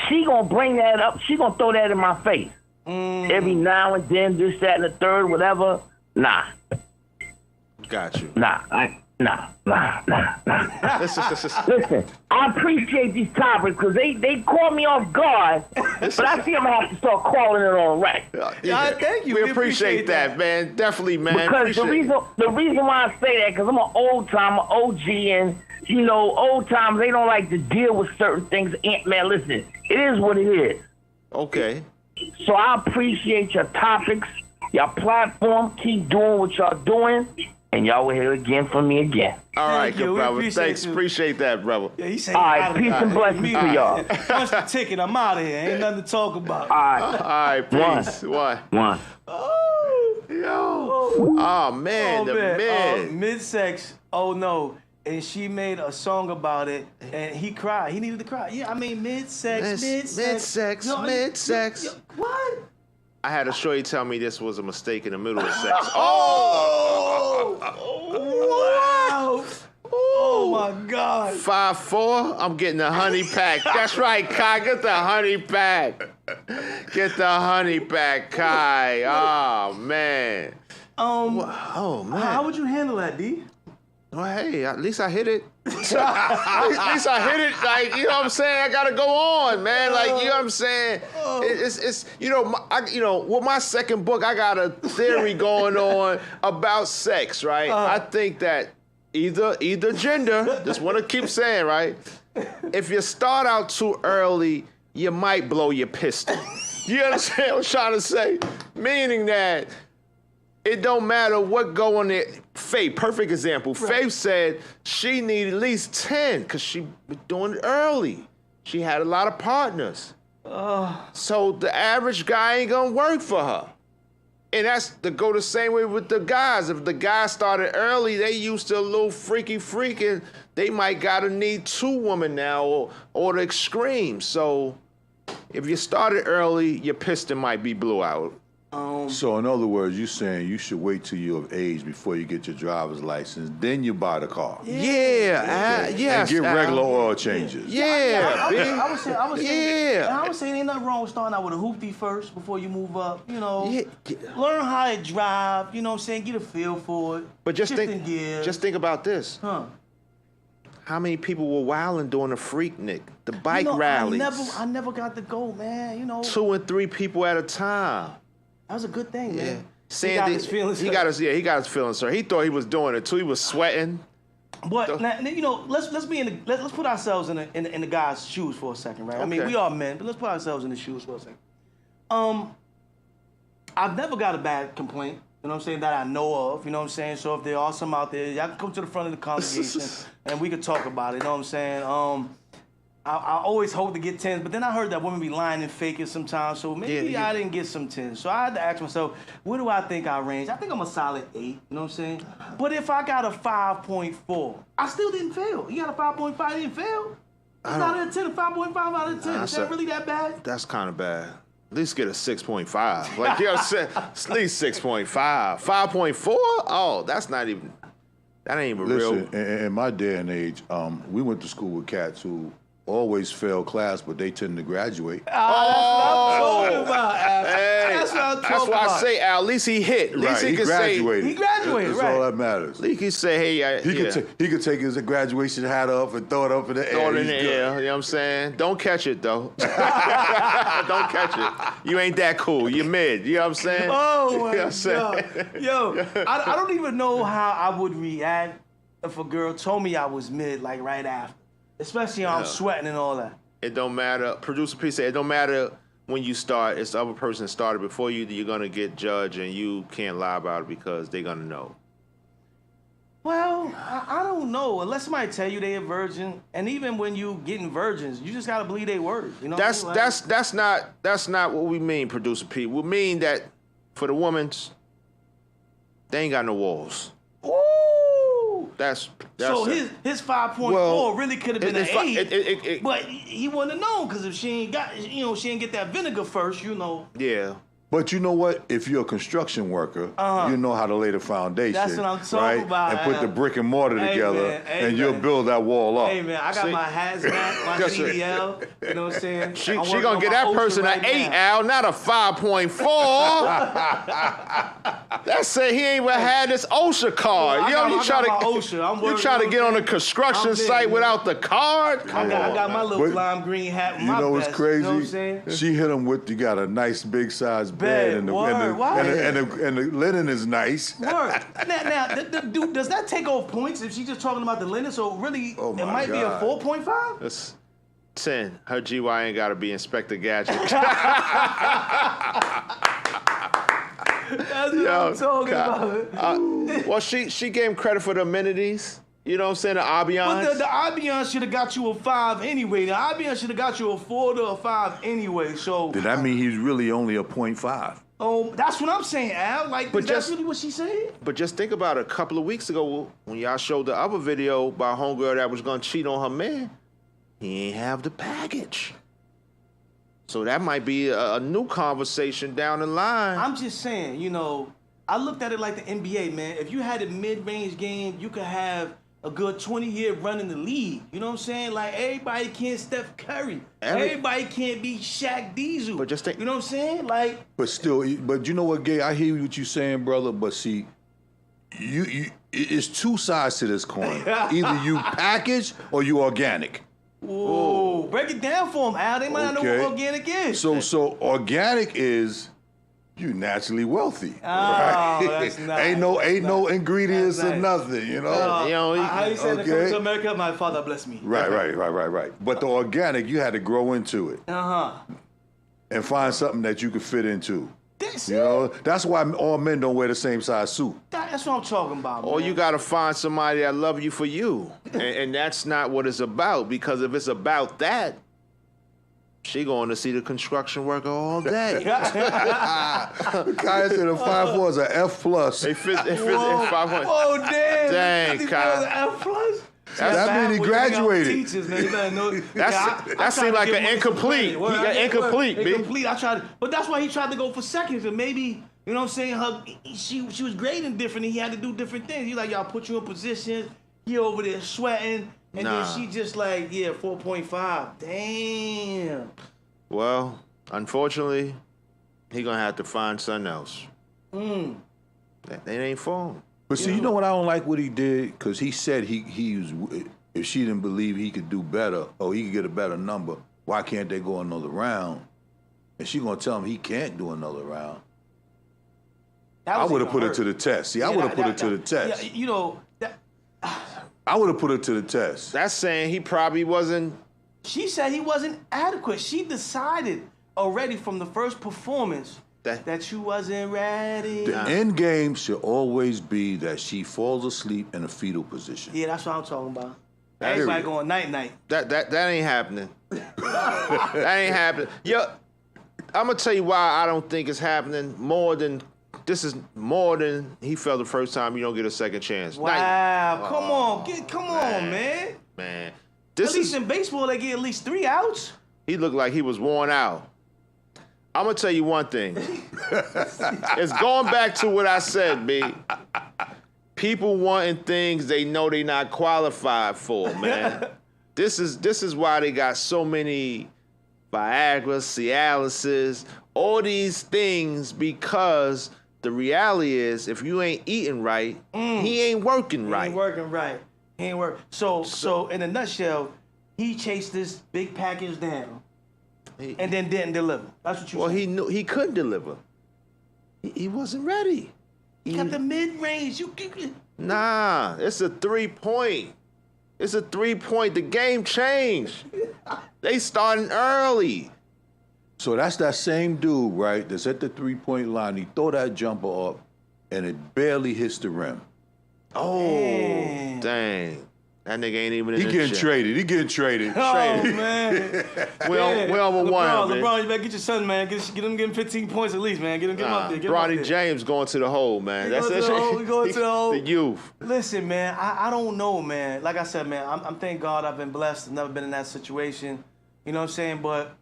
she gonna bring that up. She gonna throw that in my face. Every now and then, this, that, and the third, whatever. Nah. Got you. Nah. Listen, I appreciate these topics because they caught me off guard, but I think I'm gonna have to start calling it on right. Yeah, thank you. We appreciate that, man. Definitely, man. Because the reason why I say that, because I'm an old timer, OG, and you know, old timers, they don't like to deal with certain things. Man, listen, it is what it is. Okay. So I appreciate your topics, your platform. Keep doing what y'all doing, and y'all will hear again from me again. All right, Thank you. good We brother. appreciate Thanks. you. Appreciate that, brother. Yeah, he said, All right, peace and blessings to y'all. Punch the ticket. I'm out of here. Ain't nothing to talk about. All right. All right, peace. One. Yo. Oh, man. The mid. Mid-sex. Oh, no. And she made a song about it, and he cried. He needed to cry. Yeah, I mean, mid-sex. Mid-sex. What? I had a shorty tell me this was a mistake in the middle of sex. Wow. Oh, my God. 5'4", I'm getting the honey pack. That's right, Kai. Get the honey pack. Get the honey pack, Kai. Oh, man. Oh, man. How would you handle that, D? Well, hey, at least I hit it. At least I hit it. Like, you know what I'm saying? I gotta go on, man. Like, you know what I'm saying? It's you know, with my second book, I got a theory going on about sex, right? I think that either gender, just want to keep saying, right? If you start out too early, you might blow your pistol. You understand what I'm trying to say? Meaning that it don't matter what go on there. Faith, perfect example. Right. Faith said she needed at least 10 because she was doing it early. She had a lot of partners. So the average guy ain't gonna work for her. And that's to go the same way with the guys. If the guys started early, they used to a little freaking, they might gotta need 2 women now or the extreme. So if you started early, your piston might be blew out. So in other words, you're saying you should wait till you're of age before you get your driver's license, then you buy the car. Yeah, yes. And get regular oil changes. I would say ain't nothing wrong with starting out with a hoopty first before you move up. You know, learn how to drive. You know what I'm saying? Get a feel for it. But just think about this. How many people were wilding during the Freaknik, the bike rallies? I never got to go, man. You know, 2 and 3 people at a time. That was a good thing, man. Sandy, he got his feelings hurt. He got his feelings hurt. He thought he was doing it too. He was sweating. But now, you know, let's put ourselves in the guy's shoes for a second, right? Okay. I mean, we are men, but let's put ourselves in the shoes for a second. I've never got a bad complaint. You know what I'm saying, that I know of, you know what I'm saying? So if there are some out there, y'all can come to the front of the congregation and we can talk about it, you know what I'm saying? I always hope to get 10s, but then I heard that women be lying and faking sometimes, so maybe I didn't get some 10s. So I had to ask myself, where do I think I range? I think I'm a solid 8, you know what I'm saying? But if I got a 5.4, I still didn't fail. You got a 5.5, you didn't fail? It's out of 10, a 5.5 out of 10. Is that really that bad? That's kind of bad. At least get a 6.5. Like, you know what I'm saying? At least 6.5. 5.4? Oh, that's not even, that ain't even real. Listen, in my day and age, we went to school with cats who always fail class, but they tend to graduate. That's what I'm talking about, Al. That's what I'm talking about. That's why I say, Al, at least he hit. At least he graduated. He graduated, That's all that matters. At least he say, hey, he could take his graduation hat off and throw it up in the air. Throw it in the air, you know what I'm saying? Don't catch it, though. Don't catch it. You ain't that cool. You're mid, you know what I'm saying? Oh, my God. Yo, I don't even know how I would react if a girl told me I was mid, like, right after. Especially I'm sweating and all that. It don't matter. Producer P said, it don't matter when you start. It's the other person started before you that you're going to get judged, and you can't lie about it because they're going to know. Well, I don't know. Unless somebody tell you they a virgin, and even when you getting virgins, you just got to believe they word. You know that's not what we mean, Producer P. We mean that for the women, they ain't got no walls. Ooh. That's so his 5.4 really could have been an 8, but he wouldn't have known because if she ain't got, she ain't get that vinegar first, Yeah. But you know what? If you're a construction worker, you know how to lay the foundation. That's what I'm talking about. And put the brick and mortar together, and you'll build that wall up. Hey, man, I got my hazmat, my CDL, you know what I'm saying? She going to get that person an 8, Al, not a 5.4. That say he ain't even had this OSHA card. You try to get on a construction site without the card? I got my little lime green hat with my vest. You know what's crazy? You know what I'm saying? She hit him with, you got a nice big size bed, and the linen is nice. Word. Now, does that take off points if she's just talking about the linen? So really, it might be a 4.5? It's 10. Her GYN got to be Inspector Gadget. That's what I'm talking about. Well, she gave him credit for the amenities. You know what I'm saying? The ambiance. But the ambiance should have got you a 5 anyway. The ambiance should have got you a 4 to a 5 anyway. So did that mean he's really only a 0.5? Oh, that's what I'm saying, Al. Like, but that's really what she said? But just think about it. A couple of weeks ago, when y'all showed the other video about homegirl that was going to cheat on her man, he ain't have the package. So that might be a new conversation down the line. I'm just saying, I looked at it like the NBA, man. If you had a mid-range game, you could have a good 20-year run in the league. You know what I'm saying? Like, everybody can't Steph Curry. Everybody can't be Shaq Diesel. But just think, you know what I'm saying? Like, but still, but you know what, Gay? I hear what you're saying, brother. But see, it's two sides to this coin. Either you package or you organic. Whoa, break it down for them, Al. They might not know what organic is. So organic is you naturally wealthy. Oh, right? that's nice. ain't no ingredients or nothing, you know. How you say that come to America? My father bless me. Right. But the organic, you had to grow into it. And find something that you could fit into. You know, that's why all men don't wear the same size suit. That's what I'm talking about. Or man. you got to find somebody that love you for you. and that's not what it's about, because if it's about that, she going to see the construction worker all day. Kaya said a 5'4" is an F+. It fits 5'1". Oh, damn. Dang, Kyle. F+. That means he graduated. Teachers, man. You better know. That seemed like an incomplete. He got incomplete, B. Incomplete. But that's why he tried to go for seconds, and maybe, you know what I'm saying, she was grading different, and he had to do different things. He like, y'all put you in positions, he over there sweating, and then she just like, 4.5. Damn. Well, unfortunately, he gonna have to find something else. That ain't for him. But see, you know what I don't like what he did? Because he said he was, if she didn't believe he could do better or he could get a better number, why can't they go another round? And she gonna tell him he can't do another round. I would have put it to the test. See, I would have put it to the test. Yeah, you know, I would have put it to the test. That's saying he probably wasn't. She said he wasn't adequate. She decided already from the first performance that you wasn't ready. The end game should always be that she falls asleep in a fetal position. Yeah, that's what I'm talking about. Everybody going night-night. That ain't happening. That ain't happening. Yo, I'm gonna tell you why I don't think it's happening. This is more than he felt the first time. You don't get a second chance. Wow, come on, man. Man, At least in baseball, they get at least 3 outs. He looked like he was worn out. I'm gonna tell you one thing. It's going back to what I said, B. People wanting things they know they not qualified for, man. This is why they got so many Viagra, Cialises, all these things, because the reality is, if you ain't eating right, he ain't working right. He ain't working right. He ain't work. So in a nutshell, he chased this big package down. And then didn't deliver. That's what you said. Well, he knew he couldn't deliver. He wasn't ready. He got the mid-range. Nah, it's a 3-point. It's a 3-point. The game changed. They starting early. So that's that same dude, right, that's at the 3-point line. He throw that jumper up, and it barely hits the rim. Oh, dang. That nigga ain't even in He the getting gym. traded. He getting traded. Oh, man. We on one, man. LeBron, you better get your son, man. Get him 15 points at least, man. Get him up there. Get him up Bronny there. James going to the hole, man. We going to the hole. The youth. Listen, man, I don't know, man. Like I said, man, I'm thank God I've been blessed. I've never been in that situation. You know what I'm saying? But,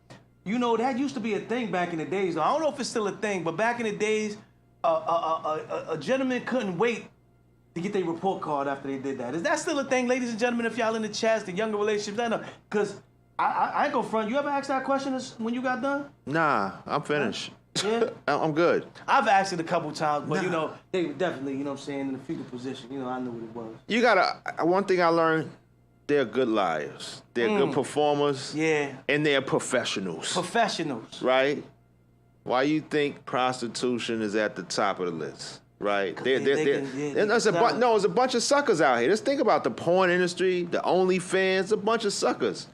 you know, that used to be a thing back in the days. I don't know if it's still a thing, but back in the days, a gentleman couldn't wait to get their report card after they did that. Is that still a thing, ladies and gentlemen, if y'all in the chats, the younger relationships? I know. Because I ain't go front. You ever asked that question when you got done? Nah, I'm finished. Yeah? I'm good. I've asked it a couple times, but, you know, they were definitely, you know what I'm saying, in the fetal position. You know, I knew what it was. You gotta, one thing I learned, they're good liars. They're good performers. Yeah. And they're professionals. Professionals. Right? Why you think prostitution is at the top of the list? Right? There's a bunch of suckers out here. Just think about the porn industry, the OnlyFans, a bunch of suckers.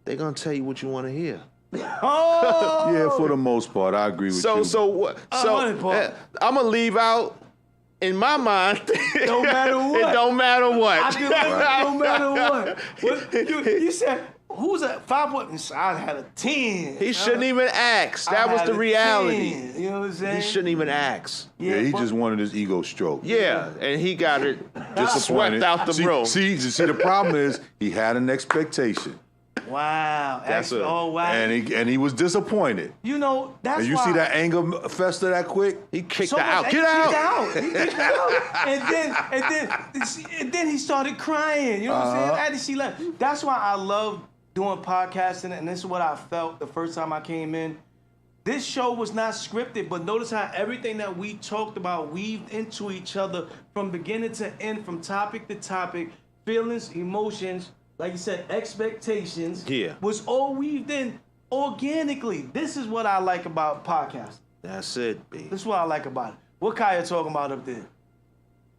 They're gonna tell you what you want to hear. Oh! Yeah, for the most part, I agree with you. So I'm gonna leave out. In my mind, don't matter what. It don't matter what. I can no matter what. You said, who's a 5 I had a 10. He shouldn't even ask. That was the reality. 10. You know what I'm saying? He shouldn't even ask. Yeah, he just wanted his ego stroked. Yeah, and he got it swept out the room. See, the problem is he had an expectation. Wow. Wow. And he was disappointed. You know, that's why. And you see that anger fester that quick? He kicked her out. Get out. He kicked her out. And then he started crying. You know what I'm saying? After she left. That's why I love doing podcasting, and this is what I felt the first time I came in. This show was not scripted, but notice how everything that we talked about weaved into each other from beginning to end, from topic to topic, feelings, emotions, like you said, expectations. Yeah. Was all weaved in organically. This is what I like about podcasting. That's it, B. This is what I like about it. What Kaya talking about up there?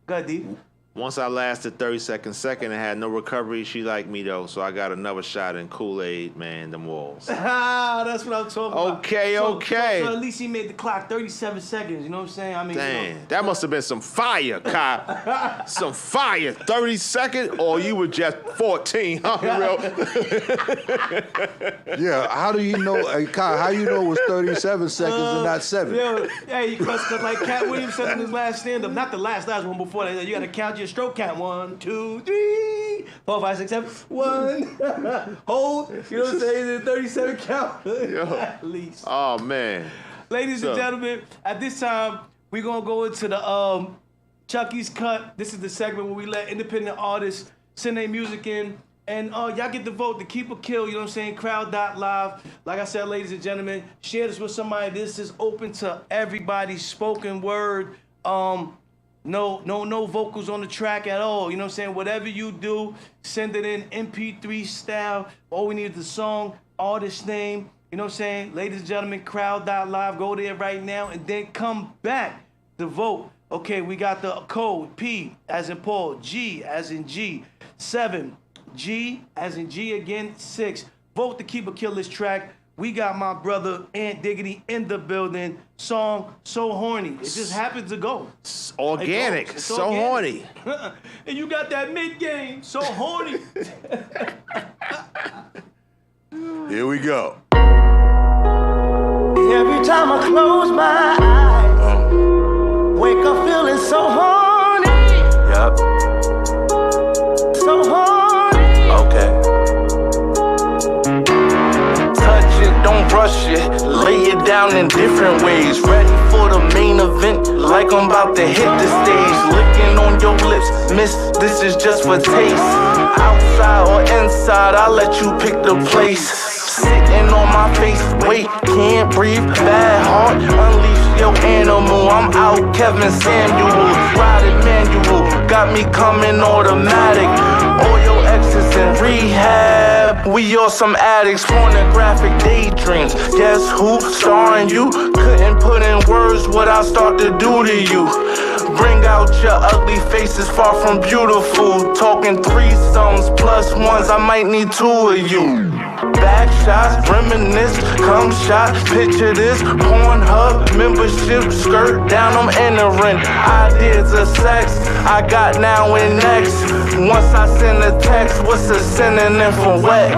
Go ahead, D. Once I lasted 30 seconds and had no recovery, she liked me though, so I got another shot in Kool-Aid, man, them walls. That's what I'm talking about. Okay. So at least he made the clock 37 seconds, you know what I'm saying? I mean, Damn, that must have been some fire, Kai. Some fire. 30 seconds, or you were just 14, huh, real? Yeah, how do you know, hey, Kai, how you know it was 37 seconds and not 7? Yeah, hey, because like Cat Williams said in his last stand-up, not the last one before that, you got to count your stroke count. 1, 2, 3, 4, 5, 6, 7, 1. Hold, you know what I'm saying? The 37 count. At least. Oh, man. Ladies and gentlemen, at this time, we're going to go into the Chucky's Cut. This is the segment where we let independent artists send their music in. And y'all get to vote to keep or kill, you know what I'm saying? Crowd.live. Like I said, ladies and gentlemen, share this with somebody. This is open to everybody's spoken word. No vocals on the track at all. You know what I'm saying? Whatever you do, send it in MP3 style. All we need is the song, artist name. You know what I'm saying? Ladies and gentlemen, crowd.live. Go there right now and then come back to vote. Okay, we got the code P as in Paul, G as in G, 7, G as in G again, 6. Vote to keep or kill this track. We got my brother Ant Diggity in the building. Song So Horny. It just happens to go. It's organic. It's so organic. horny. And you got that mid-game. So horny. Here we go. Every time I close my eyes, wake up feeling so horny. Yup. So horny. Okay. Touch it, don't rush it. Lay it down in different ways. Ready for the main event, like I'm about to hit the stage. Licking on your lips, miss, this is just for taste. Outside or inside, I'll let you pick the place. Sitting on my face, wait, can't breathe, bad heart. Unleash your animal, I'm out, Kevin Samuels. Riding manual, got me coming automatic. All your exes in rehab, we all some addicts. Pornographic daydreams, guess who starring you? Couldn't put in words what I start to do to you. Bring out your ugly faces, far from beautiful. Talking threesomes plus ones, I might need 2 of you. Back shots, reminisce, come shot, picture this, Pornhub, membership, skirt down, I'm entering. Ideas of sex, I got now and next. Once I send a text, what's a synonym for wet?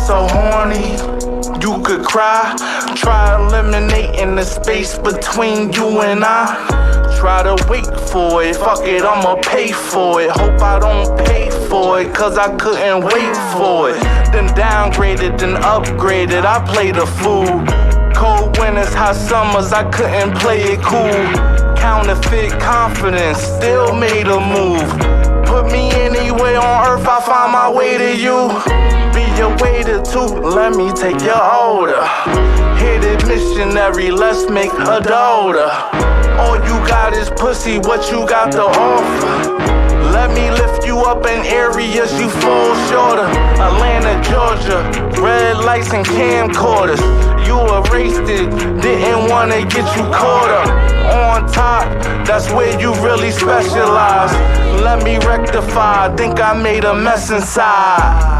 So horny, you could cry. Try eliminating the space between you and I. Try to wait for it, fuck it, I'ma pay for it. Hope I don't pay for it, cause I couldn't wait for it. Then downgraded, then upgraded, I played a fool. Cold winters, hot summers, I couldn't play it cool. Counterfeit confidence, still made a move. Put me anywhere on earth, I find my way to you. Be your waiter too, let me take your order. Hit it missionary, let's make a daughter. All you got is pussy, what you got to offer? Let me lift you up in areas you fall shorter. Atlanta, Georgia, red lights and camcorders. You erased it, didn't wanna get you caught up. On top, that's where you really specialize. Let me rectify, think I made a mess inside.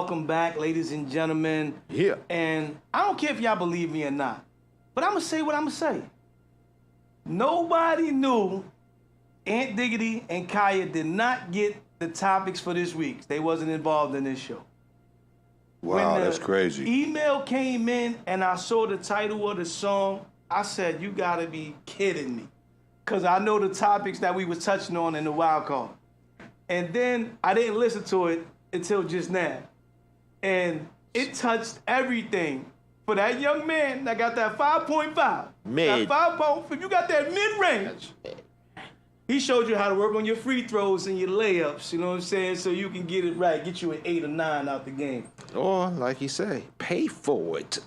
welcome back, ladies and gentlemen. Yeah. And I don't care if y'all believe me or not, but I'm going to say what I'm going to say. Nobody knew Aunt Diggity and Kaya did not get the topics for this week. They wasn't involved in this show. Wow, that's crazy. Email came in and I saw the title of the song. I said, you got to be kidding me. Because I know the topics that we was touching on in the wild card. And then I didn't listen to it until just now. And it touched everything for that young man that got that 5.5. Mid. That 5.5, you got that mid-range. He showed you how to work on your free throws and your layups, you know what I'm saying? So you can get it right, get you an 8 or 9 out the game. Or, like you say, pay for it.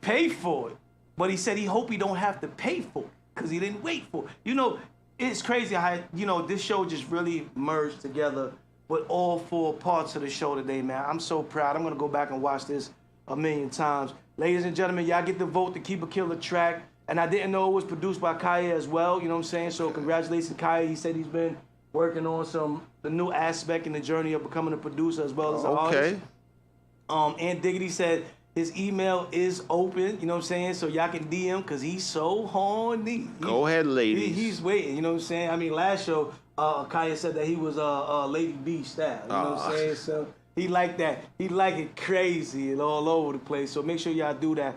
Pay for it. But he said he hope he don't have to pay for it because he didn't wait for it. You know, it's crazy how, you know, this show just really merged together with all 4 parts of the show today, man. I'm so proud. I'm going to go back and watch this a million times. Ladies and gentlemen, y'all get the vote to Keep a Killer track. And I didn't know it was produced by Kaya as well, you know what I'm saying? So congratulations, Kaya. He said he's been working on the new aspect in the journey of becoming a producer as well as an artist. Aunt Diggity said his email is open, you know what I'm saying? So y'all can DM because he's so horny. Go ahead, ladies. He's waiting, you know what I'm saying? I mean, last show, Kaya said that he was Lady B style, you know what I'm saying? So he liked that. He like it crazy and all over the place. So make sure y'all do that.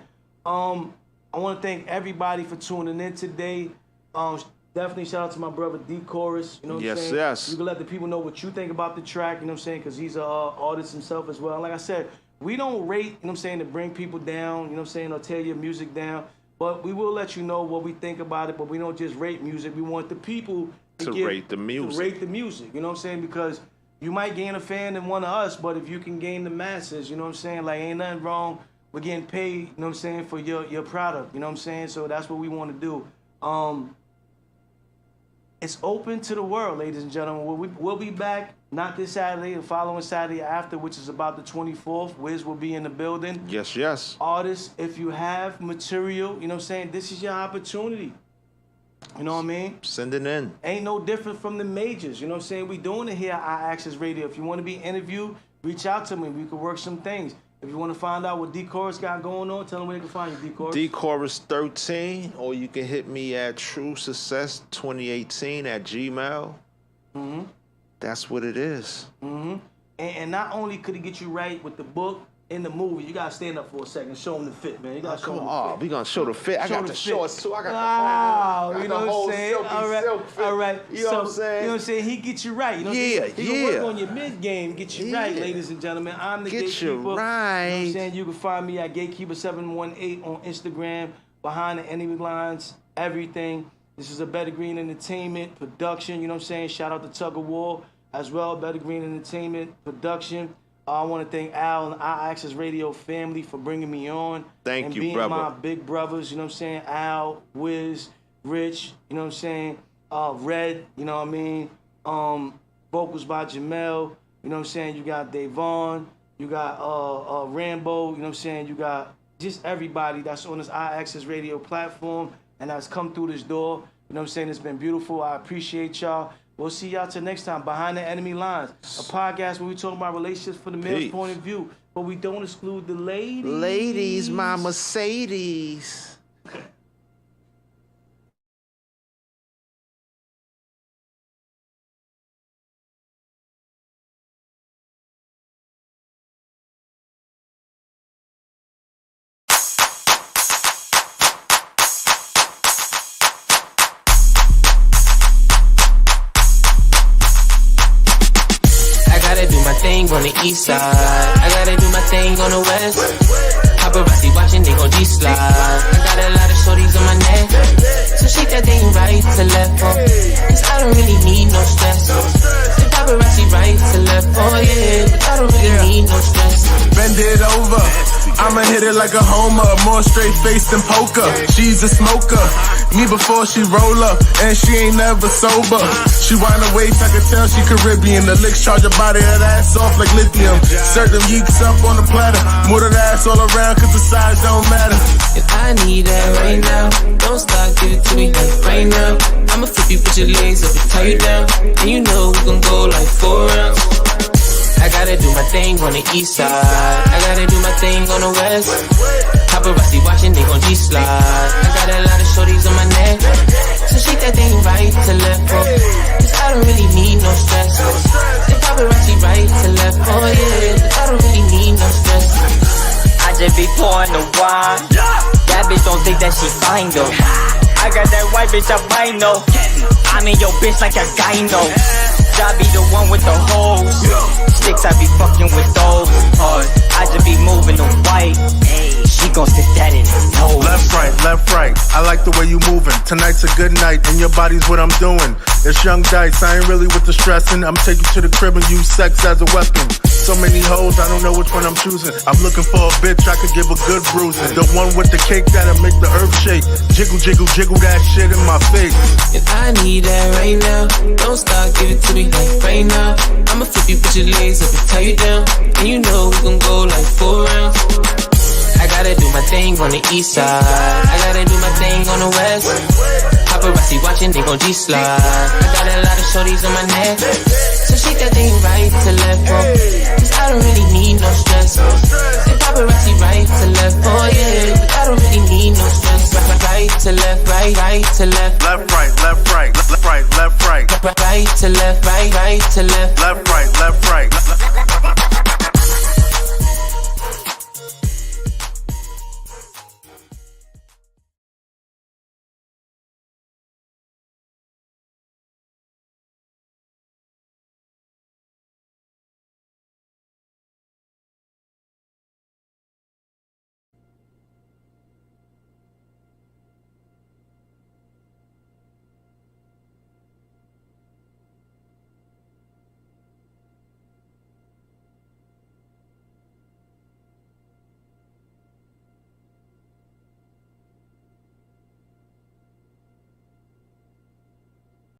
I want to thank everybody for tuning in today. Definitely shout out to my brother D Chorus. You know what I'm saying? Yes. You can let the people know what you think about the track, you know what I'm saying? Because he's an artist himself as well. And like I said, we don't rate, you know what I'm saying, to bring people down, you know what I'm saying, or tear your music down. But we will let you know what we think about it, but we don't just rate music. We want the people to rate the music. To rate the music, you know what I'm saying? Because you might gain a fan in one of us, but if you can gain the masses, you know what I'm saying? Like, ain't nothing wrong. We're getting paid, you know what I'm saying, for your product, you know what I'm saying? So that's what we want to do. It's open to the world, ladies and gentlemen. We'll be back, not this Saturday, the following Saturday after, which is about the 24th. WIZZ will be in the building. Yes, yes. Artists, if you have material, you know what I'm saying, this is your opportunity. You know what I mean? Send it in. Ain't no different from the majors, you know what I'm saying? We doing it here at iAccess Radio. If you want to be interviewed, reach out to me. We can work some things. If you want to find out what D Chorus got going on, tell them where they can find you, D Chorus. D Chorus 13, or you can hit me at True Success 2018 at Gmail. Mm-hmm. That's what it is. Mm-hmm. And not only could he get you right with the book in the movie, you gotta stand up for a second, show him the fit, man. You gotta show him the fit. We gonna show the fit. I got the shorts too. I got the whole, you know what I'm saying? silk fit. All right. You know what I'm saying? You know what I'm saying? He get you right. You know what I'm saying? He can work on your mid game, get you right, ladies and gentlemen. I'm the Get Gatekeeper. you right. You know what I'm saying? You can find me at Gatekeeper718 on Instagram, Behind the Enemy Lines, everything. This is a Better Green Entertainment production. You know what I'm saying? Shout out to Tug of War as well, Better Green Entertainment production. I want to thank Al and iAccess Radio family for bringing me on. Thank you, being brother. my big brothers, you know what I'm saying? Al, WIZZ, Rich, you know what I'm saying? Red, you know what I mean? Vocals by Jamel, you know what I'm saying? You got Davon, you got Rambo, you know what I'm saying? You got just everybody that's on this iAccess Radio platform and that's come through this door. You know what I'm saying? It's been beautiful. I appreciate y'all. We'll see y'all till next time. Behind the Enemy Lines, a podcast where we talk about relationships from the male's point of view, but we don't exclude the ladies. Ladies, my Mercedes. Thing on the east side, I gotta do my thing on the west. Paparazzi watching, they gon' G-slide. I got a lot of shorties on my neck, so shake that thing right to left, cause I don't really need no stress. The paparazzi right to left, oh yeah, but I don't really need no stress. Bend it over, I'ma hit it like a homer, more straight face than poker. She's a smoker, me before she roll up, and she ain't never sober. She wanna wait, I can tell she Caribbean. The licks charge her body, that ass off like lithium. Serve them yeeks up on the platter, move that ass all around, cause the size don't matter. And I need that right now, don't stop, give it to me like right now. I'ma flip you, put your legs up and tie you down, and you know we gon' go like 4 rounds. I gotta do my thing on the east side. I gotta do my thing on the west. Paparazzi watching, they gon' G-slide. I got a lot of shorties on my neck, so shake that thing right to left, oh. Cause I don't really need no stress. The paparazzi right to left, oh yeah. Cause I don't really need no stress. I just be pouring the wine. That bitch don't think that she fine though. I got that white bitch albino. I'm in your bitch like a gyno. I be the one with the hoes. Sticks, I be fucking with those. I just be moving the white. She gon' stick that in his nose. Left, right. I like the way you moving. Tonight's a good night, and your body's what I'm doing. It's young dice, I ain't really with the stressing. I'm taking you to the crib and use sex as a weapon. So many hoes, I don't know which one I'm choosing. I'm looking for a bitch I could give a good bruising. The one with the cake that'll make the earth shake. Jiggle, jiggle, jiggle that shit in my face. And I need that right now. Don't stop, give it to me like right now. I'ma flip you, put your legs up and tie you down. And you know we gon' go like 4 rounds. I gotta do my thing on the east side. I gotta do my thing on the west. Paparazzi watching, they gon' G-slide. I got a lot of shorties on my neck, so shake that thing right to left, oh. Cause I don't really need no stress. The paparazzi right to left, oh yeah. Cause I don't really need no stress. Right to left, right to left. Left, right, left, right. Right to left, right to left. Left, right.